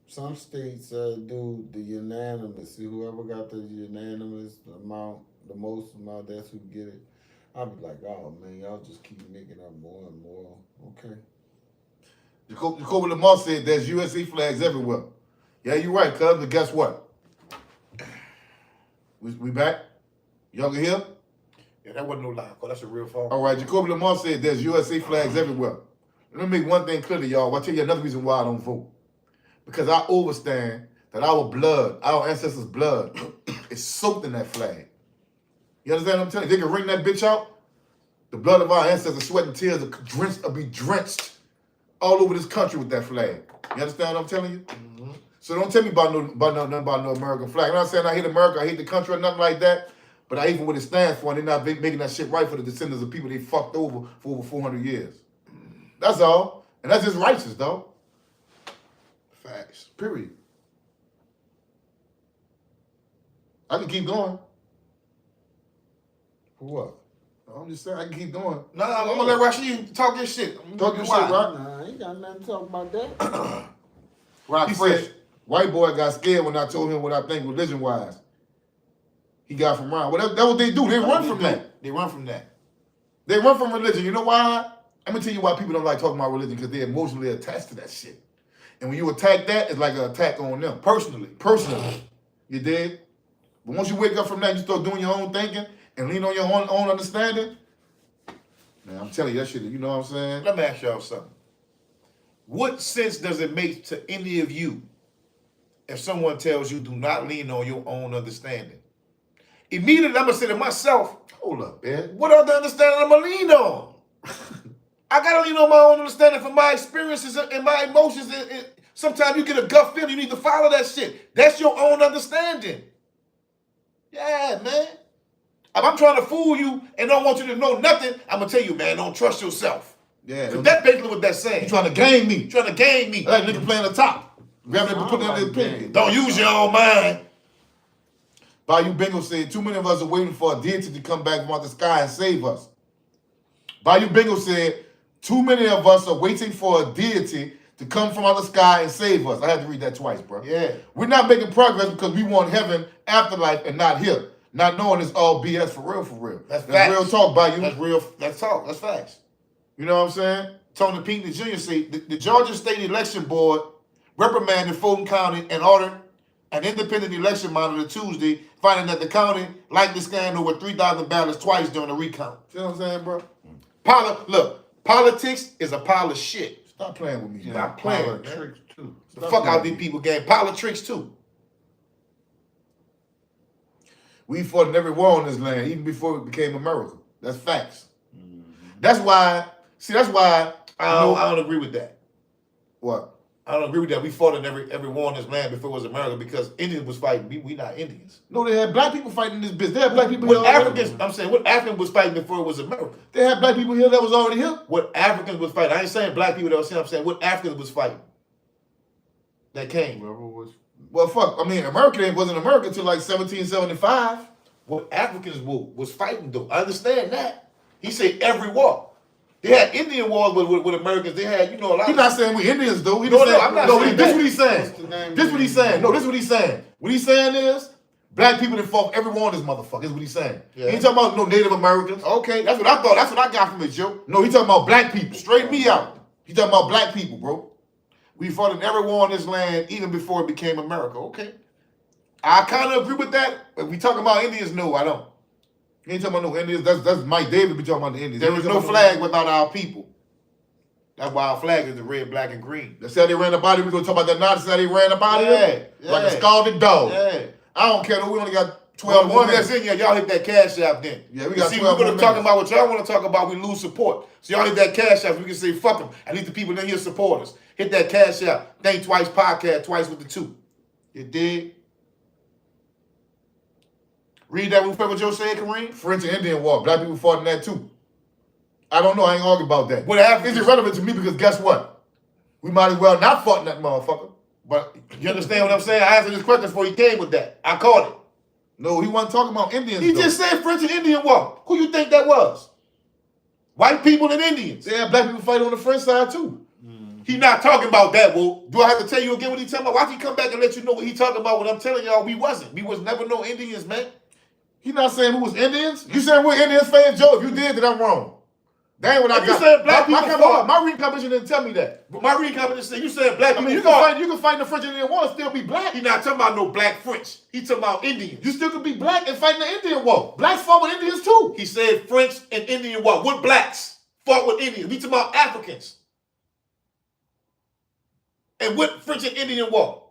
the unanimous. See, whoever got the unanimous amount, the most amount, that's who get it. I'll be like, oh man, y'all just keep making up more and more. Okay. Jacoby Lamar said there's USA flags everywhere. Yeah, you're right, cuz, but guess what? We back? Y'all can hear? Yeah, that wasn't no lie, cause that's a real phone. All right, Jacoby Lamar said there's USA flags everywhere. Let me make one thing clear to y'all. I'll tell you another reason why I don't vote. Because I understand that our blood, our ancestors' blood, is soaked in that flag. You understand what I'm telling you? They can wring that bitch out. The blood of our ancestors, sweat and tears will be drenched all over this country with that flag. You understand what I'm telling you? Mm-hmm. So don't tell me about nothing about no American flag. I'm not saying I hate America, I hate the country or nothing like that, but I hate for what it stands for, and they're not making that shit right for the descendants of people they fucked over for over 400 years. That's all. And that's just righteous, though. Facts. Period. I can keep going. For what? I'm just saying I can keep going. No, I'm gonna let Rashid talk his shit. Talk your shit, right? Nah, I ain't got nothing to talk about that. Rock he said, white boy got scared when I told him what I think religion-wise. He got from around. Well, that's what they do. They run from that. They run from that. They run from religion. You know why? I'm gonna tell you why people don't like talking about religion, because they're emotionally attached to that shit. And when you attack that, it's like an attack on them. Personally. You dig? But once you wake up from that, you start doing your own thinking and lean on your own understanding, man, I'm telling you that shit, you know what I'm saying? Let me ask y'all something. What sense does it make to any of you if someone tells you do not lean on your own understanding? Immediately, I'm going to say to myself, hold up, man. What other understanding I'm going to lean on? I got to lean on my own understanding from my experiences and my emotions. Sometimes you get a gut feeling, you need to follow that shit. That's your own understanding. Yeah, man. If I'm trying to fool you and don't want you to know nothing, I'm going to tell you, man, don't trust yourself. Yeah. That's basically what that's saying. You trying to game me. Trying to game me. Like nigga playing the top. Grab it and put it in his opinion. Don't use your own mind. Bayou Bingo said, too many of us are waiting for a deity to come back from out the sky and save us. Bayou Bingo said, too many of us are waiting for a deity to come from out the sky and save us. I had to read that twice, bro. Yeah. We're not making progress because we want heaven, afterlife, and not here. Not knowing it's all BS for real. That's real talk, Bayou. That's real. That's talk. That's facts. You know what I'm saying? Tony Pinckney Jr. said the Georgia State Election Board reprimanded Fulton County and ordered an independent election monitor Tuesday, finding that the county likely scanned over 3,000 ballots twice during the recount. You know what I'm saying, bro? Look, politics is a pile of shit. Stop playing with me. Yeah, stop playing. Politics too. The fuck out these people game. Politics too. We fought in every war on this land, even before it became America. That's facts. Mm-hmm. That's why I don't agree with that. What? I don't agree with that. We fought in every war on this land before it was America because Indians was fighting. We not Indians. No, they had black people fighting this bitch. They had black people here. What Africans was fighting before it was America. They had black people here that was already here. What Africans was fighting. I ain't saying black people that was here. I'm saying what Africans was fighting. That came. Well, fuck. I mean, America wasn't America until like 1775. What Africans was fighting though. I understand that. He said every war. They had Indian wars with Americans. They had, a lot. He's not saying we Indians, though. I'm not saying this is what he's saying. This is what he's saying. No, this is what he's saying. What he's saying is, black people that fought every war on this motherfucker. This is what he's saying. Yeah. He ain't talking about no Native Americans. Okay, that's what I thought. That's what I got from it, Joe. No, he talking about black people. Straight me out. He talking about black people, bro. We fought in every war on this land, even before it became America. Okay. I kind of agree with that. If we talking about Indians, no, I don't. He ain't talking about no Indians. That's Mike David be talking about the Indians. There is no flag without our people. That's why our flag is the red, black, and green. That's how they ran up out of it. We're going to talk about that Nazis, how they ran up out of it. Like a scalded dog. Yeah. I don't care. We only got 12 more minutes. That's in here. Y'all hit that cash app then. Yeah, we got 12 we're more going to talk about what y'all want to talk about. We lose support. So y'all hit that cash app. We can say, fuck them. At least the people in here support us. Hit that cash app. Think Twice podcast, twice with the 2. You dig? Read that what Joe said, Kareem. French and Indian War. Black people fought in that too. I don't know. I ain't arguing about that. What happened? It's irrelevant to me because guess what? We might as well not fought in that motherfucker. But you understand what I'm saying? I answered this question before he came with that. I caught it. No, he wasn't talking about Indians. He just said French and Indian War. Who you think that was? White people and Indians. Yeah, black people fight on the French side too. He not talking about that, Will. Do I have to tell you again what he talking about? Why don't he come back and let you know what he talking about? What I'm telling y'all, we wasn't. We was never no Indians, man. He not saying we was Indians. You saying we're Indians fans, Joe? If you did, then I'm wrong. That ain't what I got. You said black people fought. My reading comprehension didn't tell me that. But my reading comprehension said you said black people you fought. You can fight in the French and Indian War and still be black. He not talking about no black French. He talking about Indians. You still could be black and fight in the Indian War. Blacks fought with Indians too. He said French and Indian War. What blacks fought with Indians? We talking about Africans. And what French and Indian war?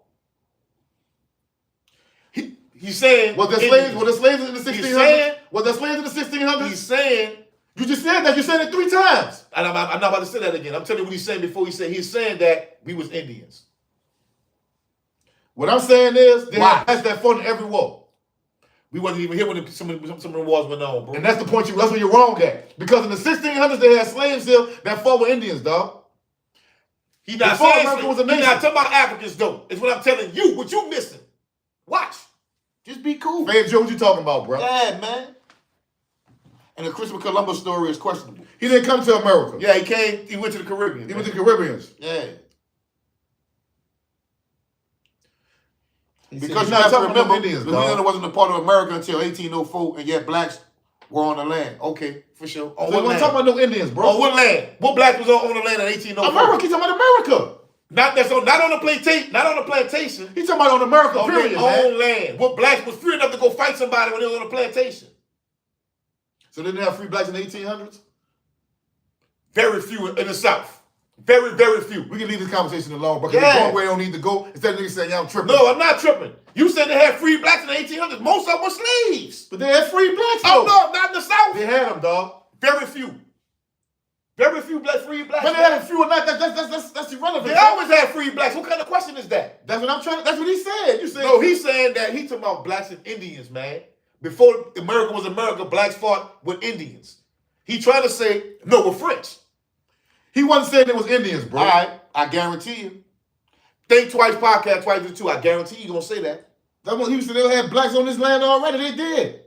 He's saying Was there slaves? Were there slaves in the 1600s? Was there slaves in the 1600s? He's saying. You just said that. You said it 3 times. And I'm not about to say that again. I'm telling you what he's saying before. He's saying that we was Indians. What I'm saying is, they Why? had blacks that fought in every war. We wasn't even here when some of the wars went on, bro. And that's the point that's where you're wrong at. Because in the 1600s, they had slaves here that fought with Indians, dog. He's not Before saying America was a he's nation. not talking about Africans, though. It's what I'm telling you. What you missing? Watch. Just be cool. Fave Joe, what you talking about, bro? Yeah, man. And the Christopher Columbus story is questionable. He didn't come to America. Yeah, he went to the Caribbean. He went to the Caribbeans. Yeah. He Because said, you have to remember, Indians, Louisiana dog. wasn't a part of America until 1804, and yet blacks were on the land. Okay, for sure. On So what we're land? talking about no Indians, bro. On what land? What blacks was on the land in 1804? America. He's talking about America. Not on the plantation. Not on the plantation. He's talking about on America, On period, their man. own land. What blacks was free enough to go fight somebody when they was on the plantation? So they didn't have free blacks in the 1800s? Very few in the South. Very, very few. We can leave this conversation alone, bro. Yeah. We're going where we don't need to go. Instead of niggas saying, yeah, I'm tripping. No, I'm not tripping. You said they had free blacks in the 1800s. Most of them were slaves. But they had free blacks, Oh, though. no, not in the South. They had them, dog. Very few. Very few free blacks. But they had a few or not. That's irrelevant. They always had free blacks. What kind of question is that? That's what I'm trying to. That's what he said. You said No, he's saying that he's talking about blacks and Indians, man. Before America was America, blacks fought with Indians. He trying to say, no, we're French. he wasn't saying it was Indians, bro. All right, I guarantee you. Think Twice podcast, twice do two. I guarantee you gonna say that. That's what he said. They had blacks on this land already. They did.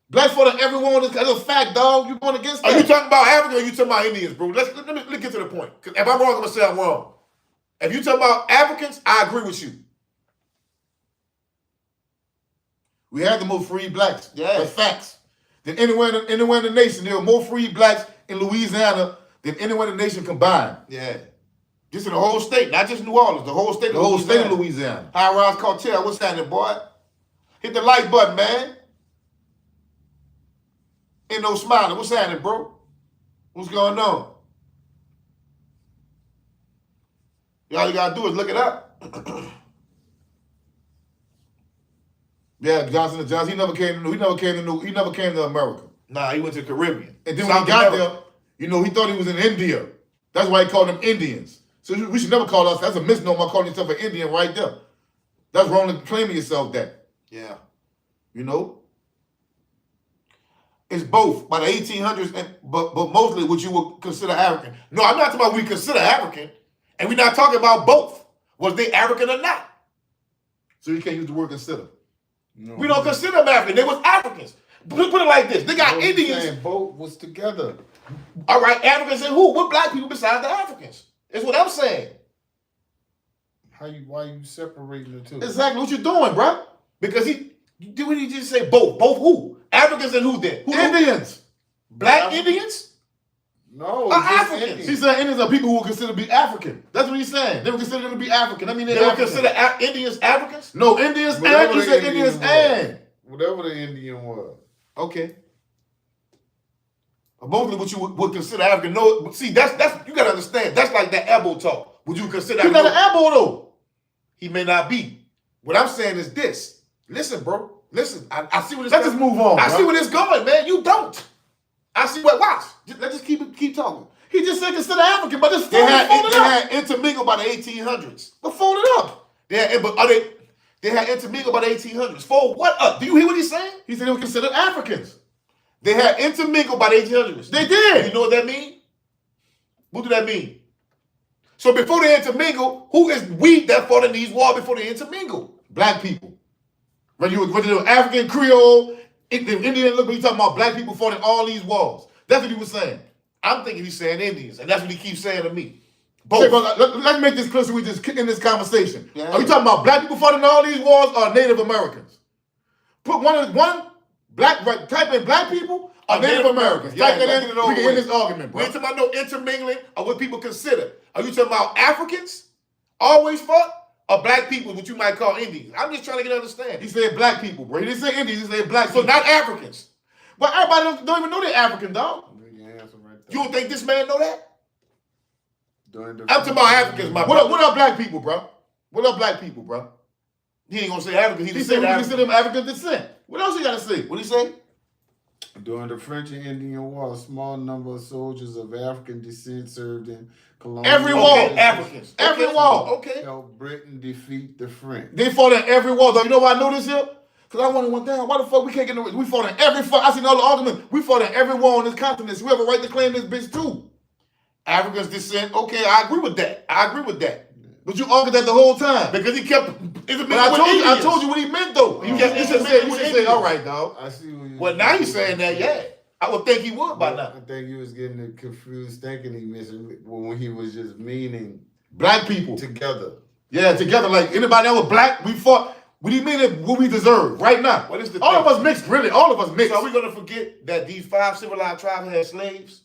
Blacks fought on everyone on this. That's a fact, dog. You going against that? Are you talking about Africa or you talking about Indians, bro? Let's get to the point. 'Cause if I'm wrong, I'm gonna say I'm wrong. If you talking about Africans, I agree with you. We had the most free blacks. Yeah. That's facts. Than anywhere in the nation. There were more free blacks in Louisiana than anywhere in the nation combined. Yeah. Just in the whole state, not just New Orleans, the whole state. The whole state of Louisiana. High Rise Cartel, what's happening, boy? Hit the like button, man. Ain't no smiling. What's happening, bro? What's going on? All you gotta do is look it up. Yeah, Johnson. He never came to America. Nah, he went to the Caribbean. And then when South he got America. there, he thought he was in India. That's why he called them Indians. So we should never call us. That's a misnomer calling yourself an Indian right there. That's wrong to claiming yourself that. Yeah. You know? It's both by the 1800s, but mostly what you would consider African. No, I'm not talking about we consider African, and we're not talking about both. Was they African or not? So you can't use the word consider. No. We don't consider them African. They was Africans. Put it like this: they got Indians. Both was together. All right, Africans and who? What black people besides the Africans? Is what I'm saying. Why you separating the two? Exactly what you're doing, bro. Because didn't he just say both? Both who? Africans and who then? Who? Indians. Black Indians? No, Are just Africans. Indians. He said Indians are people who would consider to be African. That's what he's saying. They would consider them to be African. I mean, They they're don't African. consider Indians Africans? No, Indians Whatever and he the said Indian Indians was. and. Whatever the Indian was. Okay. Mostly what you would consider African. No, but see, that's you gotta understand. That's like that elbow talk. Would you consider He's not an elbow though. He may not be. What I'm saying is this. Listen, bro. Listen. I see what it's Let's just move on. I bro. see where it's going, man. You don't. I see what watch. Let's just keep talking. He just said consider African, but just They fold had it up. intermingled by the 1800s. But fold it up. They had intermingled by the 1800s. For what up? Do you hear what he's saying? He said they were considered Africans. They had intermingled by the 1800s. They did. You know what that mean? What do that mean? So before they intermingle, who is we that fought in these wars before they intermingle? Black people. Whether you were African, Creole, Indian, look, he's talking about black people fought in all these wars. That's what he was saying. I'm thinking he's saying Indians, and that's what he keeps saying to me. Both. Both. Let's make this clear so we just in this conversation. Yeah. Are you talking about black people fought in all these wars or Native Americans? Put one black, type in black people or Native Americans. Yeah, Type that let's in, get it over we can end with. this argument, We bro. ain't talking about no intermingling or what people consider. Are you talking about Africans always fought or black people, what you might call Indians? I'm just trying to get an He understanding. said black people, bro. He didn't say Indians, he said black So people. not Africans. But everybody don't even know they're African, dog. Your answer right there. You don't think this man know that? I'm talking about Africans, my brother. What up, black people, bro? What up, black people, bro? He ain't gonna say Africans. He said we consider them African descent. What else you gotta say? What he say? During the French and Indian War, a small number of soldiers of African descent served in colonial. Every war, Africans. Every war. Okay. Helped Britain defeat the French. They fought in every war, though. You know why I know this here? Because I wonder one damn, why the fuck we can't get no. We fought in every fight. I seen all the arguments. We fought in every war on this continent. So we have a right to claim this bitch too. Africans descent. Okay, I agree with that. But you argued that the whole time. Because he kept. I told you what he meant though. You should say, all right, dog. I see what you. Well, now you're saying that, yeah. I would think he would by now. I think he was getting it confused, thinking he missed when he was just meaning black people together. Yeah, together. Like anybody that was black, we fought. What do you mean that what we deserve right now? What is the all thing? Of us mixed, really. All of us mixed. So are we gonna forget that these 5 civilized tribes had slaves?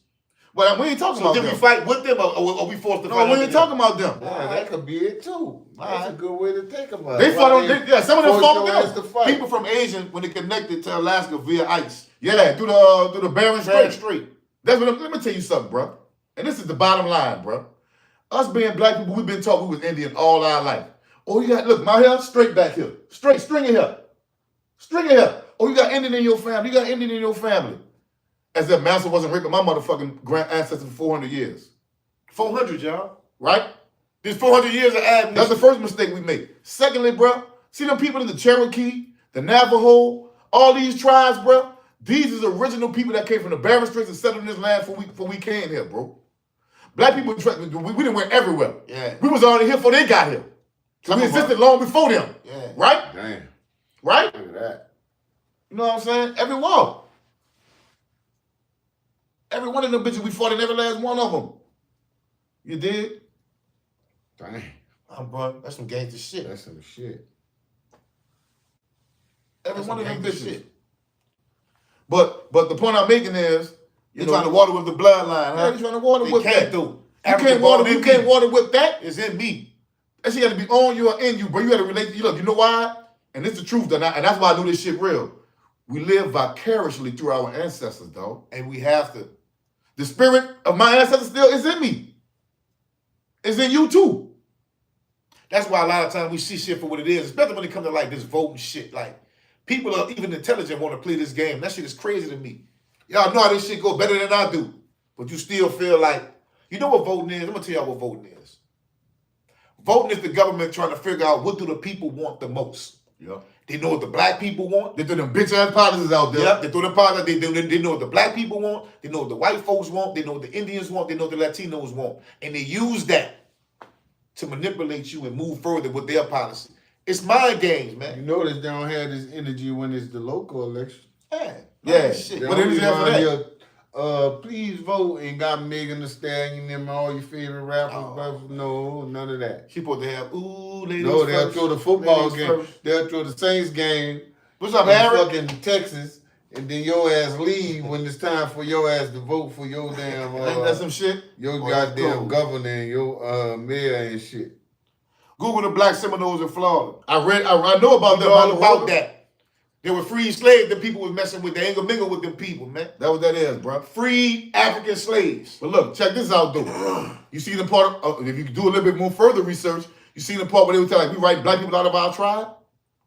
Well, we ain't talking about them. Did we fight with them or we forced to fight? No, we ain't talking about them. Yeah, that could be it too. That's a good way to think about it. They fought on. Yeah, some of them fought with them. People from Asia when they connected to Alaska via ice. Yeah, through the Bering Strait. That's what. Let me tell you something, bro. And this is the bottom line, bro. Us being black people, we've been taught we was Indian all our life. Oh, you got, look, my hair straight back here. Straight, string of hair. String of hair. Oh, you got Indian in your family. You got Indian in your family. As if Master wasn't raping my motherfucking grand ancestors for 400 years. 400, y'all. Right? There's 400 years of admin. That's the first mistake we made. Secondly, bro, see them people in the Cherokee, the Navajo, all these tribes, bro. These is original people that came from the Bering Straits and settled in this land before we came here, bro. Black people, we didn't went everywhere. Yeah. We was already here before they got here. So we existed long before them. Yeah. Right? Damn. Right? Look at that. You know what I'm saying? Every war. Every one of them bitches, we fought in every last one of them. You did? Damn. Bro, that's some gangster shit. That's some shit. Every one of them bitches. Shit. But the point I'm making is, you're trying to water with the bloodline, huh? Yeah, you're trying to water with that. You can't water with that. It's in me. That shit got to be on you or in you, bro. You got to relate to you. Look, you know why? And it's the truth, and that's why I do this shit real. We live vicariously through our ancestors, dog. And we have to. The spirit of my ancestors still is in me. It's in you too. That's why a lot of times we see shit for what it is, especially when it comes to like this voting shit. Like, people are even intelligent want to play this game. That shit is crazy to me. Y'all know how this shit go better than I do. But you still feel like, you know what voting is? I'm going to tell y'all what voting is. Voting is the government trying to figure out what do the people want the most. Yeah. They know what the black people want. They throw them bitch ass policies out there. Yep. They throw them policies. They know what the black people want. They know what the white folks want. They know what the Indians want. They know what the Latinos want. And they use that to manipulate you and move further with their policy. It's mind games, man. You notice they don't have this energy when it's the local election. Yeah. Shit. What is after that? Please vote and got Megan Thee Stallion and all your favorite rappers. No, none of that. She supposed to have ladies no, they'll first, throw the football game. First. They'll throw the Saints game. What's up, Harry? Fucking Texas, and then your ass leave when it's time for your ass to vote for your damn. Ain't that some shit? Your goddamn governor and your mayor and shit. Google the Black Seminoles in Florida. I know about them. All about that. They were free slaves that people was messing with. They ain't gonna mingle with them people, man. That's what that is, bro. Free African slaves. But look, check this out, though. You see the part of, if you do a little bit more further research, you see the part where they would tell like, we write black people out of our tribe?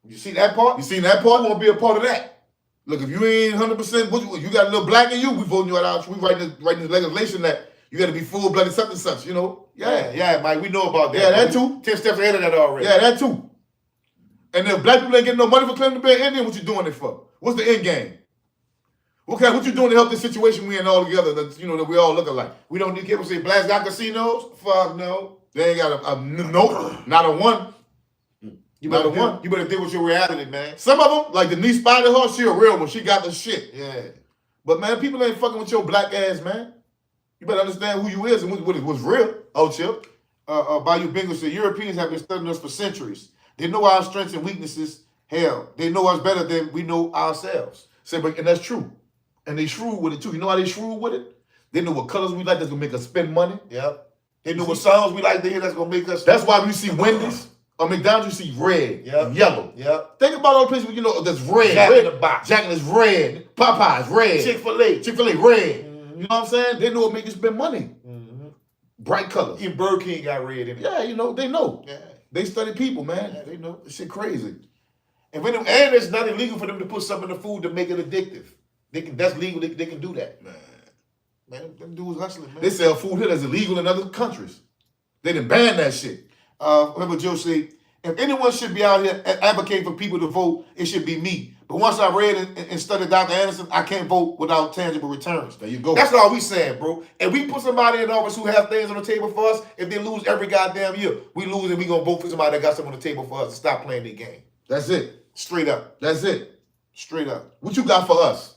You see that part? You seen that part? We want to be a part of that. Look, if you ain't 100%, you got a little black in you, we voting you out of our tribe. We writing this legislation that you got to be full-blooded such and such, you know? Yeah, Mike, we know about that. Yeah, that too. 10 steps ahead of that already. Yeah, that too. And if black people ain't getting no money for claiming to be an Indian, what you doing it for? What's the end game? What you doing to help this situation we in all together that, that we all look alike? We don't need people say blacks got casinos? Fuck no. They ain't got nope, not a one. You better deal with your reality, man. Some of them, like the niece spotted her, she a real one. She got the shit. Yeah. But man, people ain't fucking with your black ass, man. You better understand who you is and what's real. Oh, Chip. Bayou Bingo said, Europeans have been studying us for centuries. They know our strengths and weaknesses. Hell, they know us better than we know ourselves. And that's true. And they shrewd with it too. You know how they shrewd with it? They know what colors we like that's gonna make us spend money. Yep. They know what songs we like to hear that's gonna make us. That's why when you see Wendy's or McDonald's, you see red and yellow. Yep. Think about all the places where that's red. Jack in the Box. Jack is red. Popeye's red. Chick-fil-A red. Mm-hmm. You know what I'm saying? They know what make you spend money. Mm-hmm. Bright colors. Even Bird King got red in it. Yeah, you know, they know. Yeah. They study people, man. Yeah, they know. This shit crazy. And it's not illegal for them to put something in the food to make it addictive. That's legal. They can do that. Man, them dudes hustling, man. They sell food here that's illegal in other countries. They done banned that shit. Remember Joe said, if anyone should be out here advocating for people to vote, it should be me. But once I read and studied Dr. Anderson, I can't vote without tangible returns. There you go. That's all we saying, bro. And we put somebody in office who have things on the table for us. If they lose every goddamn year, we lose and we gonna vote for somebody that got something on the table for us to stop playing their game. That's it. Straight up. That's it. Straight up. What you got for us?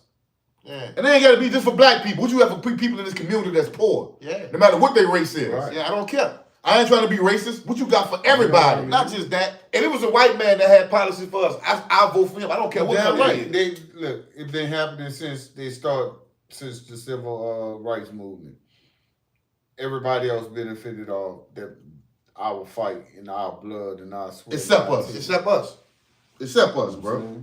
Yeah. And they ain't got to be just for black people. What you have for people in this community that's poor? Yeah. No matter what their race is. Right. Yeah, I don't care. I ain't trying to be racist. What you got for everybody? Not just that. And it was a white man that had policies for us. I'll vote for him. I don't care what color he is. Look, it's been happening since the civil rights movement. Everybody else benefited off that our fight and our blood and our sweat. Except us. Except us. Except us, bro. Mm-hmm.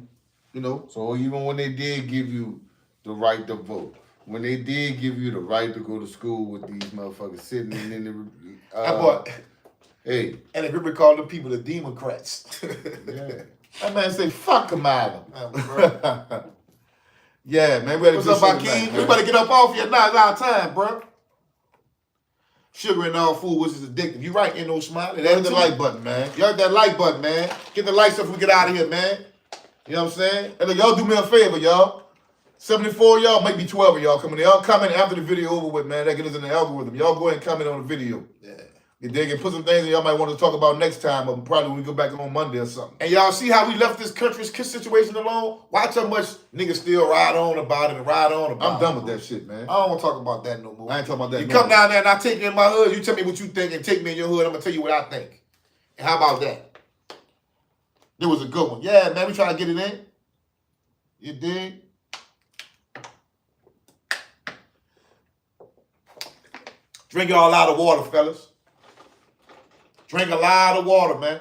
You know. So even when they did give you the right to vote, when they did give you the right to go to school with these motherfuckers sitting in the hey. And if we call them people the Democrats. Yeah. That man say, fuck Kamala. Yeah, man. What's up, Hakeem? We better get up off here now. It's our time, bro. Sugar in all food, which is addictive. You right, ain't no smiling. Hit the like button, man. You hit that like button, man. Get the likes up if we get out of here, man. You know what I'm saying? And look, y'all do me a favor, y'all. 74 y'all, maybe 12 of y'all coming in. Y'all comment after the video over with, man. That gets us in the algorithm. Y'all go ahead and comment on the video. Yeah. You dig? And put some things that y'all might want to talk about next time, or probably when we go back on Monday or something. And y'all see how we left this country's situation alone? Watch how much niggas still ride on about it and ride on about it. I'm done with that shit, man. I don't want to talk about that no more. I ain't talking about that no more. You come down there and I take you in my hood, you tell me what you think, and take me in your hood, I'm going to tell you what I think. And how about that? It was a good one. Yeah, man, we trying to get it in. You dig? Drink y'all a lot of water, fellas. Drink a lot of water, man.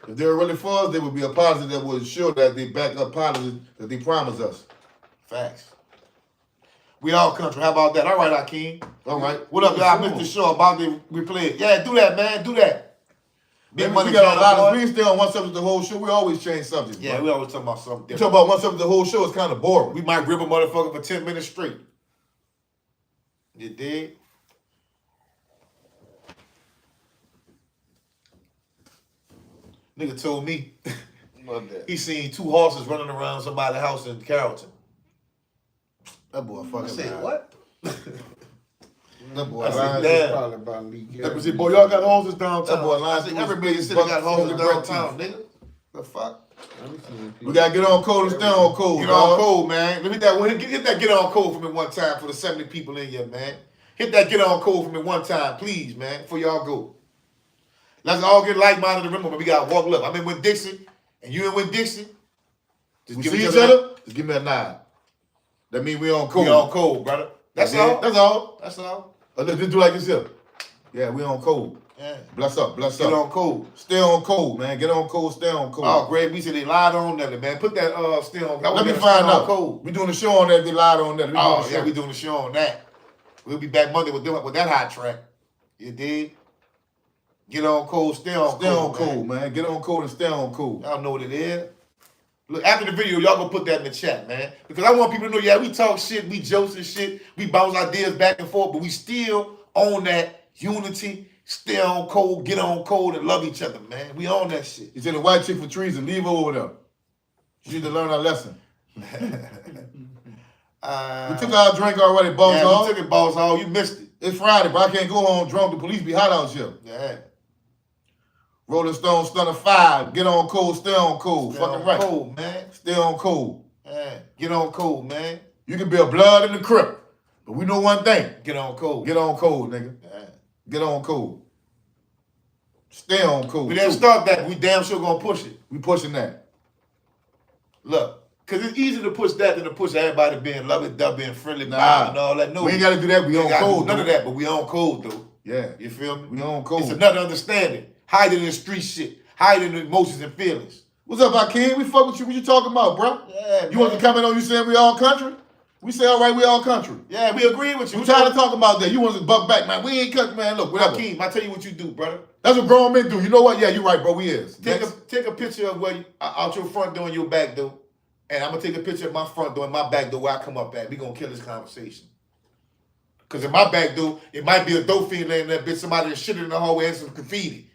If they were really for us, they would be a policy that would ensure that they back up policies that they promised us. Facts. We all country. How about that? All right, Hakeem. All right. What up, y'all? I missed the show about the replay. Yeah, do that, man. Do that. Big money. We got a lot of. We stay on one subject the whole show. We always change subjects. Yeah, bro. We always talk about something different. We talk about one subject the whole show. It's kind of boring. We might grip a motherfucker for 10 minutes straight. You dig? Nigga told me he seen 2 horses running around somebody's house in Carrollton. That boy fucking. I said, what? That boy. I said, damn. That was it, boy. Y'all got horses downtown. That boy lying. I said, every major city got horses downtown, nigga. The fuck? We gotta get on code and stay on code. Get on code, man. Let me hit that get on code for me one time for the 70 people in here, man. Hit that get on code for me one time, please, man, before y'all go. Let's all get like-minded and remember we gotta walk up. I'm in with Dixie, and you in with Dixie. Just give each other. Just give me a nod. That means we on code. We on code, brother. That's all. That's all. That's all. Let's just do like this here. Yeah, we on code. Yeah. Bless up. Bless up. Get on code. Stay on code, man. Get on code. Stay on code. Oh, Greg, we said they lied on that, man. Put that stay on code. Let me find out. Code. We doing the show on that. They lied on that. Oh yeah, we doing the show on that. We'll be back Monday with that hot track. You dig? Get on code, stay on code, man. Get on code and stay on code. Y'all know what it is. Look, after the video, y'all gonna put that in the chat, man. Because I want people to know, yeah, we talk shit, we jokes and shit, we bounce ideas back and forth, but we still own that unity, stay on code, get on code, and love each other, man. We own that shit. You said the white chick for treason, leave her over there. She need to learn our lesson. We took our drink already, boss hall. We took it, boss hall. You missed it. It's Friday, but I can't go home drunk. The police be hot out here. Yeah. Rolling Stone Stunner 5. Get on code, stay on code. Stay fucking on right. Code, man. Stay on code. Yeah. Get on code, man. You can be a blood in the crib, but we know one thing. Get on code. Get on code, nigga. Yeah. Get on code. Stay on code. We didn't start that. We damn sure gonna push it. We pushing that. Look. Because it's easier to push that than to push everybody being lovey-dovey and friendly and all that. No, we ain't got to do that. We on code. None of that, but we on code, though. Yeah. You feel me? We on code. It's another understanding. Hiding in the street shit. Hiding the emotions and feelings. What's up, Hakeem? We fuck with you. What you talking about, bro? Yeah, you want to comment on you saying we all country? We say, all right, we all country. Yeah, we agree with you. We tired of talking about that. You want to buck back, man. We ain't country, man. Look, whatever. Hakeem, I tell you what you do, brother. That's what grown men do. You know what? Yeah, you're right, bro. We is. Take a picture of where you, out your front door and your back door, and I'm gonna take a picture of my front door and my back door where I come up at. We gonna kill this conversation. Cause in my back door, it might be a dope fiend laying there, bitch. Somebody that shit in the hallway and some graffiti.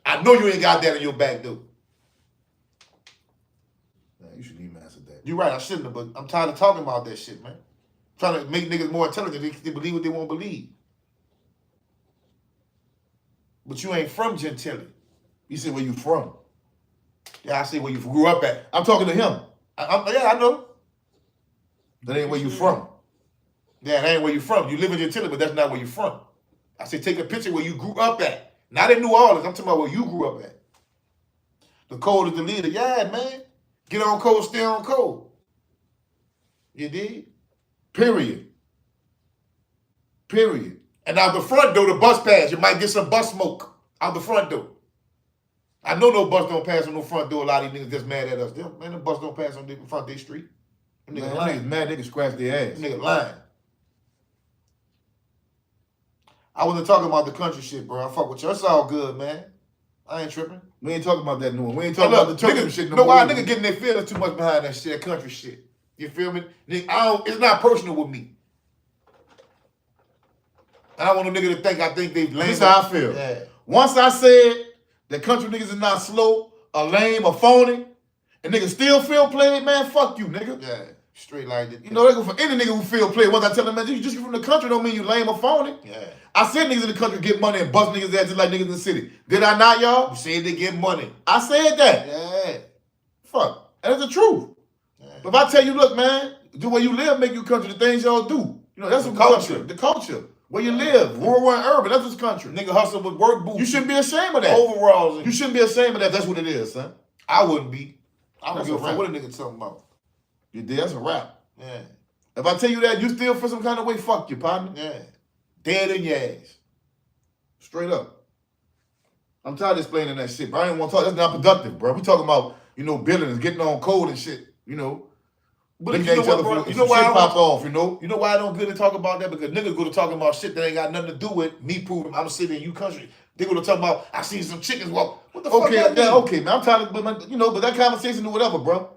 I know you ain't got that in your back door. Man, you shouldn't even answer that. You're right, I shouldn't have, but I'm tired of talking about that shit, man. Trying to make niggas more intelligent. They believe what they won't believe. But you ain't from Gentilly. You said where you from. Yeah, I say where you grew up at. I'm talking to him. Yeah, I know. That ain't where you from. Yeah, that ain't where you from. You live in Gentilly, but that's not where you from. I say take a picture where you grew up at. Not in New Orleans. I'm talking about where you grew up at. The code is the leader. Yeah, man. Get on code, stay on code. You did? Period. Period. And out the front door, the bus pass. You might get some bus smoke out the front door. I know no bus don't pass on no front door. A lot of these niggas just mad at us. Man, the bus don't pass on the front of their street. Them Man, niggas niggas lying. mad, they can scratch their ass. Them niggas lying. I wasn't talking about the country shit, bro. I fuck with you. It's all good, man. I ain't tripping. We ain't talking about that no more. We ain't talking about the turkey shit no No, more. why niggas getting their feelings too much behind that shit, that country shit. You feel me? Nigga, it's not personal with me. I don't want a nigga to think I think they lame. This how I feel. Yeah. Once I said that country niggas is not slow, or lame, or phony, and niggas still feel played, man, fuck you, nigga. Yeah, straight like that. You know, they go for any nigga who feel played. Once I tell them, man, you just from the country don't mean you lame or phony. Yeah. I said niggas in the country get money and bust niggas ass just like niggas in the city. Did I not, y'all? You said they get money. I said that. Yeah. Fuck. And it's the truth. Yeah. But if I tell you, look, man, the way you live make you country, the things y'all do. You know, that's The what culture. country. The culture. Where you live, rural and urban, that's what's country. Nigga hustle with work boots. You shouldn't be ashamed of that. Overalls. And You shouldn't be ashamed of that. That's what it is, son. I wouldn't be. I That's don't give a a fuck what a rap. nigga talking about. You did. That's a rap. Yeah. If I tell you that, you still feel some kind of way, fuck you, partner. Yeah. Dead in your ass. Straight up. I'm tired of explaining that shit, bro. I ain't want to talk. That's not productive, bro. We talking about, you know, buildings, getting on code and shit, you know. But Looking you at know each what, other bro? for You some know why shit I pop don't- off, you know. You know why I don't good to talk about that? Because niggas go to talking about shit that ain't got nothing to do with me proving I'm sitting in you country. They go to talk about I seen some chickens walk. What the fuck Okay, that yeah, mean? okay, man. I'm tired of, but you know, but that conversation or whatever, bro.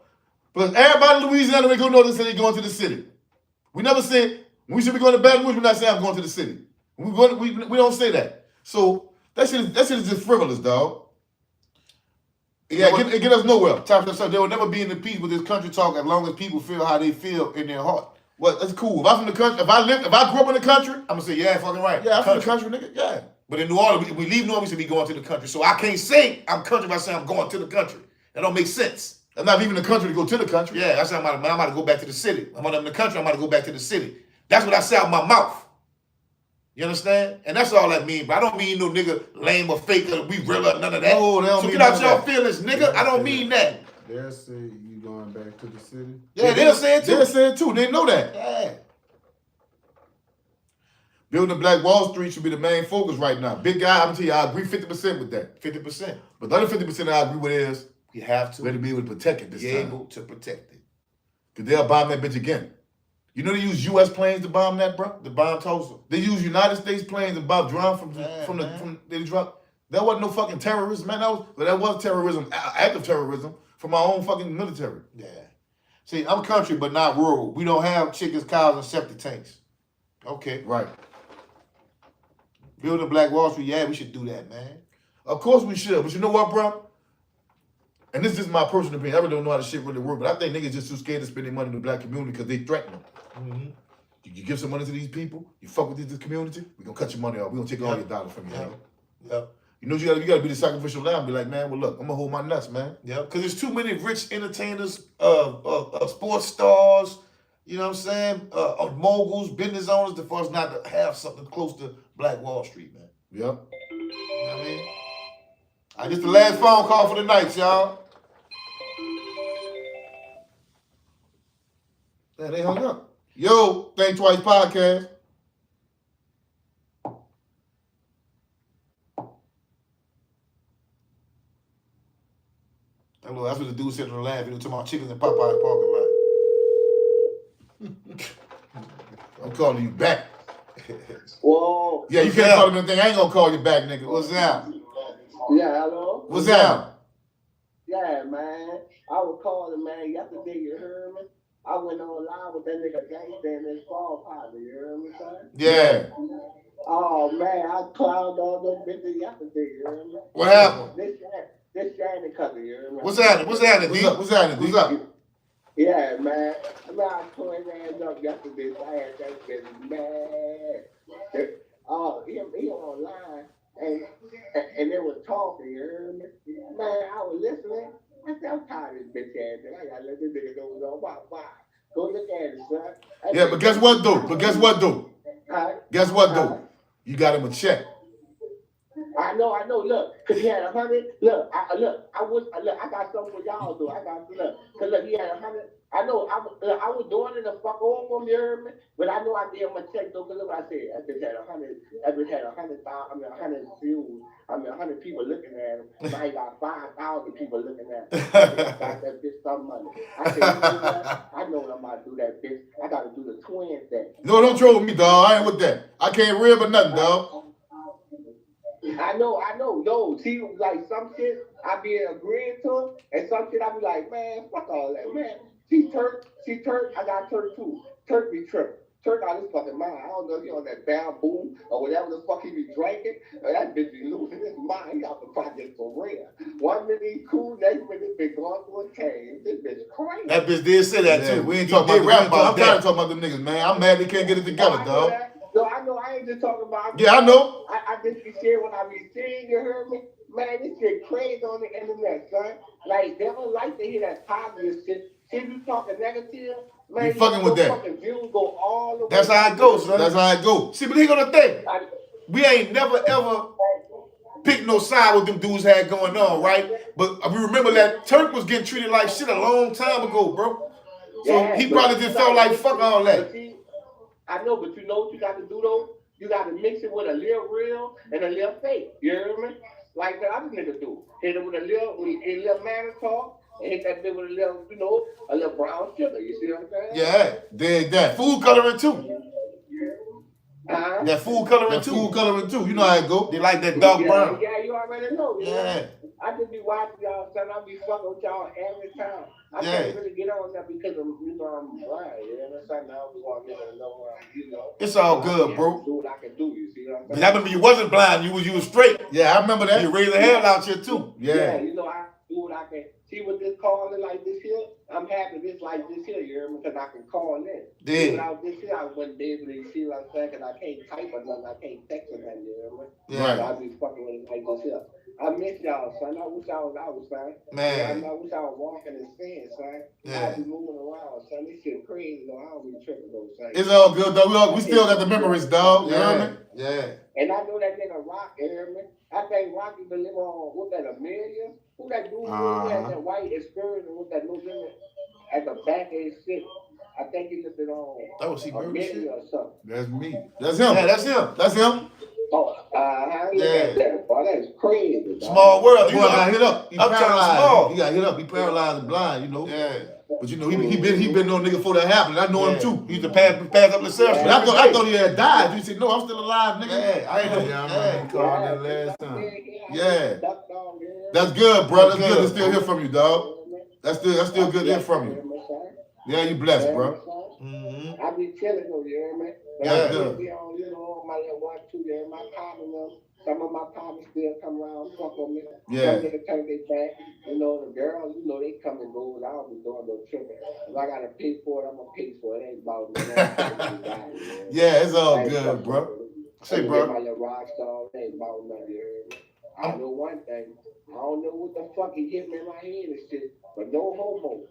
But everybody in Louisiana, they go know this, they going to the city. We never said when we should be going to Baton Rouge. We're not saying I'm going to the city. We don't say that. So that shit is just frivolous, dog. Yeah, it get us nowhere. Top of the they will never be in the peace with this country talk as long as people feel how they feel in their heart. Well, that's cool. If I'm from the country, if I grew up in the country, I'm gonna say, yeah, fucking right. yeah, I'm from the country, nigga. Yeah. But in New Orleans, we leave New Orleans to be going to the country. So I can't say I'm country by saying I'm going to the country. That don't make sense. I'm not leaving the country to go to the country. Yeah, I said I'm about to go back to the city. I'm in the country, I'm about to go back to the city. That's what I say out my mouth. You understand? And that's all that mean. But I don't mean no nigga lame or fake or we real or none of that. No, they don't so mean get out none of your that. feelings, nigga. I don't mean that. They'll say you going back to the city. Yeah, they'll say it too. They'll say it too. They know that. Yeah. Building Black Wall Street should be the main focus right now. Big guy, I'm telling you, I agree 50% with that. 50%. But the other 50% I agree with is You have to we have to be able to protect it this be time. able to protect it. Because they'll bomb that bitch again. You know they use U.S. planes to bomb that, bro? The bomb Tulsa. They use United States planes to bomb drown from man. they drop. That wasn't no fucking terrorism, man. That was terrorism, active terrorism from our own fucking military. Yeah. See, I'm country, but not rural. We don't have chickens, cows, and septic tanks. Okay. Right. Building Black Wall Street, yeah, we should do that, man. Of course we should, but you know what, bro? And this is just my personal opinion. I really don't know how this shit really works, but I think niggas just too scared to spend their money in the black community because they threaten them. Mm-hmm. You give some money to these people, you fuck with this community, we gonna cut your money off. We gonna take all your dollars from you. Yeah. Yo. Yep. You know you gotta be the sacrificial lamb and be like, man, well look, I'm gonna hold my nuts, man. Yeah, because there's too many rich entertainers, sports stars, you know what I'm saying, moguls, business owners, for us not to have something close to Black Wall Street, man. Yep. You know what I mean? All right, this the last phone call for the night, y'all. Yeah, they hung up. Yo, Think Twice podcast. That's what the dude said on the lab. He was talking about chickens in Popeye's parking lot. calling you back. Whoa. Yeah, you What's can't up? call him anything. I ain't gonna call you back, nigga. What's that? Yeah, hello? What's that? Yeah, man. I was calling, man, yesterday, you heard me? I went online with that nigga gangster and his fall partner, you heard me, son? Yeah. Oh, man, I clowned all those bitches yesterday, you heard me? What happened? This Shannon cousin, you heard me? What's happening? What's happening, What's D? up? What's happening? What's up? Yeah, man. I mean, I tore his ass up yesterday, so I had that bitch mad. Oh, he online, and they was talking, you heard me? Man, I was listening. I said, I'm tired of this bitch ass nigga. I gotta let this nigga know why. Go look at it, son. Yeah, but guess what, though? Huh? Guess what, though? You got him a check. I know. Look, cause he had 100. Look, I got something for y'all though. Cause look, he had 100. I know. I was doing it to fuck over him, you heard me? But I know I gave him a check though. Cause look what I said. I just had 100. I just had 100,000. 100 views. 100 people looking at him. Now he got 5,000 people looking at him. I got that bitch some money. I said, you know what? I know what I'm about to do that bitch. I gotta do the twin thing. No, don't troll with me, dog. I ain't with that. I can't rib or nothing, dog. I know. Yo, see, like some shit I be agreeing to, and some shit I be like, man, fuck all that, man. See Turk, I got Turk too. Turk be tripping. Turk out his fucking mind. I don't know if he on that bamboo or whatever the fuck he be drinking. That bitch be losing his mind. He got the project for real. 1 minute he cool, next minute this bitch going through a cave. This bitch crazy. That bitch did say that Yeah, too. we ain't He talking did about rap them. about I'm tired that. of talking about them niggas, man. I'm mad they can't get it together, I know dog. that. No, I know. I ain't just talking about. Yeah, I know. I just be saying when I be seeing, you heard me? Man, this shit crazy on the internet, son. Like, they don't like to hear that positive shit. See, you talking negative, man, You fucking with that. fucking views go all the way. That's how it goes, son. That's how it go. See, but here go the thing. We ain't never ever picked no side what them dudes had going on, right? But we remember that Turk was getting treated like shit a long time ago, bro. So Yeah, he but probably just felt like fuck all But that. see, I know, but you know what you got to do though? You got to mix it with a little real and a little fake. You hear me? Like the other nigga do. Hit it with a little man talk, and hit that bit with a little, you know, a little brown sugar. You see what I'm saying? Yeah, dig that. Food coloring too. That food coloring That too. food coloring too. You know how it go. They like that dark brown. Yeah, you already know. You know? Yeah. I just be watching y'all, son. I be fucking with y'all every time. I can't really get on that because of, you know, I'm blind. You know what I'm saying? I don't want niggas to know where I'm, you know. It's all good, I bro. do what I can do. You see what I'm saying? But I remember you wasn't blind. You was straight. Yeah, I remember that. You raised the hell out here too. Yeah. You know, I do what I can. See what this calling like this here? I'm happy this like this here, you hear me? Because I can call in. Yeah. Without this here, I wouldn't be able to see what I'm saying, because I can't type or nothing. I can't text or nothing, you hear me? Right. So I be fucking with it like this here. I miss y'all, son. I wish I was out, son. Man. I wish I was walking and seeing, son. Yeah. I be moving around, son. This shit crazy, though. I don't be tripping, though, son. It's all good, though. We still got the memories, dog. You heard me? Yeah. And I know that nigga Rock, you hear me? I think Rocky been living on, what that, Amelia? Who that dude who had that white experience and with that new women at the back of his shit? I think he lived it on That was he murdered shit? Amelia or something. That's me. That's him. Yeah, that's him. That's him. Oh, look at that. Boy, that's crazy, dog. Small world. Boy, got hit up. He I'm trying paralyzed. small. He got hit up. He paralyzed and blind, you know. Yeah. But you know, he been no nigga before that happened. I know him too. He used to pass up the surface. But I thought he had died. You said, no, I'm still alive, nigga. Yeah, I ain't know. Yeah, I remember he called that last time. Yeah. That's good, bro. That's good to still hear from you, dog. That's still good to hear from you. Yeah, you blessed, bro. Mm-hmm. I be chilling though, you hear me? But Yeah, I still good. be on, you know, my little 1, 2, there. My partner, some of my partners still come around, fuck on me. Yeah. Some niggas turn their back. You know, the girls, you know, they come and go. I don't be doing no tripping. If I gotta pay for it, I'm gonna pay for it. It ain't about me. Yeah, it's all good, bro. Say, My bro. little rock star, it ain't about nothing, you hear me? I know one thing. I don't know what the fuck he hit me in my head and shit, but no homo.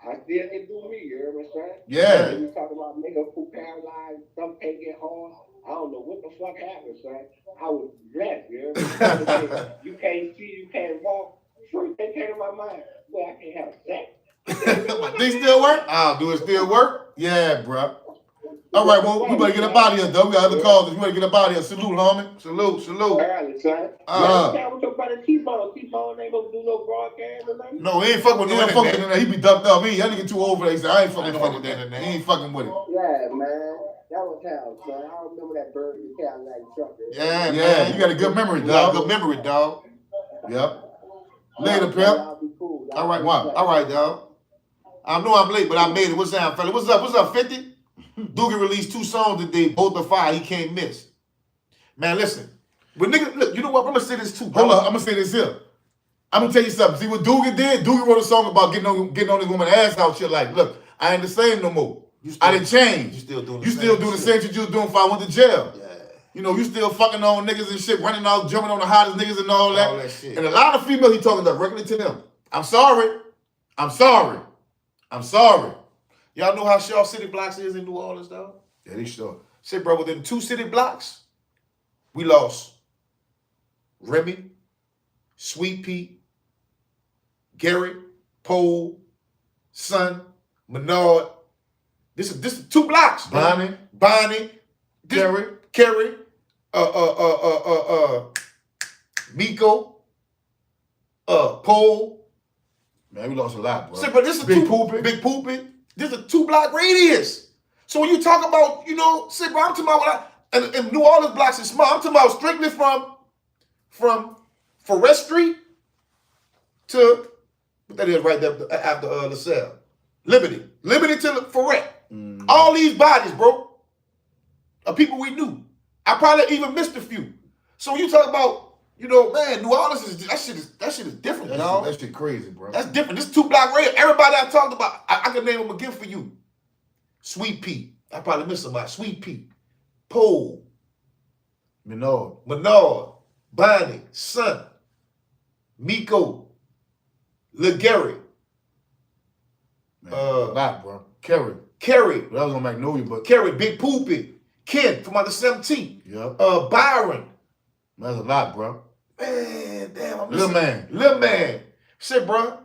I still can do me, you hear me, son? Yeah. And you talk about nigga who paralyzed, some can't get home. I don't know what the fuck happened, son. I was blessed, you hear me? You can't see, you can't walk. First thing came to my mind, well, I can't have sex. They still work? Do it still work? Yeah, bro. All right, well, we better get up out of here, though. We got other calls. We better get up out of here. Salute, homie. Salute. All right, son. What's your buddy T-Bone? T-Bone ain't gonna do no broadcast or nothing? No, he ain't fucking with He no ain't fucking with internet. that. He be ducked up. That nigga too old for that. He said, I ain't fucking fucking with with that. that. He ain't fucking with it. Yeah, man. That was hell, son. I remember that bird in the Cadillac truck. Yeah, Yeah, man. you got a good memory, You got a dog. good memory, dog. Yep. Later, pimp. Y'all be cool. All right, Wow. all right, dog. I know I'm late, but I made it. What's up, fella? What's up, 50? Doogie released 2 songs today, both are fire. He can't miss. Man, listen. But nigga, look, you know what? I'm gonna say this too, bro. Hold up, I'm gonna say this here. I'm gonna tell you something. See what Doogie did? Doogie wrote a song about getting on this woman's ass out shit like, look, I ain't the same no more. I didn't change. You still doing the You still do the same shit you was doing before I went to jail. Yeah. You know, you still fucking on niggas and shit, running out, jumping on the hottest niggas and all that. All that shit. And a lot of females he talking directly to them. I'm sorry. I'm sorry. I'm sorry. Y'all know how Shaw City Blocks is in New Orleans, dog? Yeah, they sure. Shit, bro, within 2 city blocks, we lost Remy, Sweet Pea, Gary, Pole, Son, Menard. This is 2 blocks. Bonnie, Kerry, Miko, Pole. man, we lost a lot, bro. Shit, but this is Big 2 Poopy. Big Poopy. This is a 2 block radius. So when you talk about, you know, shit, bro, I'm talking about what and New Orleans blocks is small. I'm talking about strictly from Forest Street to what that is right there after LaSalle. Liberty to Forest. All these bodies, bro, are people we knew. I probably even missed a few. So when you talk about, you know, man, New Orleans that shit is different, dog. That shit crazy, bro. That's different. This 2 block radius. Everybody I talked about, I can name them again for you. Sweet Pea. I probably missed somebody. Sweet Pea. Pole. Menard. Bonnie. Son. Miko. LeGarry. Man, a lot, bro. Kerry. Kerry. That was on Magnolia, but Kerry. Big Poopy. Ken from the 17th. yeah. Byron. That's a lot, bro. Man, damn. I'm Lil missing- Man. Lil Man. Shit, bro.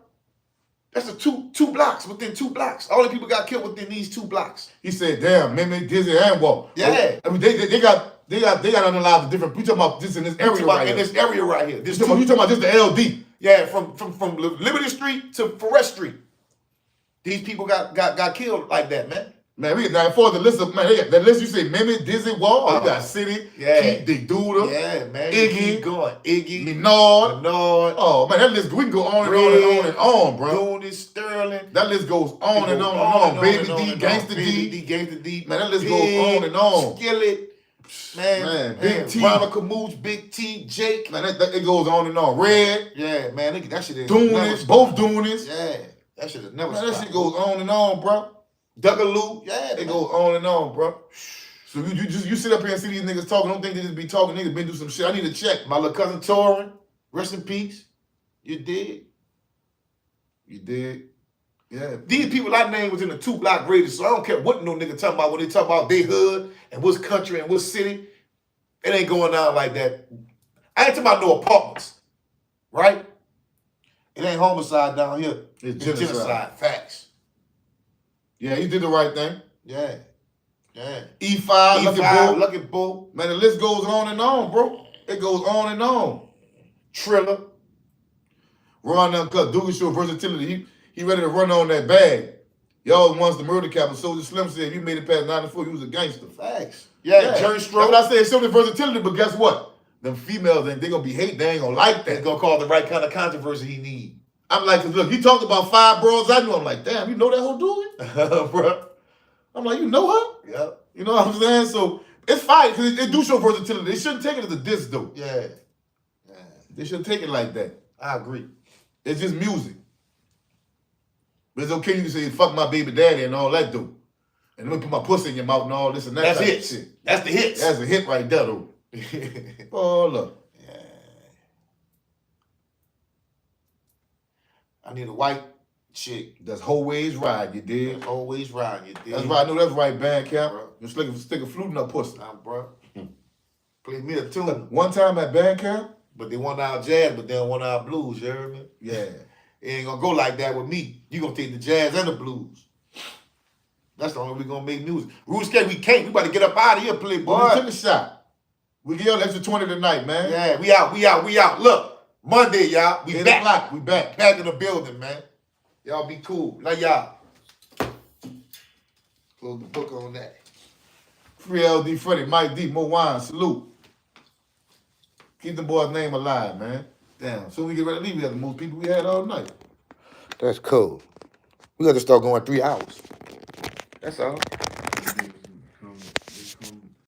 That's a two blocks, within 2 blocks. All the people got killed within these 2 blocks. He said, damn, Mimi, Dizzy, and Walt. Yeah. I mean, they got analyzed the different. We talking about this in this area right in here. this area right here. This You talking about just the LD. Yeah, from Liberty Street to Forest Street. These people got killed like that, man. Man, we got for the list of, man, they got that list you say Mimi, Dizzy, Walt. You got City, Yeah. Keith, Dick Duda, Yeah, man. Iggy. Keep going. Iggy. Menard. Oh, Oh, man, that list, we can go on and on and on and on, bro. Dooney, Sterling. That list goes on and on and on. Baby D, Gangsta D. Gangsta D. Man, that list goes on and on. Skillet. Man, Big T. Veronica Mooch, Big T, Jake. Man, it goes on and on. Red, Yeah, man, that shit is Doonis, both Doonis. Yeah, that shit is never Man, that stopped. shit goes on and on, bro. Duggaloo. Yeah, It goes on and on, bro. So you sit up here and see these niggas talking. Don't think they just be talking. Niggas been through some shit. I need to check. My little cousin Torin, rest in peace. You did. You did. Yeah. These people I named was in the 2 block radius, so I don't care what no nigga talking about when they talk about they hood and what's country and what city. It ain't going down like that. I ain't talking about no apartments, right? It ain't homicide down here. It's It's genocide. genocide. Facts. Yeah, you did the right thing. Yeah. Yeah. E5, Lucky E5, Bull. Lucky Bull, Man, the list goes on and on, bro. It goes on and on. Triller. Ron Uncut, Doogie show versatility. He ready to run on that bag. Y'all once the murder capital. Soldier Slim said, if you made it past 94, you was a gangster. Facts. Yeah, Jerry That's Stroke. what I said. Show the versatility, but guess what? Them females, they gonna be hate. They ain't gonna like They that. gonna call the right kind of controversy he need. I'm like, 'cause look, he talked about 5 bros I knew. I'm like, damn, you know that whole Doogie? Bro. I'm like, you know her? Yeah. You know what I'm saying? So it's fine, because it do show versatility. They shouldn't take it as a diss, though. Yeah. They shouldn't take it like that. I agree. It's just music. But it's okay you can say, fuck my baby daddy and all that, though. And let me put my pussy in your mouth and all this and that. That's type of hits. shit. That's the hits. That's a hit right there, though. Oh, look. I need a white chick. That's whole ways ride, you dig? That's always riding you, dig? That's right. I know that's right, Bandcamp. Bro. Just stick a flute in her pussy. Nah, bro. Play me a tune. One time at Bandcamp, But they want our jazz, but they don't want our blues, you heard me? yeah. It ain't gonna go like that with me. You gonna take the jazz and the blues. That's the only way we gonna make music. Ruski, we can't. We about to get up out of here, Well, playboy. took a shot. We give you an extra 20 tonight, man. Yeah, we out. Look, Monday, y'all. We 8 back. o'clock, we back. Back in the building, man. Y'all be cool. Like y'all. Close the book on that. Free LD Freddie, Mike D, Mo Wine, salute. Keep the boy's name alive, man. Damn, soon we get ready to leave, we have the most people we had all night. That's cool. We got to start going 3 hours. That's all.